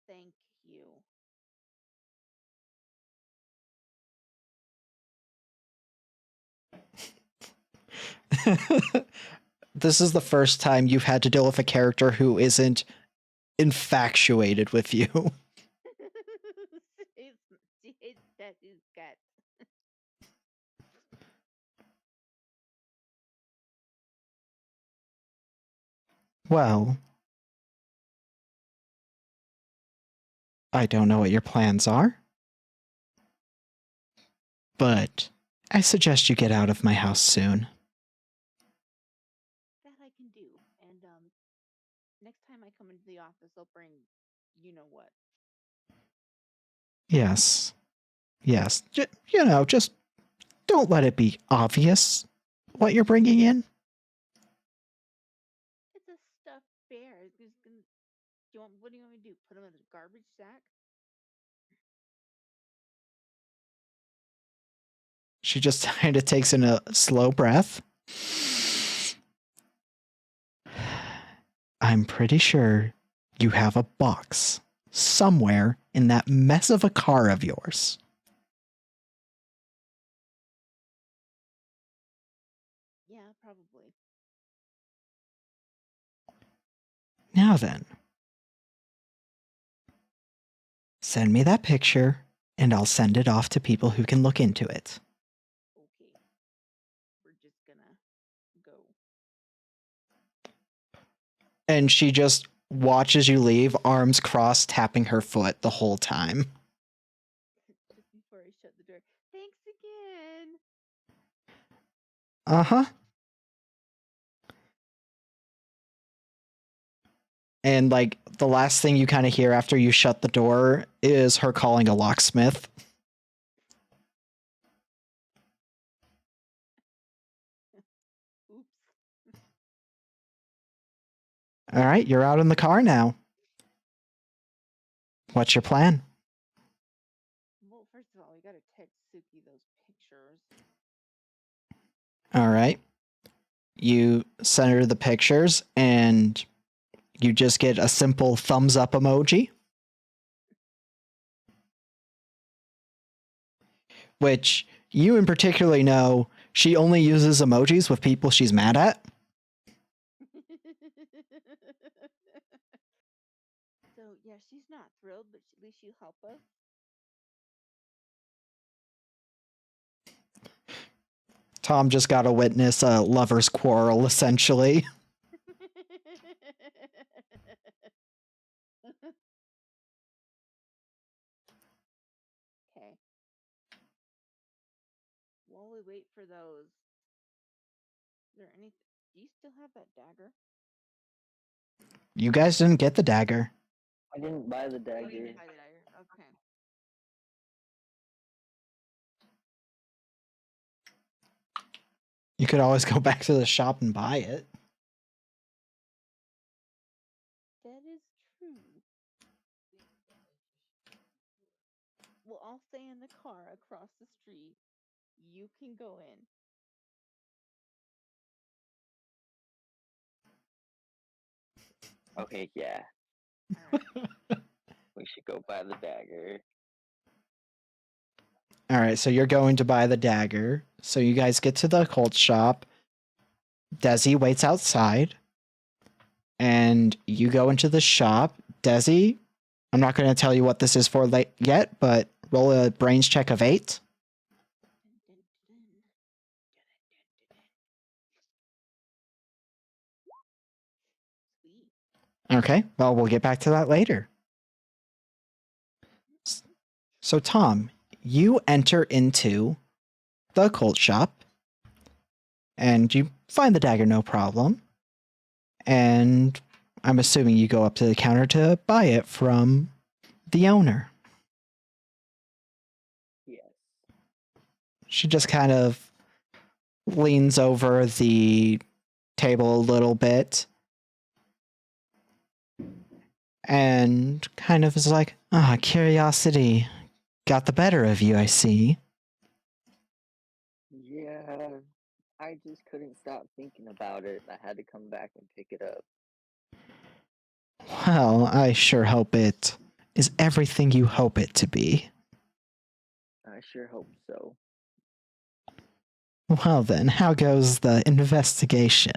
Speaker 2: Thank you.
Speaker 1: This is the first time you've had to deal with a character who isn't infatuated with you.
Speaker 2: That is gut.
Speaker 1: Well, I don't know what your plans are, but I suggest you get out of my house soon.
Speaker 2: That I can do. And next time I come into the office, I'll bring you know what.
Speaker 1: Yes. Yes. Just don't let it be obvious what you're bringing in.
Speaker 2: It's a stuffed bear. It's just gonna. What do you want me to do? Put him in a garbage sack?
Speaker 1: She just kind of takes in a slow breath. I'm pretty sure you have a box somewhere in that mess of a car of yours.
Speaker 2: Yeah, probably.
Speaker 1: Now then, send me that picture and I'll send it off to people who can look into it.
Speaker 2: Okay. We're just gonna go.
Speaker 1: And she just watches you leave, arms crossed, tapping her foot the whole time.
Speaker 2: Just before I shut the door. Thanks again.
Speaker 1: Uh-huh. And like the last thing you kind of hear after you shut the door is her calling a locksmith.
Speaker 2: Oops.
Speaker 1: All right, you're out in the car now. What's your plan?
Speaker 2: Well, first of all, we gotta text Suki those pictures.
Speaker 1: All right. You send her the pictures and you just get a simple thumbs up emoji. Which you in particular know she only uses emojis with people she's mad at.
Speaker 2: So yeah, she's not thrilled, but at least she'll help us.
Speaker 1: Tom just got to witness a lover's quarrel, essentially.
Speaker 2: Okay. While we wait for those, is there anything? Do you still have that dagger?
Speaker 1: You guys didn't get the dagger.
Speaker 3: I didn't buy the
Speaker 2: Oh, you
Speaker 3: dagger.
Speaker 2: didn't buy the dagger. Okay.
Speaker 1: You could always go back to the shop and buy it.
Speaker 2: That is true. Well, I'll stay in the car across the street. You can go in.
Speaker 3: Okay, yeah. We should go buy the dagger.
Speaker 1: All right, so you're going to buy the dagger. So you guys get to the occult shop. Desi waits outside, and you go into the shop. Desi, I'm not going to tell you what this is for yet, but roll a brains check of 8.
Speaker 2: Sweet.
Speaker 1: Okay, well, we'll get back to that later. So, Tom, you enter into the occult shop, and you find the dagger no problem. And I'm assuming you go up to the counter to buy it from the owner.
Speaker 3: Yes.
Speaker 1: She just kind of leans over the table a little bit and kind of is like, curiosity got the better of you, I see.
Speaker 3: Yeah. I just couldn't stop thinking about it. I had to come back and pick it up.
Speaker 1: Well, I sure hope it is everything you hope it to be.
Speaker 3: I sure hope so.
Speaker 1: Well then, how goes the investigation?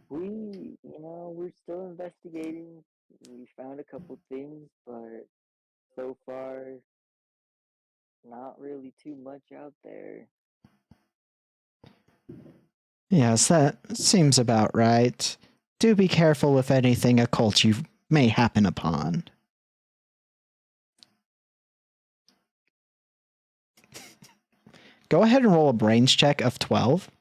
Speaker 3: We're still investigating. We found a couple things, but so far, not really too much out there.
Speaker 1: Yes, that seems about right. Do be careful with anything occult you may happen upon. Go ahead and roll a brains check of 12.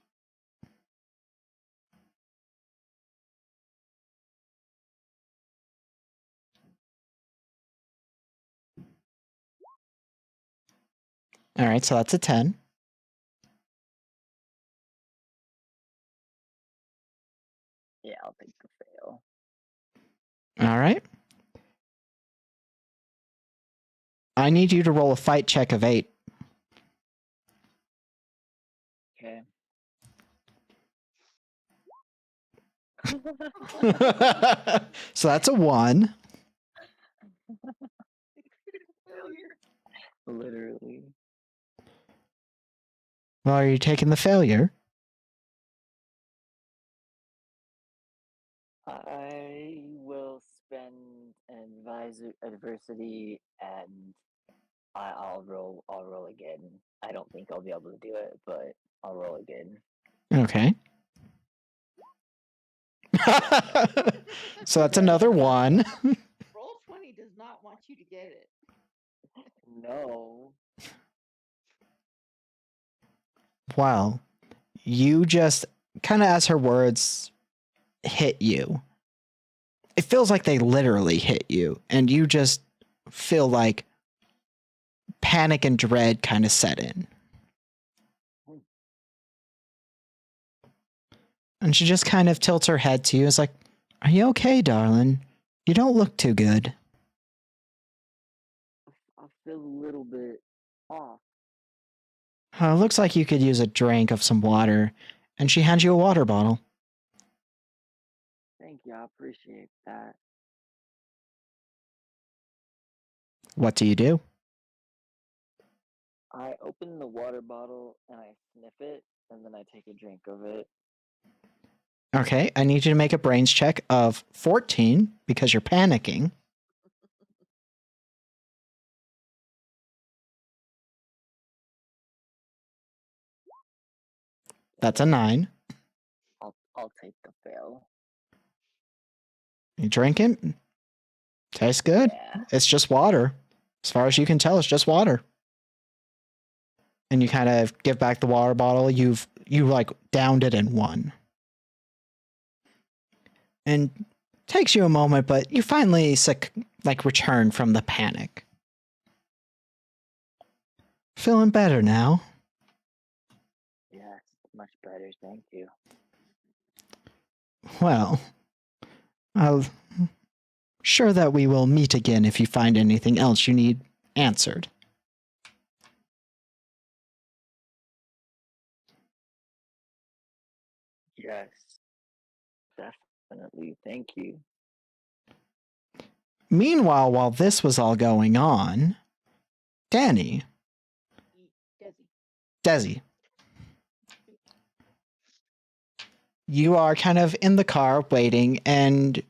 Speaker 1: All right, so that's a 10.
Speaker 3: Yeah, I'll take the fail.
Speaker 1: All right. I need you to roll a fight check of 8.
Speaker 3: Okay.
Speaker 1: So that's a 1.
Speaker 2: Failure.
Speaker 3: Literally.
Speaker 1: Well, are you taking the failure?
Speaker 3: I will spend adversity and I'll roll again. I don't think I'll be able to do it, but I'll roll again.
Speaker 1: Okay. So that's another 1.
Speaker 2: Roll 20 does not want you to get it.
Speaker 3: No.
Speaker 1: Wow. You just kind of, as her words hit you, it feels like they literally hit you, and you just feel like panic and dread kind of set in. And she just kind of tilts her head to you. Is like, "Are you okay, darling? You don't look too good."
Speaker 3: I feel a little bit off.
Speaker 1: Looks like you could use a drink of some water. And she hands you a water bottle.
Speaker 3: Thank you. I appreciate that.
Speaker 1: What do you do?
Speaker 3: I open the water bottle and I sniff it, and then I take a drink of it.
Speaker 1: Okay, I need you to make a brains check of 14 because you're panicking. That's a 9.
Speaker 3: I'll take the fail.
Speaker 1: You drink it? Tastes good.
Speaker 3: Yeah.
Speaker 1: It's just water. As far as you can tell, it's just water. And you kind of give back the water bottle. You like downed it in 1. And takes you a moment, but you finally return from the panic. Feeling better now.
Speaker 3: Yes, much better. Thank you.
Speaker 1: Well, I'll sure that we will meet again if you find anything else you need answered.
Speaker 3: Yes. Definitely. Definitely. Thank you.
Speaker 1: Meanwhile, while this was all going on, Danny,
Speaker 2: Desi.
Speaker 1: Desi, you are kind of in the car waiting, and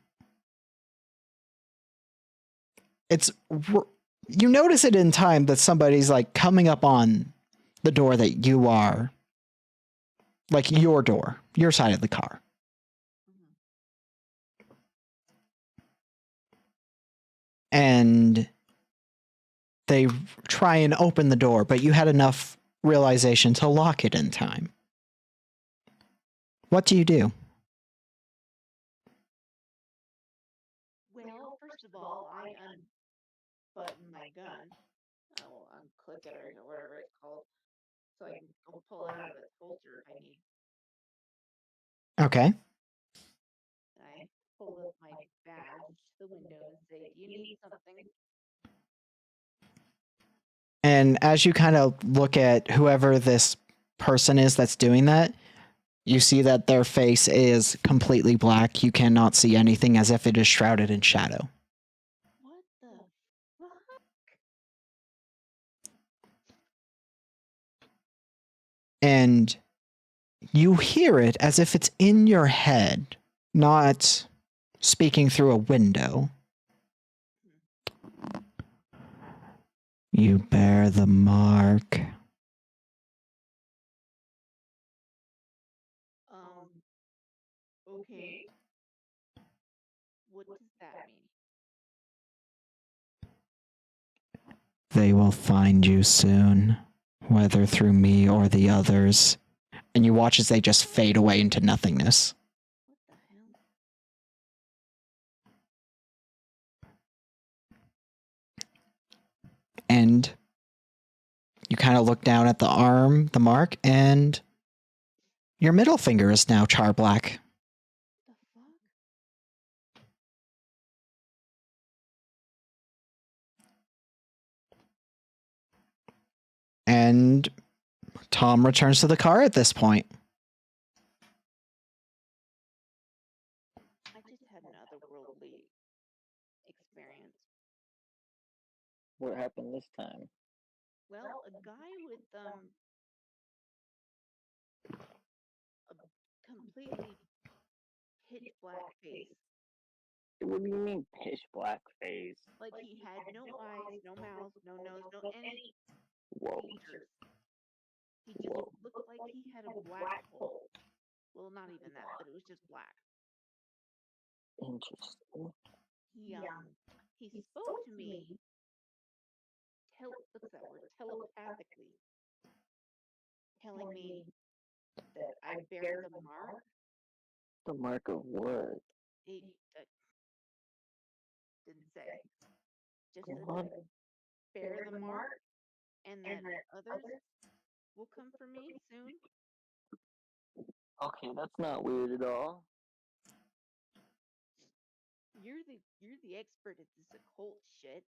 Speaker 1: you notice it in time that somebody's like coming up on the door that you are, like your door, your side of the car.
Speaker 2: Mhm.
Speaker 1: And they try and open the door, but you had enough realization to lock it in time. What do you do?
Speaker 2: Well, first of all, I unbutton my gun. I will unclick it or whatever it's called, so I can go pull it out of its holster if I need.
Speaker 1: Okay.
Speaker 2: And I pull up my badge to the window and say, "Do you need something?"
Speaker 1: And as you kind of look at whoever this person is that's doing that, you see that their face is completely black. You cannot see anything, as if it is shrouded in shadow.
Speaker 2: What the fuck?
Speaker 1: And you hear it as if it's in your head, not speaking through a window. You bear the mark.
Speaker 2: Okay. What does that mean?
Speaker 1: They will find you soon, whether through me or the others. And you watch as they just fade away into nothingness.
Speaker 2: What the hell?
Speaker 1: And you kind of look down at the arm, the mark, and your middle finger is now char black.
Speaker 2: The fuck?
Speaker 1: And Tom returns to the car at this point.
Speaker 2: I just had an otherworldly experience.
Speaker 3: What happened this time?
Speaker 2: Well, a guy with a completely pitch black face.
Speaker 3: What do you mean pitch black face?
Speaker 2: Like he had no eyes, no mouth, no nose, no any
Speaker 3: Whoa.
Speaker 2: features. He just
Speaker 3: Whoa.
Speaker 2: looked like he had a black hole. Well, not even that, but it was just black.
Speaker 3: Interesting.
Speaker 2: He spoke to me what's that word? Telepathically, telling me that I bear the mark.
Speaker 3: The mark of what?
Speaker 2: He didn't say. Just said
Speaker 3: What?
Speaker 2: that I bear the mark and that others will come for me soon.
Speaker 3: Okay, that's not weird at all.
Speaker 2: You're the expert at this occult shit.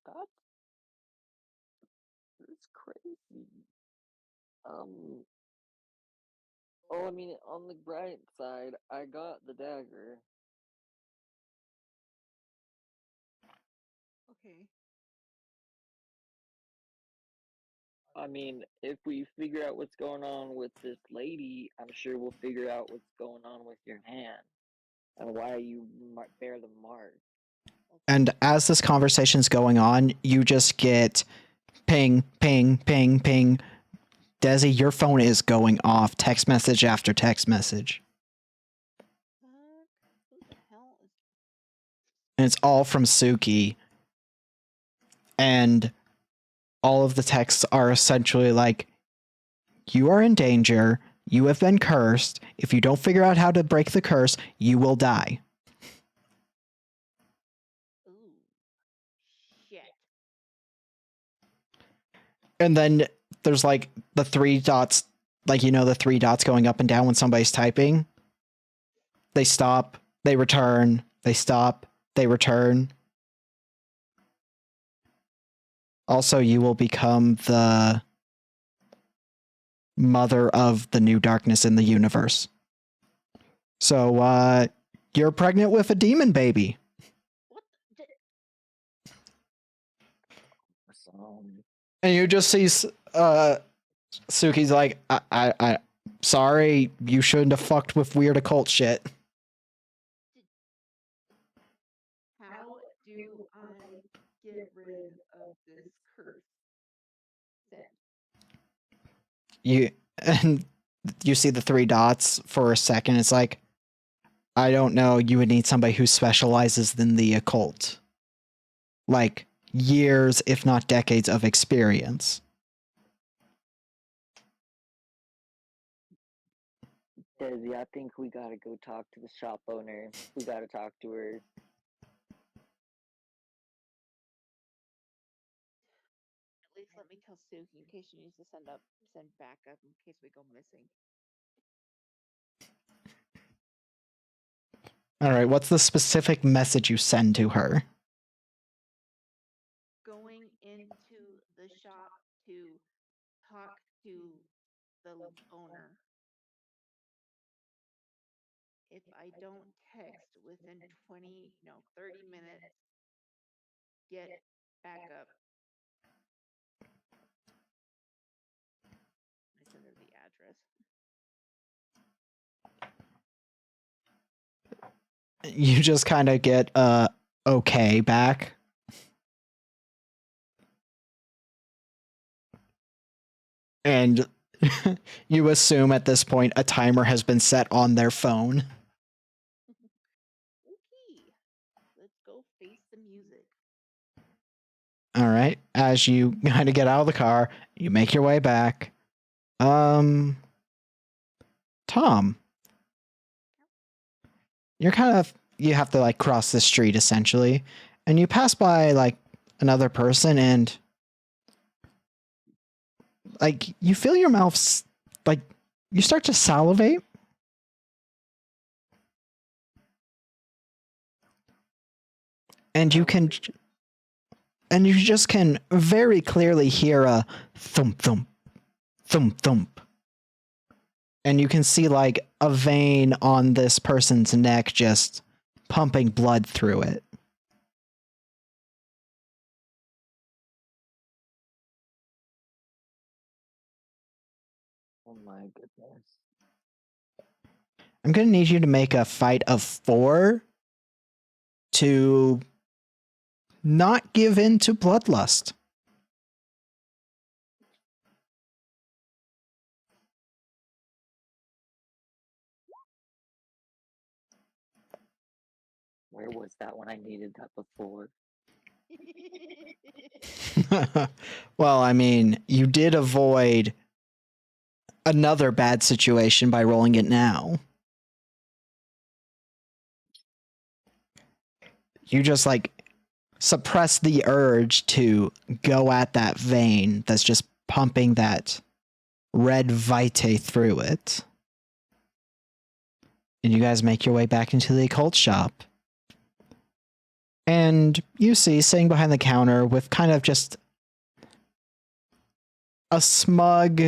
Speaker 3: That's crazy. Oh, I mean, on the bright side, I got the dagger.
Speaker 2: Okay.
Speaker 3: I mean, if we figure out what's going on with this lady, I'm sure we'll figure out what's going on with your hand and why you bear the mark.
Speaker 1: And as this conversation's going on, you just get ping, ping, ping, ping. Desi, your phone is going off. Text message after text message.
Speaker 2: Fuck. Who the hell is?
Speaker 1: And it's all from Suki. And all of the texts are essentially like, you are in danger. You have been cursed. If you don't figure out how to break the curse, you will die.
Speaker 2: Ooh. Shit.
Speaker 1: And then there's like the three dots, like, you know, the three dots going up and down when somebody's typing. They stop, they return, they stop, they return. Also, you will become mother of the new darkness in the universe. So, you're pregnant with a demon baby.
Speaker 2: What?
Speaker 3: So,
Speaker 1: And you just see Suki's like, I sorry, you shouldn't have fucked with weird occult shit.
Speaker 2: How do I get rid of this curse? Then
Speaker 1: You and you see the three dots for a second. It's like, I don't know. You would need somebody who specializes in the occult, like years, if not decades, of experience.
Speaker 3: Desi, I think we gotta go talk to the shop owner. We gotta talk to her.
Speaker 2: at least let me tell Suki in case she needs to send backup in case we go missing.
Speaker 1: All right, what's the specific message you send to her?
Speaker 2: Going into the shop to talk to the owner. If I don't text within 30 minutes, get backup. I send her the address.
Speaker 1: You just kind of get okay back. And you assume at this point a timer has been set on their phone.
Speaker 2: Okay, let's go face the music.
Speaker 1: All right. As you kind of get out of the car, you make your way back. Tom, you're you have to like cross the street essentially, and you pass by like another person, and like you feel your mouth like you start to salivate. And you can, and you just can very clearly hear a thump thump, thump thump. And you can see like a vein on this person's neck just pumping blood through it.
Speaker 3: Oh my goodness.
Speaker 1: I'm going to need you to make a fight of 4 to not give in to bloodlust.
Speaker 3: Where was that when I needed that before?
Speaker 1: Well, I mean, you did avoid another bad situation by rolling it now. You just like suppress the urge to go at that vein that's just pumping that red vitae through it. And you guys make your way back into the occult shop. And you see, sitting behind the counter with kind of just a smug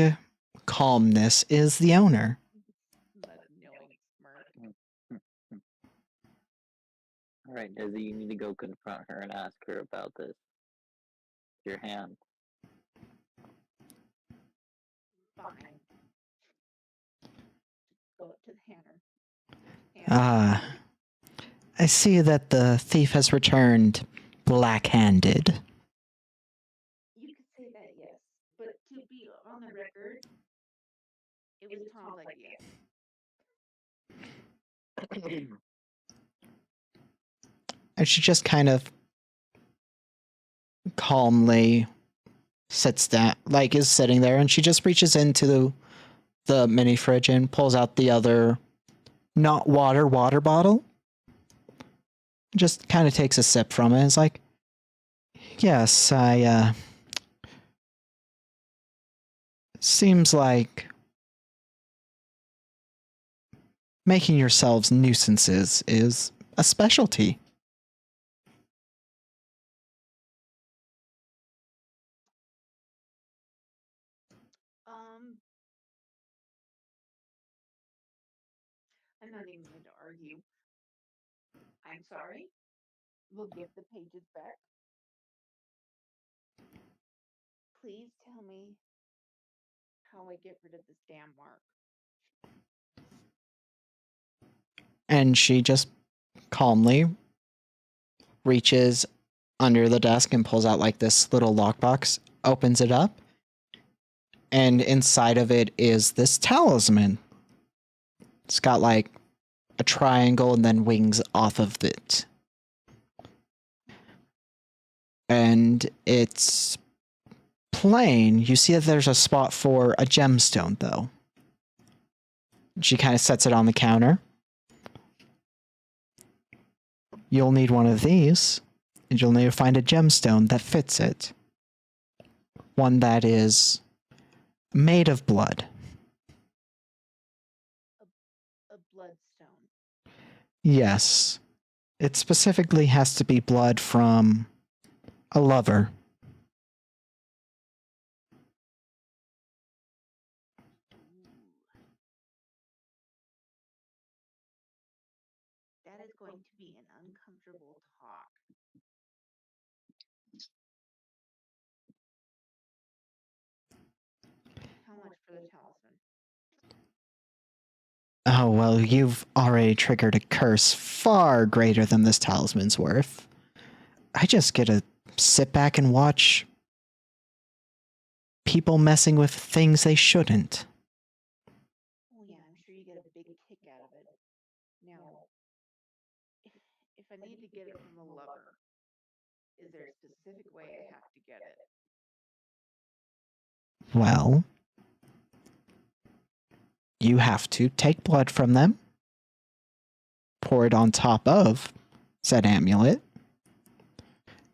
Speaker 1: calmness, is the owner.
Speaker 2: That knowing smirk.
Speaker 3: Alright, Desi, you need to go confront her and ask her about this. Your hand.
Speaker 2: Fine. Go up to the hammer.
Speaker 1: Ah, I see that the thief has returned black-handed.
Speaker 2: You could say that, yes. But to be on the record, it was Tom's idea.
Speaker 1: And she just kind of calmly sits down, like is sitting there, and she just reaches into the mini fridge and pulls out the other not water bottle. Just kind of takes a sip from it. It's like, yes, seems like making yourselves nuisances is a specialty.
Speaker 2: I'm not even going to argue. I'm sorry. We'll give the pages back. Please tell me how I get rid of this damn mark.
Speaker 1: And she just calmly reaches under the desk and pulls out like this little lockbox, opens it up, and inside of it is this talisman. It's got like a triangle and then wings off of it. And it's plain. You see that there's a spot for a gemstone, though. She kind of sets it on the counter. You'll need one of these, and you'll need to find a gemstone that fits it. One that is made of blood.
Speaker 2: A bloodstone.
Speaker 1: Yes. It specifically has to be blood from a lover.
Speaker 2: That is going to be an uncomfortable talk. How much for the talisman?
Speaker 1: Oh, well, you've already triggered a curse far greater than this talisman's worth. I just get to sit back and watch people messing with things they shouldn't.
Speaker 2: Oh yeah, I'm sure you get a big kick out of it. Now, if I need to get it from a lover, is there a specific way I have to get it?
Speaker 1: Well, you have to take blood from them, pour it on top of said amulet.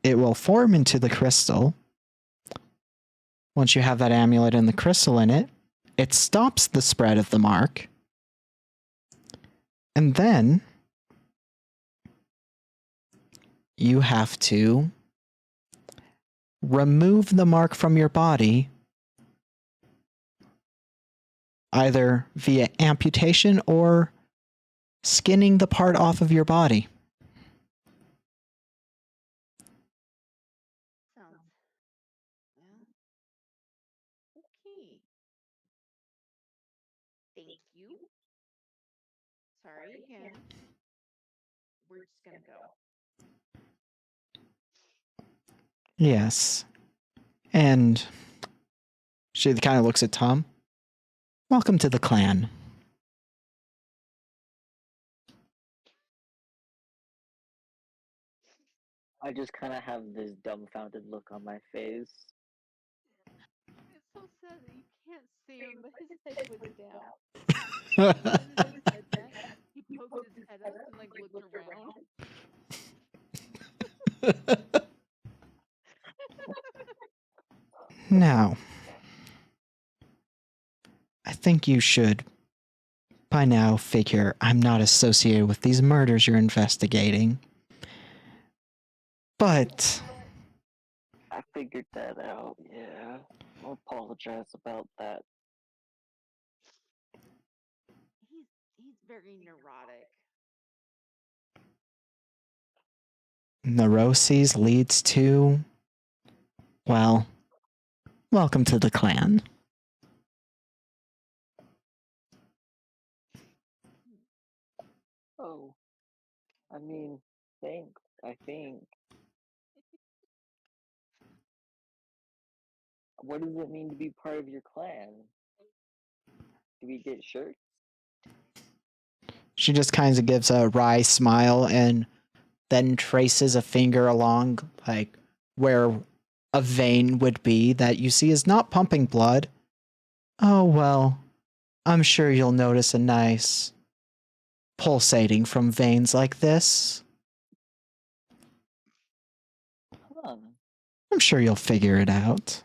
Speaker 1: It will form into the crystal. Once you have that amulet and the crystal in it, it stops the spread of the mark. And then you have to remove the mark from your body, either via amputation or skinning the part off of your body.
Speaker 2: Sounds well. Okay. Thank you. Sorry again. We're just gonna go.
Speaker 1: Yes. And she kind of looks at Tom. Welcome to the clan.
Speaker 3: I just kind of have this dumbfounded look on my face.
Speaker 2: It's so sad that you can't see him, but his head was down. As soon as he said that, he poked his head up and like looked around.
Speaker 1: Now, I think you should by now figure I'm not associated with these murders you're investigating. But
Speaker 3: I figured that out, yeah. I'll apologize about that.
Speaker 2: He's very neurotic.
Speaker 1: neuroses leads to, well, welcome to the clan.
Speaker 3: Oh, I mean, thanks, I think. What does it mean to be part of your clan? Do we get shirts?
Speaker 1: She just kind of gives a wry smile and then traces a finger along, like, where a vein would be that you see is not pumping blood. Oh, well, I'm sure you'll notice a nice pulsating from veins like this.
Speaker 3: Huh.
Speaker 1: I'm sure you'll figure it out.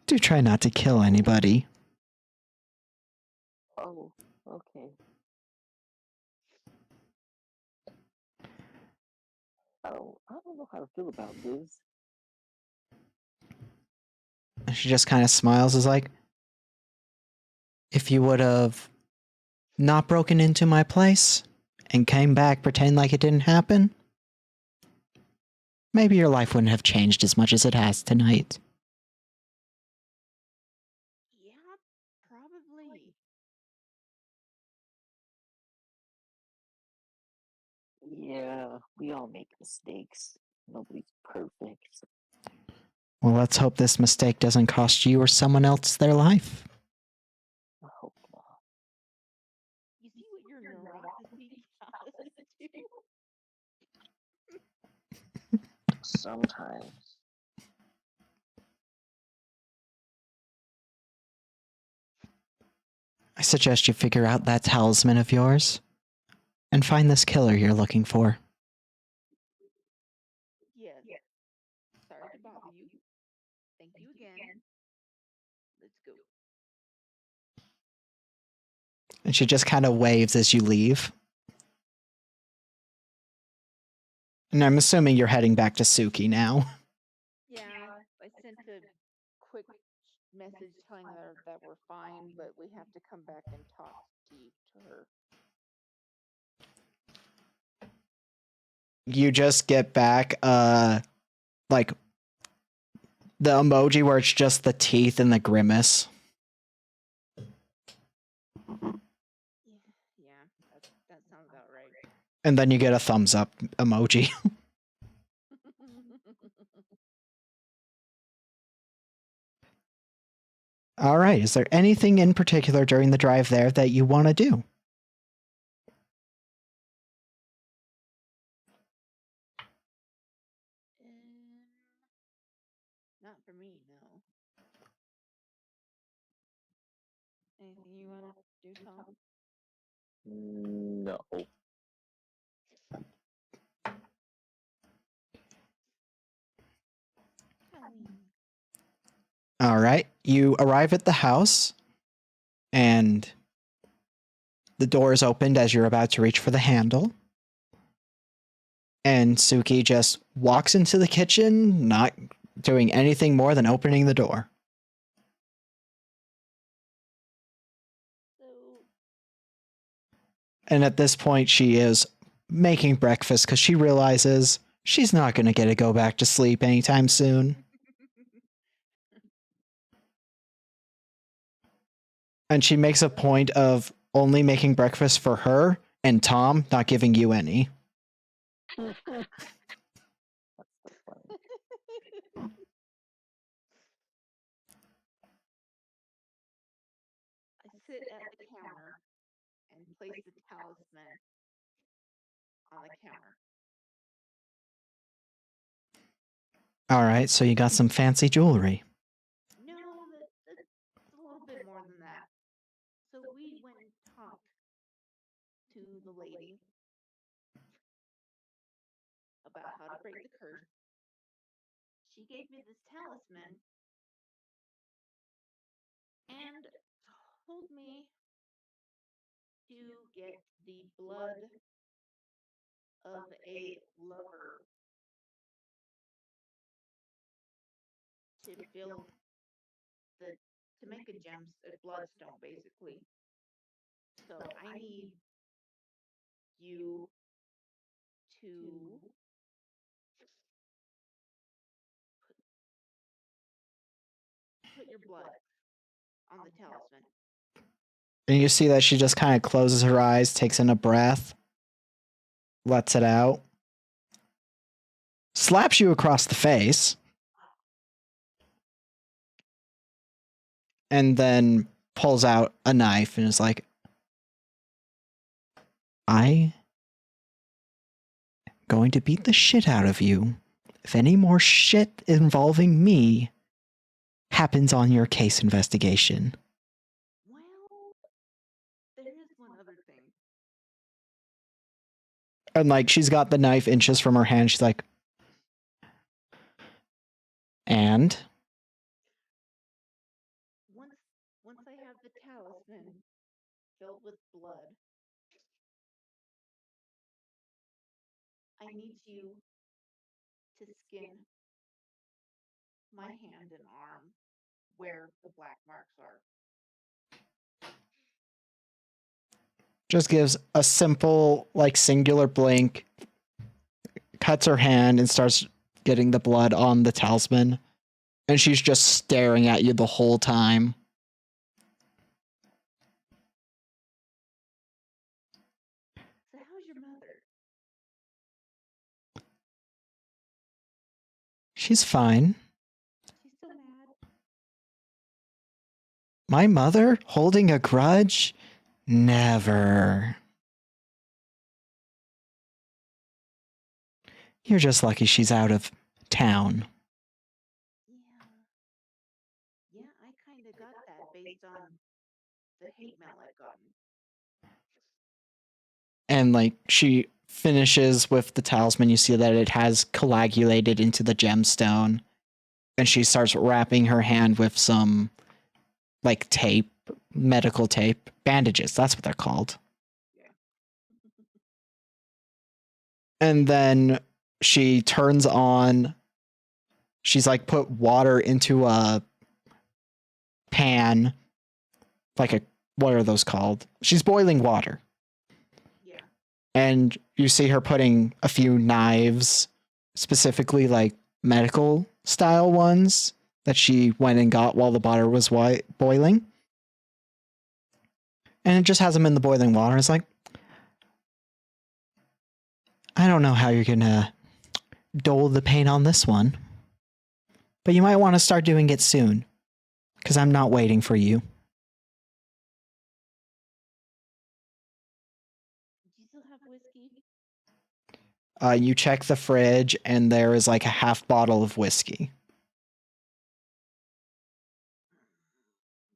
Speaker 1: Do try not to kill anybody.
Speaker 3: Oh, okay. Oh, I don't know how to feel about this.
Speaker 1: And she just kind of smiles, is like, if you would have not broken into my place and came back pretend like it didn't happen, maybe your life wouldn't have changed as much as it has tonight.
Speaker 2: Yeah, probably.
Speaker 3: Yeah, we all make mistakes. Nobody's perfect.
Speaker 1: Well, let's hope this mistake doesn't cost you or someone else their life.
Speaker 3: I hope not.
Speaker 2: You see what your neuropathy does to?
Speaker 3: Sometimes.
Speaker 1: I suggest you figure out that talisman of yours and find this killer you're looking for.
Speaker 2: Yes. Sorry to bother you. Thank you again. Let's go.
Speaker 1: And she just kind of waves as you leave. And I'm assuming you're heading back to Suki now.
Speaker 2: Yeah, I sent a quick message telling her that we're fine, but we have to come back and talk to her.
Speaker 1: You just get back, like, the emoji where it's just the teeth and the grimace.
Speaker 2: Yeah, that sounds about right.
Speaker 1: And then you get a thumbs up emoji. All right. Is there anything in particular during the drive there that you want to do?
Speaker 2: Not for me, no. Anything you want to do, Tom?
Speaker 3: No.
Speaker 2: Halloween.
Speaker 1: All right. You arrive at the house, and the door is opened as you're about to reach for the handle. And Suki just walks into the kitchen, not doing anything more than opening the door.
Speaker 2: So,
Speaker 1: And at this point, she is making breakfast because she realizes she's not going to get to go back to sleep anytime soon. And she makes a point of only making breakfast for her and Tom, not giving you any.
Speaker 3: That's so funny.
Speaker 2: I sit at the counter and place the talisman on the counter.
Speaker 1: All right, so you got some fancy jewelry.
Speaker 2: No, that's a little bit more than that. So we went and talked to the lady about how to break the curse. She gave me this talisman and told me to get the blood of a lover to fill to make a bloodstone basically. So I need you to put your blood on the talisman.
Speaker 1: And you see that she just kind of closes her eyes, takes in a breath, lets it out, slaps you across the face, and then pulls out a knife and is like, I am going to beat the shit out of you if any more shit involving me happens on your case investigation.
Speaker 2: Well, there is one other thing.
Speaker 1: And like she's got the knife inches from her hand. She's like, and
Speaker 2: Once I have the talisman filled with blood, I need you to skin my hand and arm where the black marks are.
Speaker 1: just gives a simple, like, singular blink, cuts her hand, and starts getting the blood on the talisman. And she's just staring at you the whole time.
Speaker 2: So how's your mother?
Speaker 1: She's fine.
Speaker 2: She's still mad.
Speaker 1: My mother holding a grudge? Never. You're just lucky she's out of town.
Speaker 2: Yeah, I kind of got that based on the hate mail I've gotten.
Speaker 1: And like she finishes with the talisman, you see that it has coagulated into the gemstone. And she starts wrapping her hand with some like tape, medical tape, bandages, that's what they're called.
Speaker 2: Yeah.
Speaker 1: And then she turns on, she's like put water into a pan, like a, what are those called? She's boiling water.
Speaker 2: Yeah.
Speaker 1: And you see her putting a few knives, specifically like medical style ones that she went and got while the water was boiling. And it just has them in the boiling water. It's like, I don't know how you're gonna dole the pain on this one, but you might want to start doing it soon, because I'm not waiting for you.
Speaker 2: Do you still have whiskey?
Speaker 1: You check the fridge, and there is like a half bottle of whiskey.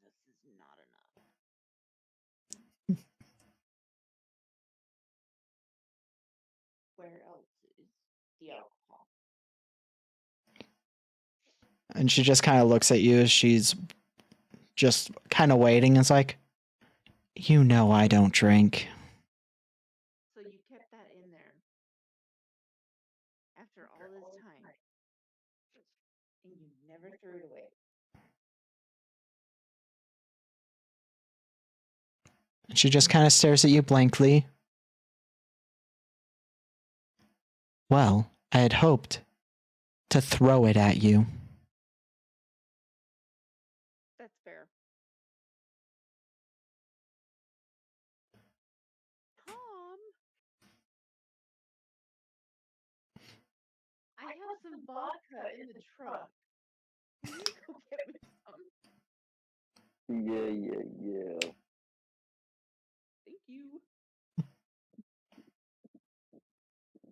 Speaker 2: This is not enough. Where else is the alcohol?
Speaker 1: And she just kind of looks at you as she's just kind of waiting. It's like, you know I don't drink.
Speaker 2: So you kept that in there after all this time, and you never threw it away.
Speaker 1: And she just kind of stares at you blankly. Well, I had hoped to throw it at you.
Speaker 2: That's fair. Tom, I have some vodka in the trunk. Can you go get me some?
Speaker 3: Yeah.
Speaker 2: Thank you.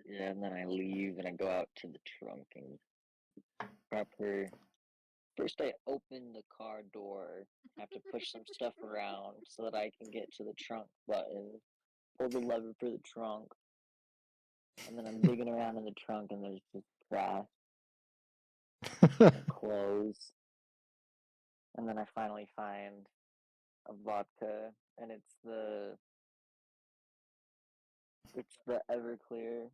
Speaker 3: Yeah, and then I leave and I go out to the trunk and grab her. First, I open the car door. I have to push some stuff around so that I can get to the trunk button. Pull the lever for the trunk. And then I'm digging around in the trunk and there's just trash and clothes. And then I finally find a vodka and it's the Everclear.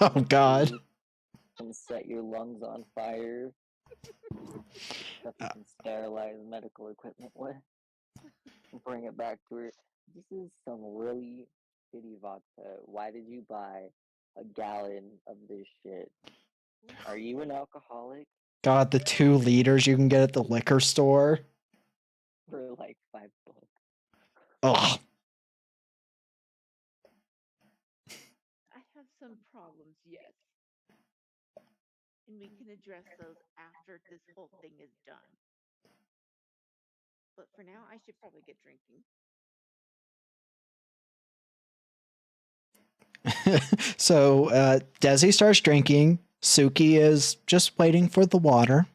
Speaker 1: Oh God.
Speaker 3: Can set your lungs on fire. Stuff you can sterilize medical equipment with. Bring it back to her. This is some really shitty vodka. Why did you buy a gallon of this shit? Are you an alcoholic?
Speaker 1: God, the 2 liters you can get at the liquor store.
Speaker 3: For like $5.
Speaker 1: Ugh.
Speaker 2: I have some problems, yes. And we can address those after this whole thing is done. But for now, I should probably get drinking.
Speaker 1: So Desi starts drinking. Suki is just waiting for the water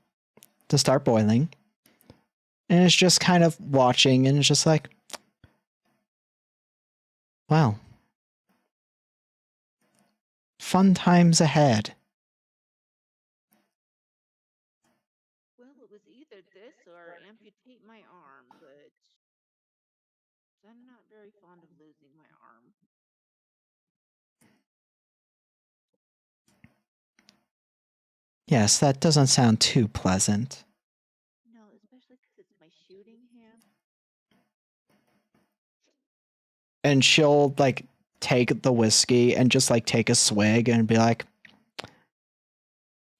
Speaker 1: to start boiling. And it's just kind of watching, and it's just like, wow. Fun times ahead.
Speaker 2: Well, it was either this or amputate my arm, but I'm not very fond of losing my arm.
Speaker 1: Yes, that doesn't sound too pleasant.
Speaker 2: No, especially because it's my shooting hand.
Speaker 1: And she'll like take the whiskey and just like take a swig and be like,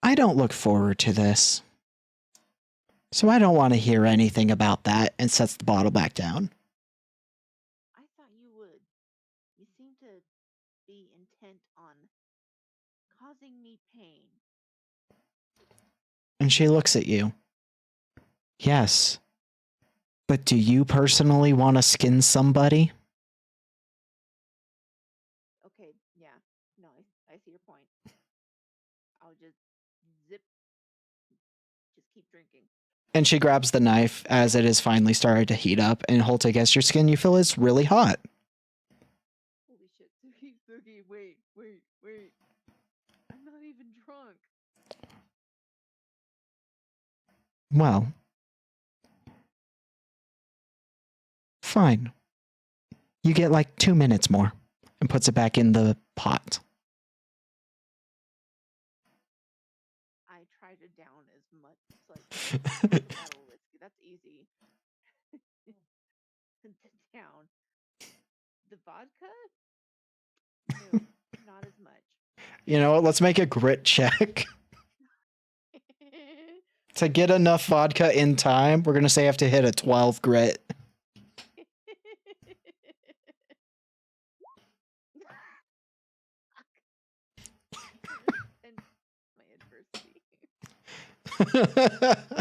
Speaker 1: I don't look forward to this. So I don't want to hear anything about that, and sets the bottle back down.
Speaker 2: I thought you would. You seem to be intent on causing me pain.
Speaker 1: And she looks at you. Yes. But do you personally want to skin somebody?
Speaker 2: Okay, yeah. No, I see your point. I'll just zip. Just keep drinking.
Speaker 1: And she grabs the knife as it has finally started to heat up and holds it against your skin. You feel it's really hot.
Speaker 2: Holy shit, Suki, wait. I'm not even drunk.
Speaker 1: Well, fine. You get like 2 minutes more, and puts it back in the pot.
Speaker 2: I try to down as much like bottle of whiskey. That's easy. To down. The vodka? No, not as much.
Speaker 1: You know what? Let's make a grit check. To get enough vodka in time, we're going to say you have to hit a 12 grit.
Speaker 2: And my adversity.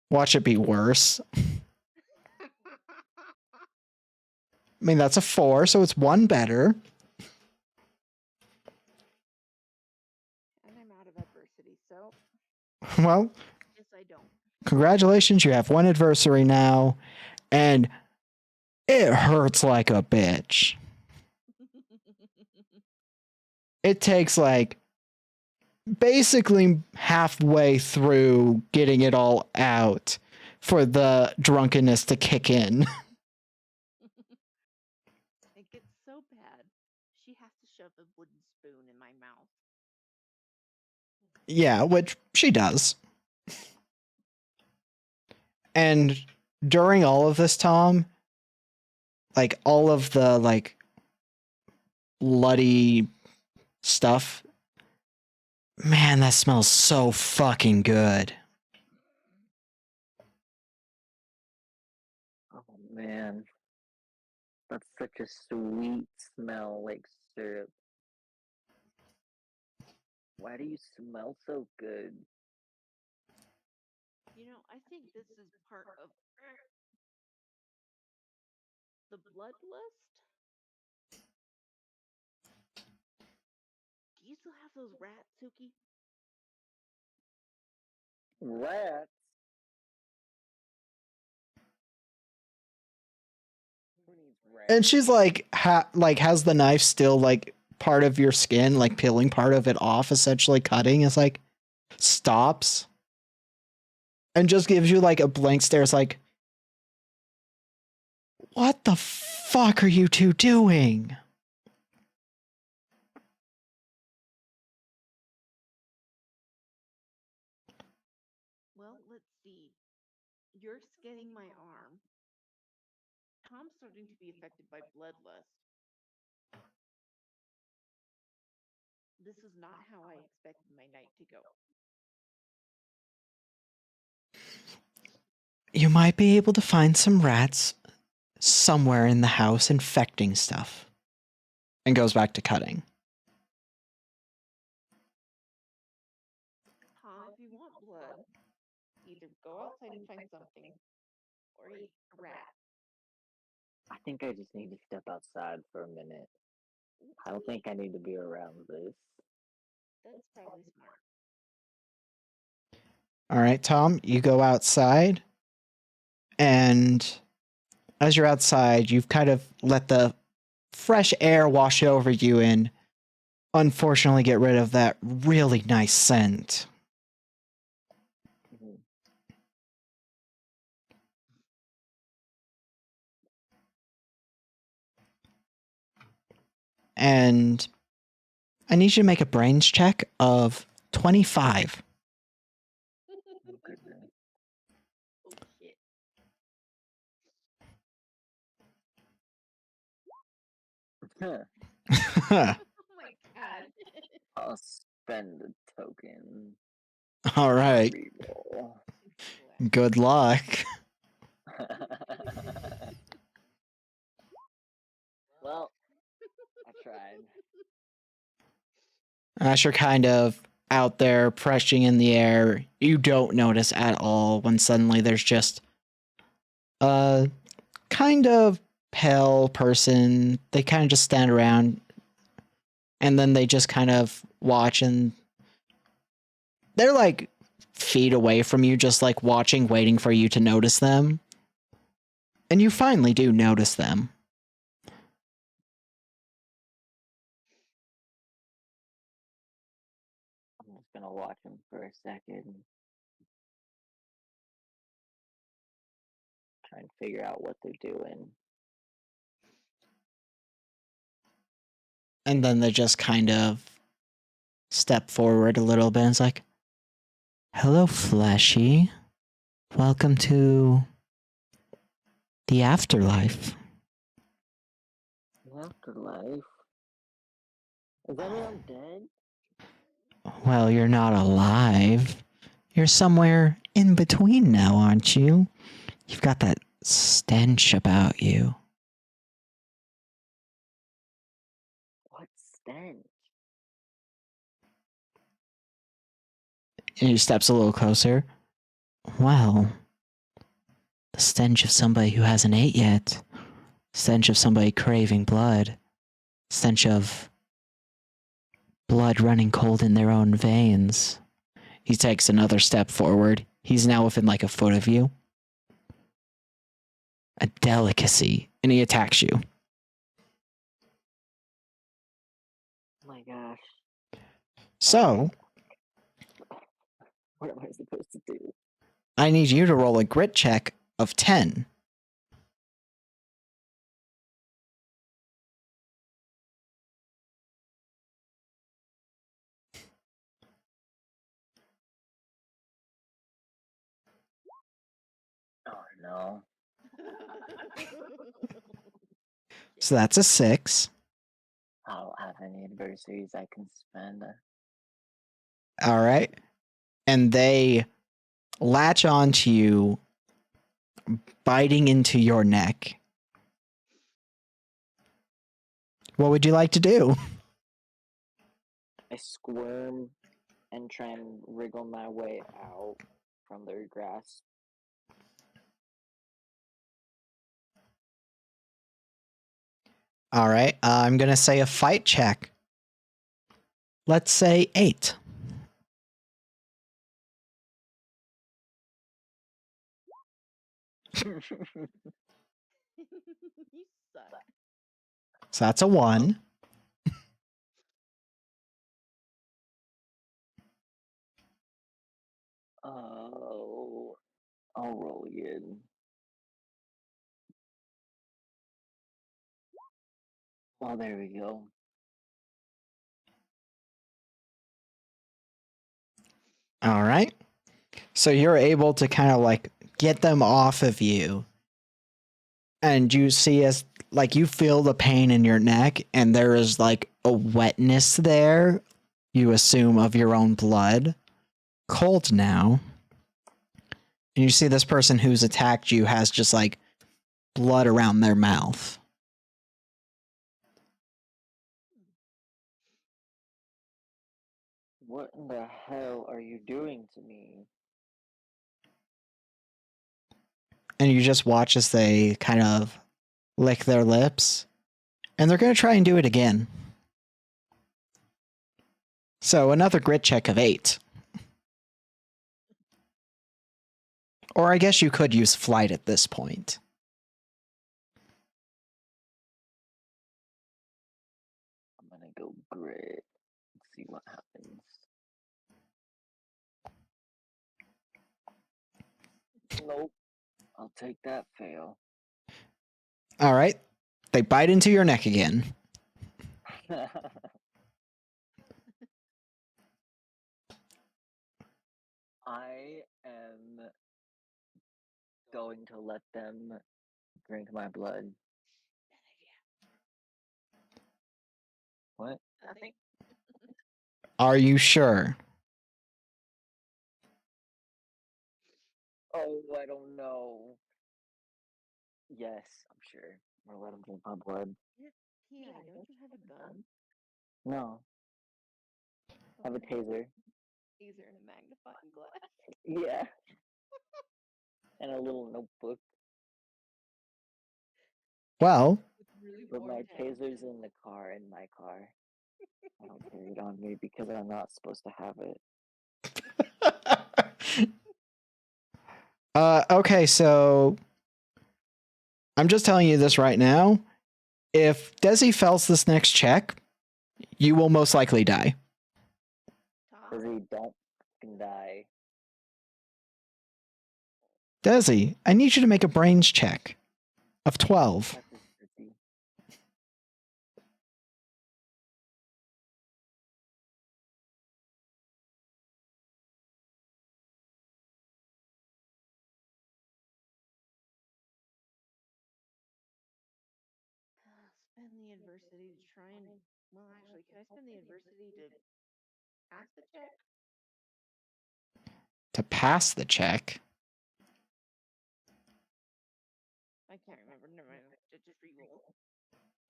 Speaker 1: Watch it be worse. I mean, that's a 4, so it's 1 better.
Speaker 2: And I'm out of adversity, so
Speaker 1: Well,
Speaker 2: yes, I don't.
Speaker 1: congratulations, you have 1 adversary now, and it hurts like a bitch. It takes like basically halfway through getting it all out for the drunkenness to kick in.
Speaker 2: It gets so bad, she has to shove a wooden spoon in my mouth.
Speaker 1: Yeah, which she does. And during all of this, Tom, like all of the like bloody stuff, man, that smells so fucking good.
Speaker 3: Oh man. That's such a sweet smell, like syrup. Why do you smell so good?
Speaker 2: You know, I think this is part of the bloodlust. Do you still have those rats, Suki?
Speaker 3: Rats? Who needs rats?
Speaker 1: And she's like, has the knife still like part of your skin, like peeling part of it off, essentially cutting. It's like stops and just gives you like a blank stare. It's like, what the fuck are you two doing?
Speaker 2: Well, let's see. You're skinning my arm. Tom's starting to be affected by bloodlust. This is not how I expected my night to go.
Speaker 1: You might be able to find some rats somewhere in the house infecting stuff. And goes back to cutting.
Speaker 2: Tom, if you want blood, either go outside and find something or eat a rat.
Speaker 3: I think I just need to step outside for a minute. I don't think I need to be around this.
Speaker 2: That's probably smart.
Speaker 1: All right, Tom, you go outside. And as you're outside, you've kind of let the fresh air wash over you and unfortunately get rid of that really nice scent.
Speaker 3: Mhm.
Speaker 1: And I need you to make a brains check of 25.
Speaker 3: Oh, goodness.
Speaker 2: Oh shit.
Speaker 3: Huh,
Speaker 2: Oh my god.
Speaker 3: I'll spend a token.
Speaker 1: All right.
Speaker 3: Reroll.
Speaker 1: Good luck.
Speaker 3: Well, I tried.
Speaker 1: As you're kind of out there pressing in the air, you don't notice at all when suddenly there's just a kind of pale person. They kind of just stand around and then they just kind of watch, and they're like feet away from you, just like watching, waiting for you to notice them. And you finally do notice them.
Speaker 3: I'm just gonna watch them for a second. Try and figure out what they're doing.
Speaker 1: And then they just kind of step forward a little bit and it's like, hello, Fleshy. Welcome to the afterlife.
Speaker 3: The afterlife? Does that mean I'm dead?
Speaker 1: Well, you're not alive. You're somewhere in between now, aren't you? You've got that stench about you.
Speaker 3: What stench?
Speaker 1: And he steps a little closer. Well, the stench of somebody who hasn't ate yet. Stench of somebody craving blood. Stench of blood running cold in their own veins. He takes another step forward. He's now within like a foot of you. A delicacy. And he attacks you.
Speaker 3: Oh my gosh.
Speaker 1: So,
Speaker 3: What am I supposed to do?
Speaker 1: I need you to roll a grit check of 10.
Speaker 3: Oh no.
Speaker 1: So that's a 6.
Speaker 3: I don't have any adversaries I can spend.
Speaker 1: All right. And they latch onto you, biting into your neck. What would you like to do?
Speaker 3: I squirm and try and wriggle my way out from their grasp.
Speaker 1: All right. I'm going to say a fight check. Let's say 8.
Speaker 2: You suck.
Speaker 1: So that's a 1.
Speaker 3: Oh, I'll roll again. Oh, there we go.
Speaker 1: All right. So you're able to kind of like get them off of you. And you see as like you feel the pain in your neck and there is like a wetness there, you assume, of your own blood. Cold now. And you see this person who's attacked you has just like blood around their mouth.
Speaker 3: What in the hell are you doing to me?
Speaker 1: And you just watch as they kind of lick their lips. And they're going to try and do it again. So another grit check of 8. Or I guess you could use flight at this point.
Speaker 3: I'm gonna go grit. Let's see what happens. Nope. I'll take that fail.
Speaker 1: All right. They bite into your neck again.
Speaker 3: I am going to let them drink my blood. What?
Speaker 2: Nothing.
Speaker 1: Are you sure?
Speaker 3: Oh, I don't know. Yes, I'm sure. I'm gonna let him drink my blood.
Speaker 2: Yeah, don't you have a gun?
Speaker 3: No, I have a taser.
Speaker 2: Taser and a magnifying glass.
Speaker 3: Yeah. And a little notebook.
Speaker 1: Well,
Speaker 2: With really
Speaker 3: But my
Speaker 2: boring
Speaker 3: taser's
Speaker 2: text.
Speaker 3: in the car, in my car. I don't carry it on me because I'm not supposed to have it.
Speaker 1: okay, so I'm just telling you this right now. If Desi fails this next check, you will most likely die.
Speaker 3: Because he don't fucking die.
Speaker 1: Desi, I need you to make a brains check of 12.
Speaker 3: That's his dirty.
Speaker 2: Spend the adversity to try and. Well, actually, can I spend the adversity to pass the check?
Speaker 1: To pass the check.
Speaker 2: I can't remember. Never mind. Just re-roll.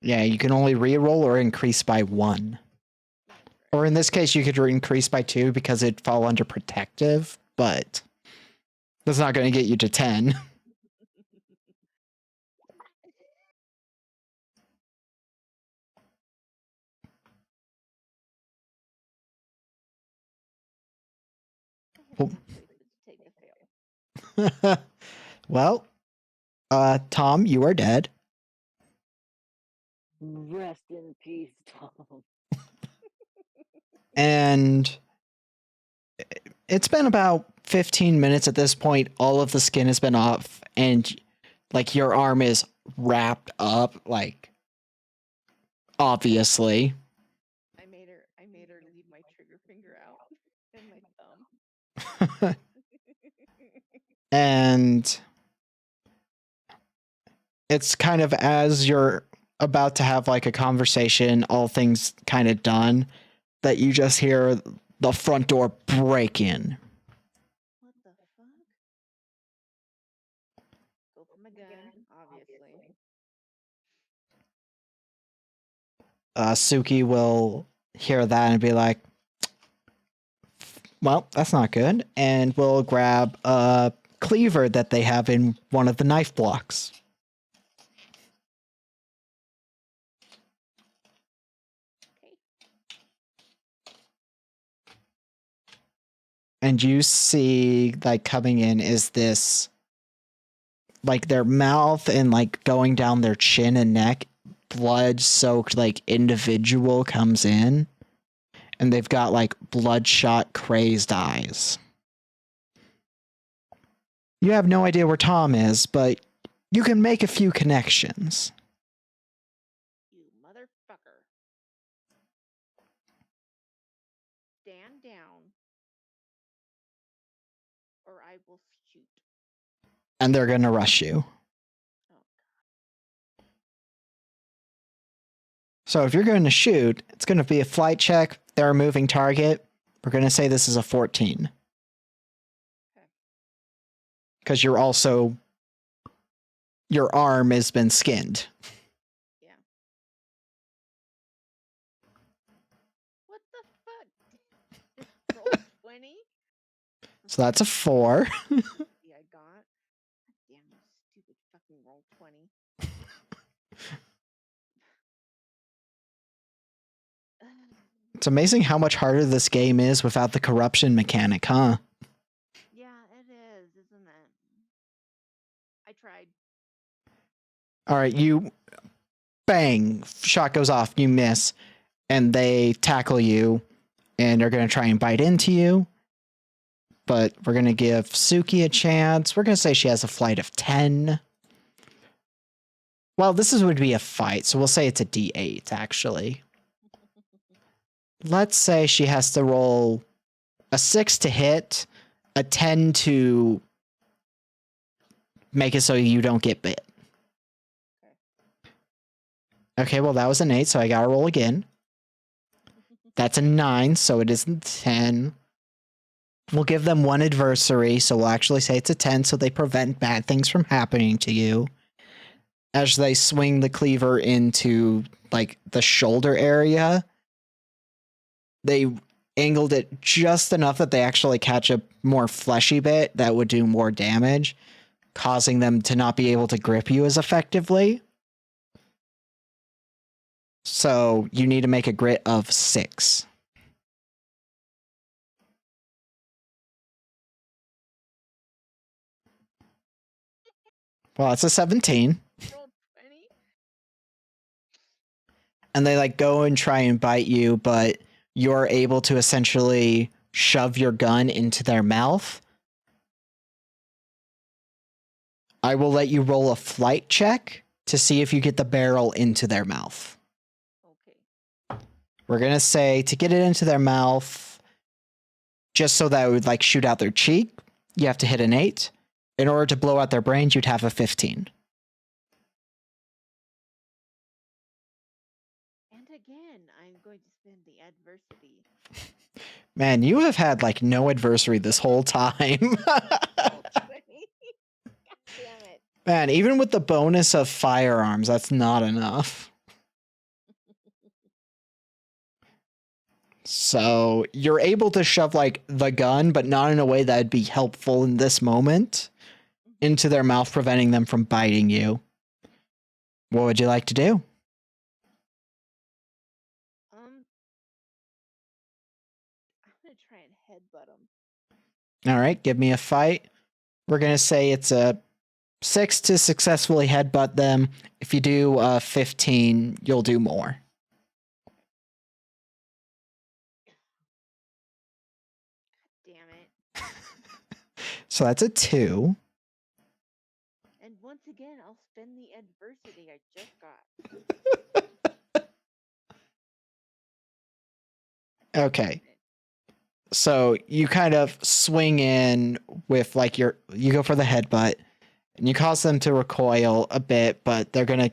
Speaker 1: Yeah, you can only reroll or increase by 1. Or in this case, you could increase by 2 because it'd fall under protective, but that's not going to get you to 10.
Speaker 2: I have no choice but to take the fail.
Speaker 1: Well, Tom, you are dead.
Speaker 3: Rest in peace, Tom.
Speaker 1: And it's been about 15 minutes at this point. All of the skin has been off, and like your arm is wrapped up, like obviously.
Speaker 2: I made her leave my trigger finger out and my thumb.
Speaker 1: And it's kind of as you're about to have like a conversation, all things kind of done, that you just hear the front door break in.
Speaker 2: What the fuck? Go for my gun, obviously.
Speaker 1: Suki will hear that and be like, well, that's not good. And we'll grab a cleaver that they have in one of the knife blocks.
Speaker 2: Okay.
Speaker 1: And you see, like, coming in is this, like, their mouth and, like, going down their chin and neck, blood soaked, like, individual comes in. And they've got, like, bloodshot, crazed eyes. You have no idea where Tom is, but you can make a few connections.
Speaker 2: You motherfucker. Stand down, or I will shoot.
Speaker 1: And they're gonna rush you.
Speaker 2: Oh,
Speaker 1: So if you're going to shoot, it's going to be a flight check. They're a moving target. We're going to say this is a 14.
Speaker 2: Okay.
Speaker 1: Because you're also, your arm has been skinned.
Speaker 2: Yeah. What the fuck? Just roll 20?
Speaker 1: So that's a 4.
Speaker 2: Yeah, I got. Damn, you stupid fucking roll 20.
Speaker 1: It's amazing how much harder this game is without the corruption mechanic, huh?
Speaker 2: Yeah, it is, isn't it? I tried.
Speaker 1: All right, you bang, shot goes off, you miss, and they tackle you and are going to try and bite into you. But we're going to give Suki a chance. We're going to say she has a flight of 10. Well, would be a fight, so we'll say it's a D8, actually. Let's say she has to roll a 6 to hit, a 10 to make it so you don't get bit. Okay, well, that was an 8, so I gotta roll again. That's a 9, so it isn't 10. We'll give them one adversary, so we'll actually say it's a 10, so they prevent bad things from happening to you. As they swing the cleaver into, like, the shoulder area, they angled it just enough that they actually catch a more fleshy bit that would do more damage, causing them to not be able to grip you as effectively. So you need to make a grit of 6. Well, it's a 17.
Speaker 2: Roll 20.
Speaker 1: And they like go and try and bite you, but you're able to essentially shove your gun into their mouth. I will let you roll a flight check to see if you get the barrel into their mouth.
Speaker 2: Okay.
Speaker 1: We're going to say to get it into their mouth, just so that it would like shoot out their cheek, you have to hit an 8. In order to blow out their brains, you'd have a 15.
Speaker 2: And again, I'm going to spend the adversity.
Speaker 1: Man, you have had like no adversary this whole time.
Speaker 2: Roll 20. God damn it.
Speaker 1: Man, even with the bonus of firearms, that's not enough. So you're able to shove like the gun, but not in a way that'd be helpful in this moment, into their mouth, preventing them from biting you. What would you like to do?
Speaker 2: I'm gonna try and headbutt him.
Speaker 1: All right, give me a fight. We're going to say it's a 6 to successfully headbutt them. If you do 15, you'll do more.
Speaker 2: Damn it.
Speaker 1: So that's a 2.
Speaker 2: And once again, I'll spend the adversity I just got.
Speaker 1: Okay. So you kind of swing in with like you go for the headbutt and you cause them to recoil a bit, but they're going to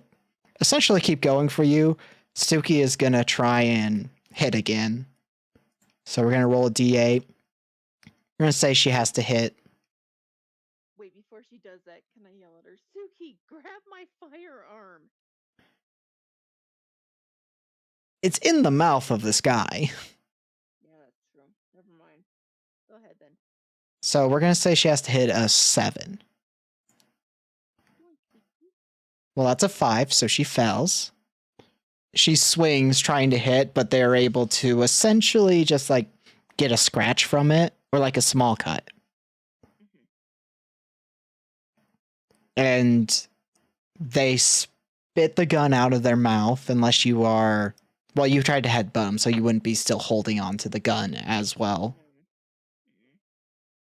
Speaker 1: essentially keep going for you. Suki is going to try and hit again. So we're going to roll a d8. We're going to say she has to hit.
Speaker 2: Wait, before she does that, can I yell at her? Suki, grab my firearm.
Speaker 1: It's in the mouth of this guy.
Speaker 2: Yeah, that's true. Never mind. Go ahead then.
Speaker 1: So we're going to say she has to hit a 7. Well, that's a 5, so she fails. She swings trying to hit, but they're able to essentially just like get a scratch from it or like a small cut. And they spit the gun out of their mouth unless you are, well, you tried to headbutt them, so you wouldn't be still holding on to the gun as well.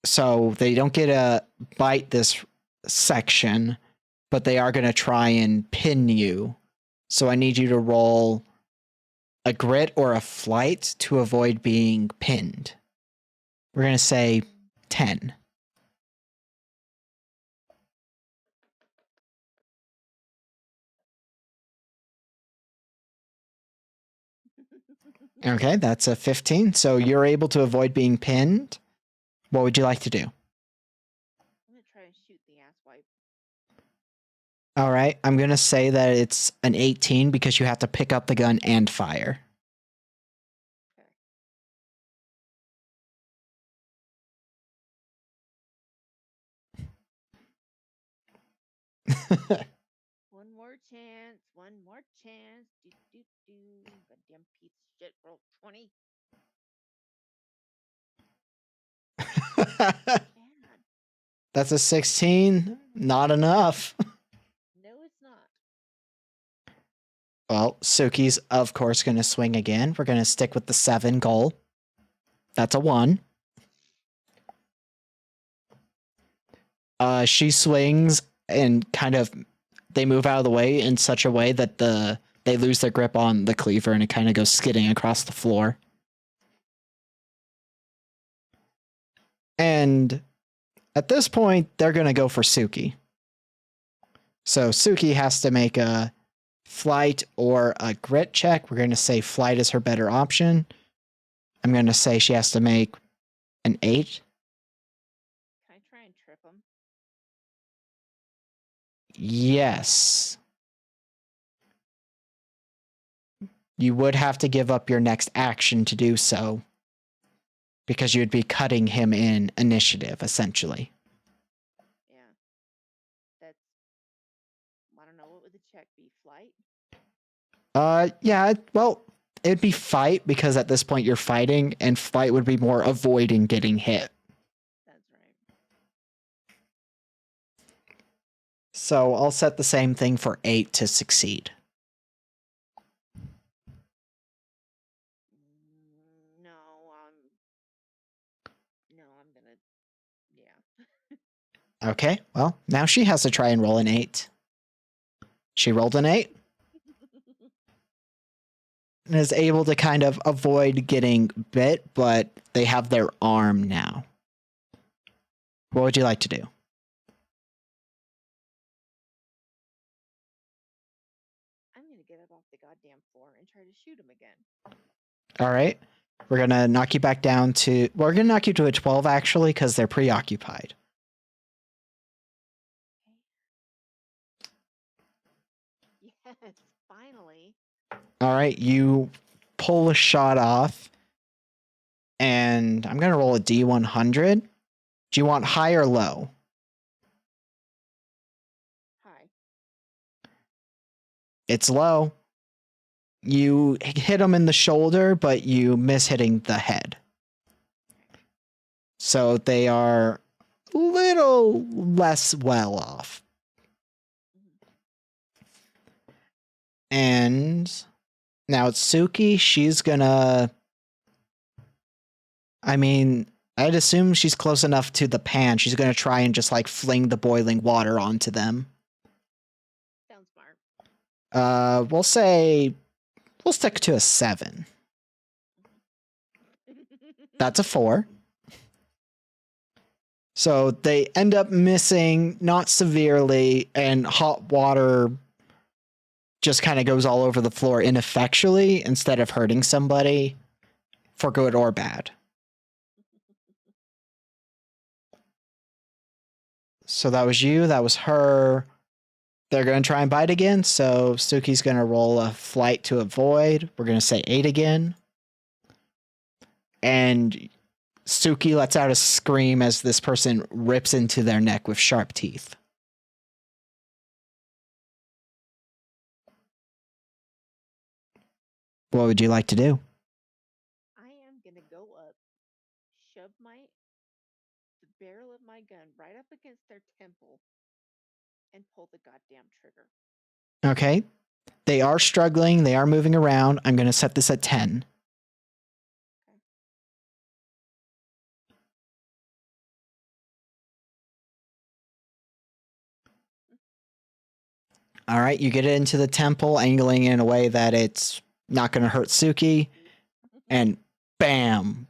Speaker 1: So they don't get a bite this section, but they are going to try and pin you. So I need you to roll a grit or a flight to avoid being pinned. We're going to say 10. Okay, that's a 15. So you're able to avoid being pinned. What would you like to do?
Speaker 2: I'm gonna try and shoot the ass wipe.
Speaker 1: All right, I'm going to say that it's an 18 because you have to pick up the gun and fire.
Speaker 2: One more chance. One more chance. Goddamn piece of shit. Roll 20. Bad.
Speaker 1: That's a 16. Not enough.
Speaker 2: No, it's not.
Speaker 1: Well, Suki's, of course, going to swing again. We're going to stick with the 7 goal. That's a 1. She swings and kind of, they move out of the way in such a way that they lose their grip on the cleaver and it kind of goes skidding across the floor. And at this point, they're going to go for Suki. So Suki has to make a flight or a grit check. We're going to say flight is her better option. I'm going to say she has to make an 8.
Speaker 2: Can I try and trip him?
Speaker 1: Yes. You would have to give up your next action to do so. Because you would be cutting him in initiative, essentially.
Speaker 2: Yeah. That's. I don't know. What would the check be? Flight?
Speaker 1: Yeah, well, it'd be fight because at this point you're fighting, and fight would be more avoiding getting hit.
Speaker 2: That's right.
Speaker 1: So I'll set the same thing for 8 to succeed.
Speaker 2: No, I'm gonna. Yeah.
Speaker 1: Okay, well, now she has to try and roll an 8. She rolled an 8 and is able to kind of avoid getting bit, but they have their arm now. What would you like to do?
Speaker 2: I'm gonna get up off the goddamn floor and try to shoot him again.
Speaker 1: All right. We're going to knock you back down to... We're going to knock you to a 12, actually, because they're preoccupied.
Speaker 2: Yes, finally.
Speaker 1: All right. You pull a shot off, and I'm going to roll a D100. Do you want high or low?
Speaker 2: Hi.
Speaker 1: It's low. You hit him in the shoulder, but you miss hitting the head. So they are a little less well off. And now it's Suki. She's gonna... I mean, I'd assume she's close enough to the pan. She's gonna try and just like fling the boiling water onto them.
Speaker 2: Sounds smart.
Speaker 1: We'll stick to a 7. That's a 4. So they end up missing, not severely, and hot water just kind of goes all over the floor ineffectually instead of hurting somebody for good or bad. So that was you, that was her. They're going to try and bite again, so Suki's going to roll a flight to avoid. We're going to say 8 again. And Suki lets out a scream as this person rips into their neck with sharp teeth. What would you like to do?
Speaker 2: I am gonna go up, shove the barrel of my gun right up against their temple, and pull the goddamn trigger.
Speaker 1: Okay. They are struggling. They are moving around. I'm going to set this at 10.
Speaker 2: Okay.
Speaker 1: All right. You get it into the temple, angling in a way that it's not going to hurt Suki. And bam.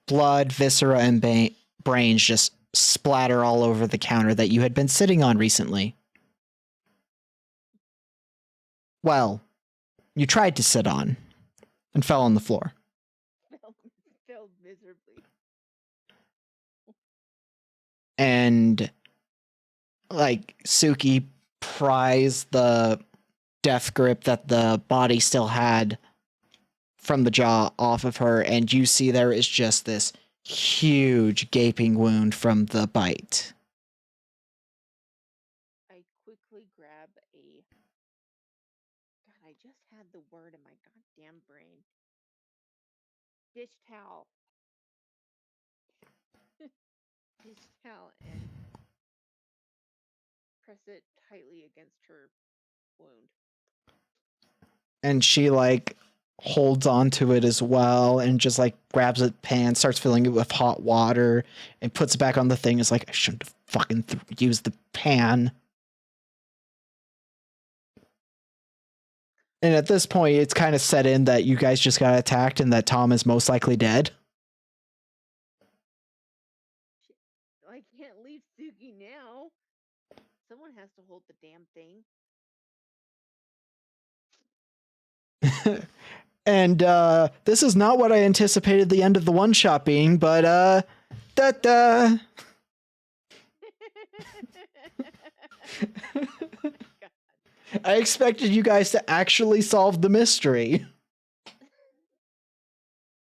Speaker 1: Blood, viscera, and brains just splatter all over the counter that you had been sitting on recently. Well, you tried to sit on and fell on the floor.
Speaker 2: Failed miserably.
Speaker 1: And like Suki pries the death grip that the body still had from the jaw off of her, and you see there is just this huge gaping wound from the bite.
Speaker 2: I quickly grab a. God, I just had the word in my goddamn brain. Dish towel. Dish towel and press it tightly against her wound.
Speaker 1: And she like holds onto it as well and just like grabs a pan, starts filling it with hot water, and puts it back on the thing. It's like, I shouldn't have fucking used the pan. And at this point, it's kind of set in that you guys just got attacked and that Tom is most likely dead.
Speaker 2: I can't leave Suki now. Someone has to hold the damn thing.
Speaker 1: And this is not what I anticipated the end of the one shot being, but da. I expected you guys to actually solve the mystery.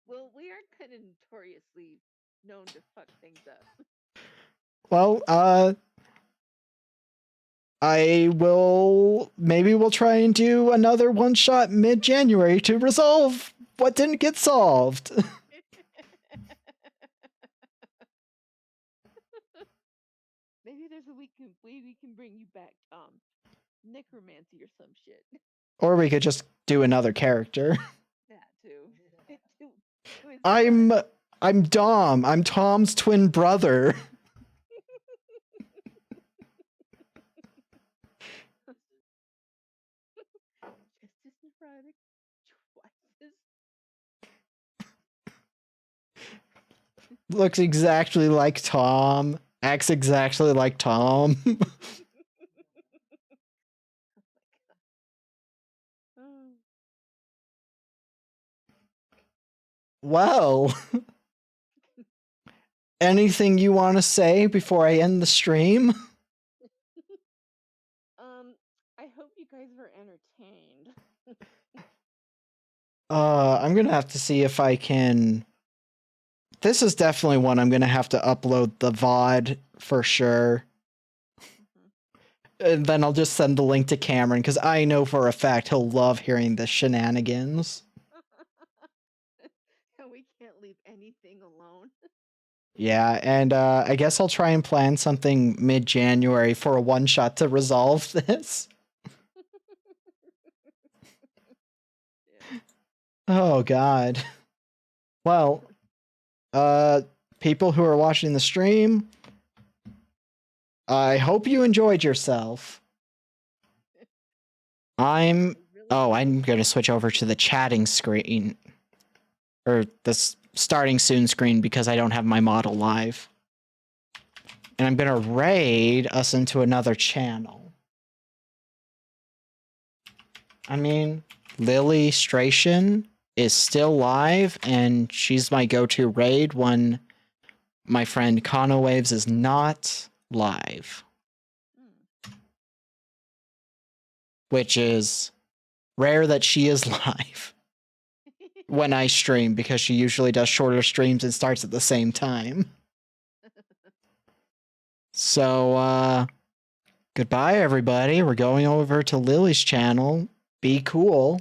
Speaker 2: Well, we aren't kind of notoriously known to fuck things up.
Speaker 1: Well, maybe we'll try and do another one shot mid-January to resolve what didn't get solved.
Speaker 2: Maybe there's a way we can bring you back, Tom. Necromancy or some shit.
Speaker 1: Or we could just do another character.
Speaker 2: That too. It's
Speaker 1: I'm
Speaker 2: fun.
Speaker 1: Dom. I'm Tom's twin brother.
Speaker 2: Just as neurotic, twice as
Speaker 1: Looks exactly like Tom. Acts exactly like Tom.
Speaker 2: Oh.
Speaker 1: Well, anything you want to say before I end the stream?
Speaker 2: I hope you guys were entertained.
Speaker 1: I'm gonna have to see if I can. This is definitely one I'm gonna have to upload the VOD for sure. And then I'll just send the link to Cameron because I know for a fact he'll love hearing the shenanigans.
Speaker 2: And we can't leave anything alone.
Speaker 1: Yeah, and I guess I'll try and plan something mid-January for a one-shot to resolve this.
Speaker 2: Yeah.
Speaker 1: Oh god. Well, people who are watching the stream, I hope you enjoyed yourself. I'm going to switch over to the chatting screen or the starting soon screen because I don't have my model live. And I'm going to raid us into another channel. I mean, Lily Stration is still live, and she's my go-to raid when my friend Kano Waves is not live. Which is rare that she is live when I stream because she usually does shorter streams and starts at the same time. So, goodbye, everybody. We're going over to Lily's channel. Be cool.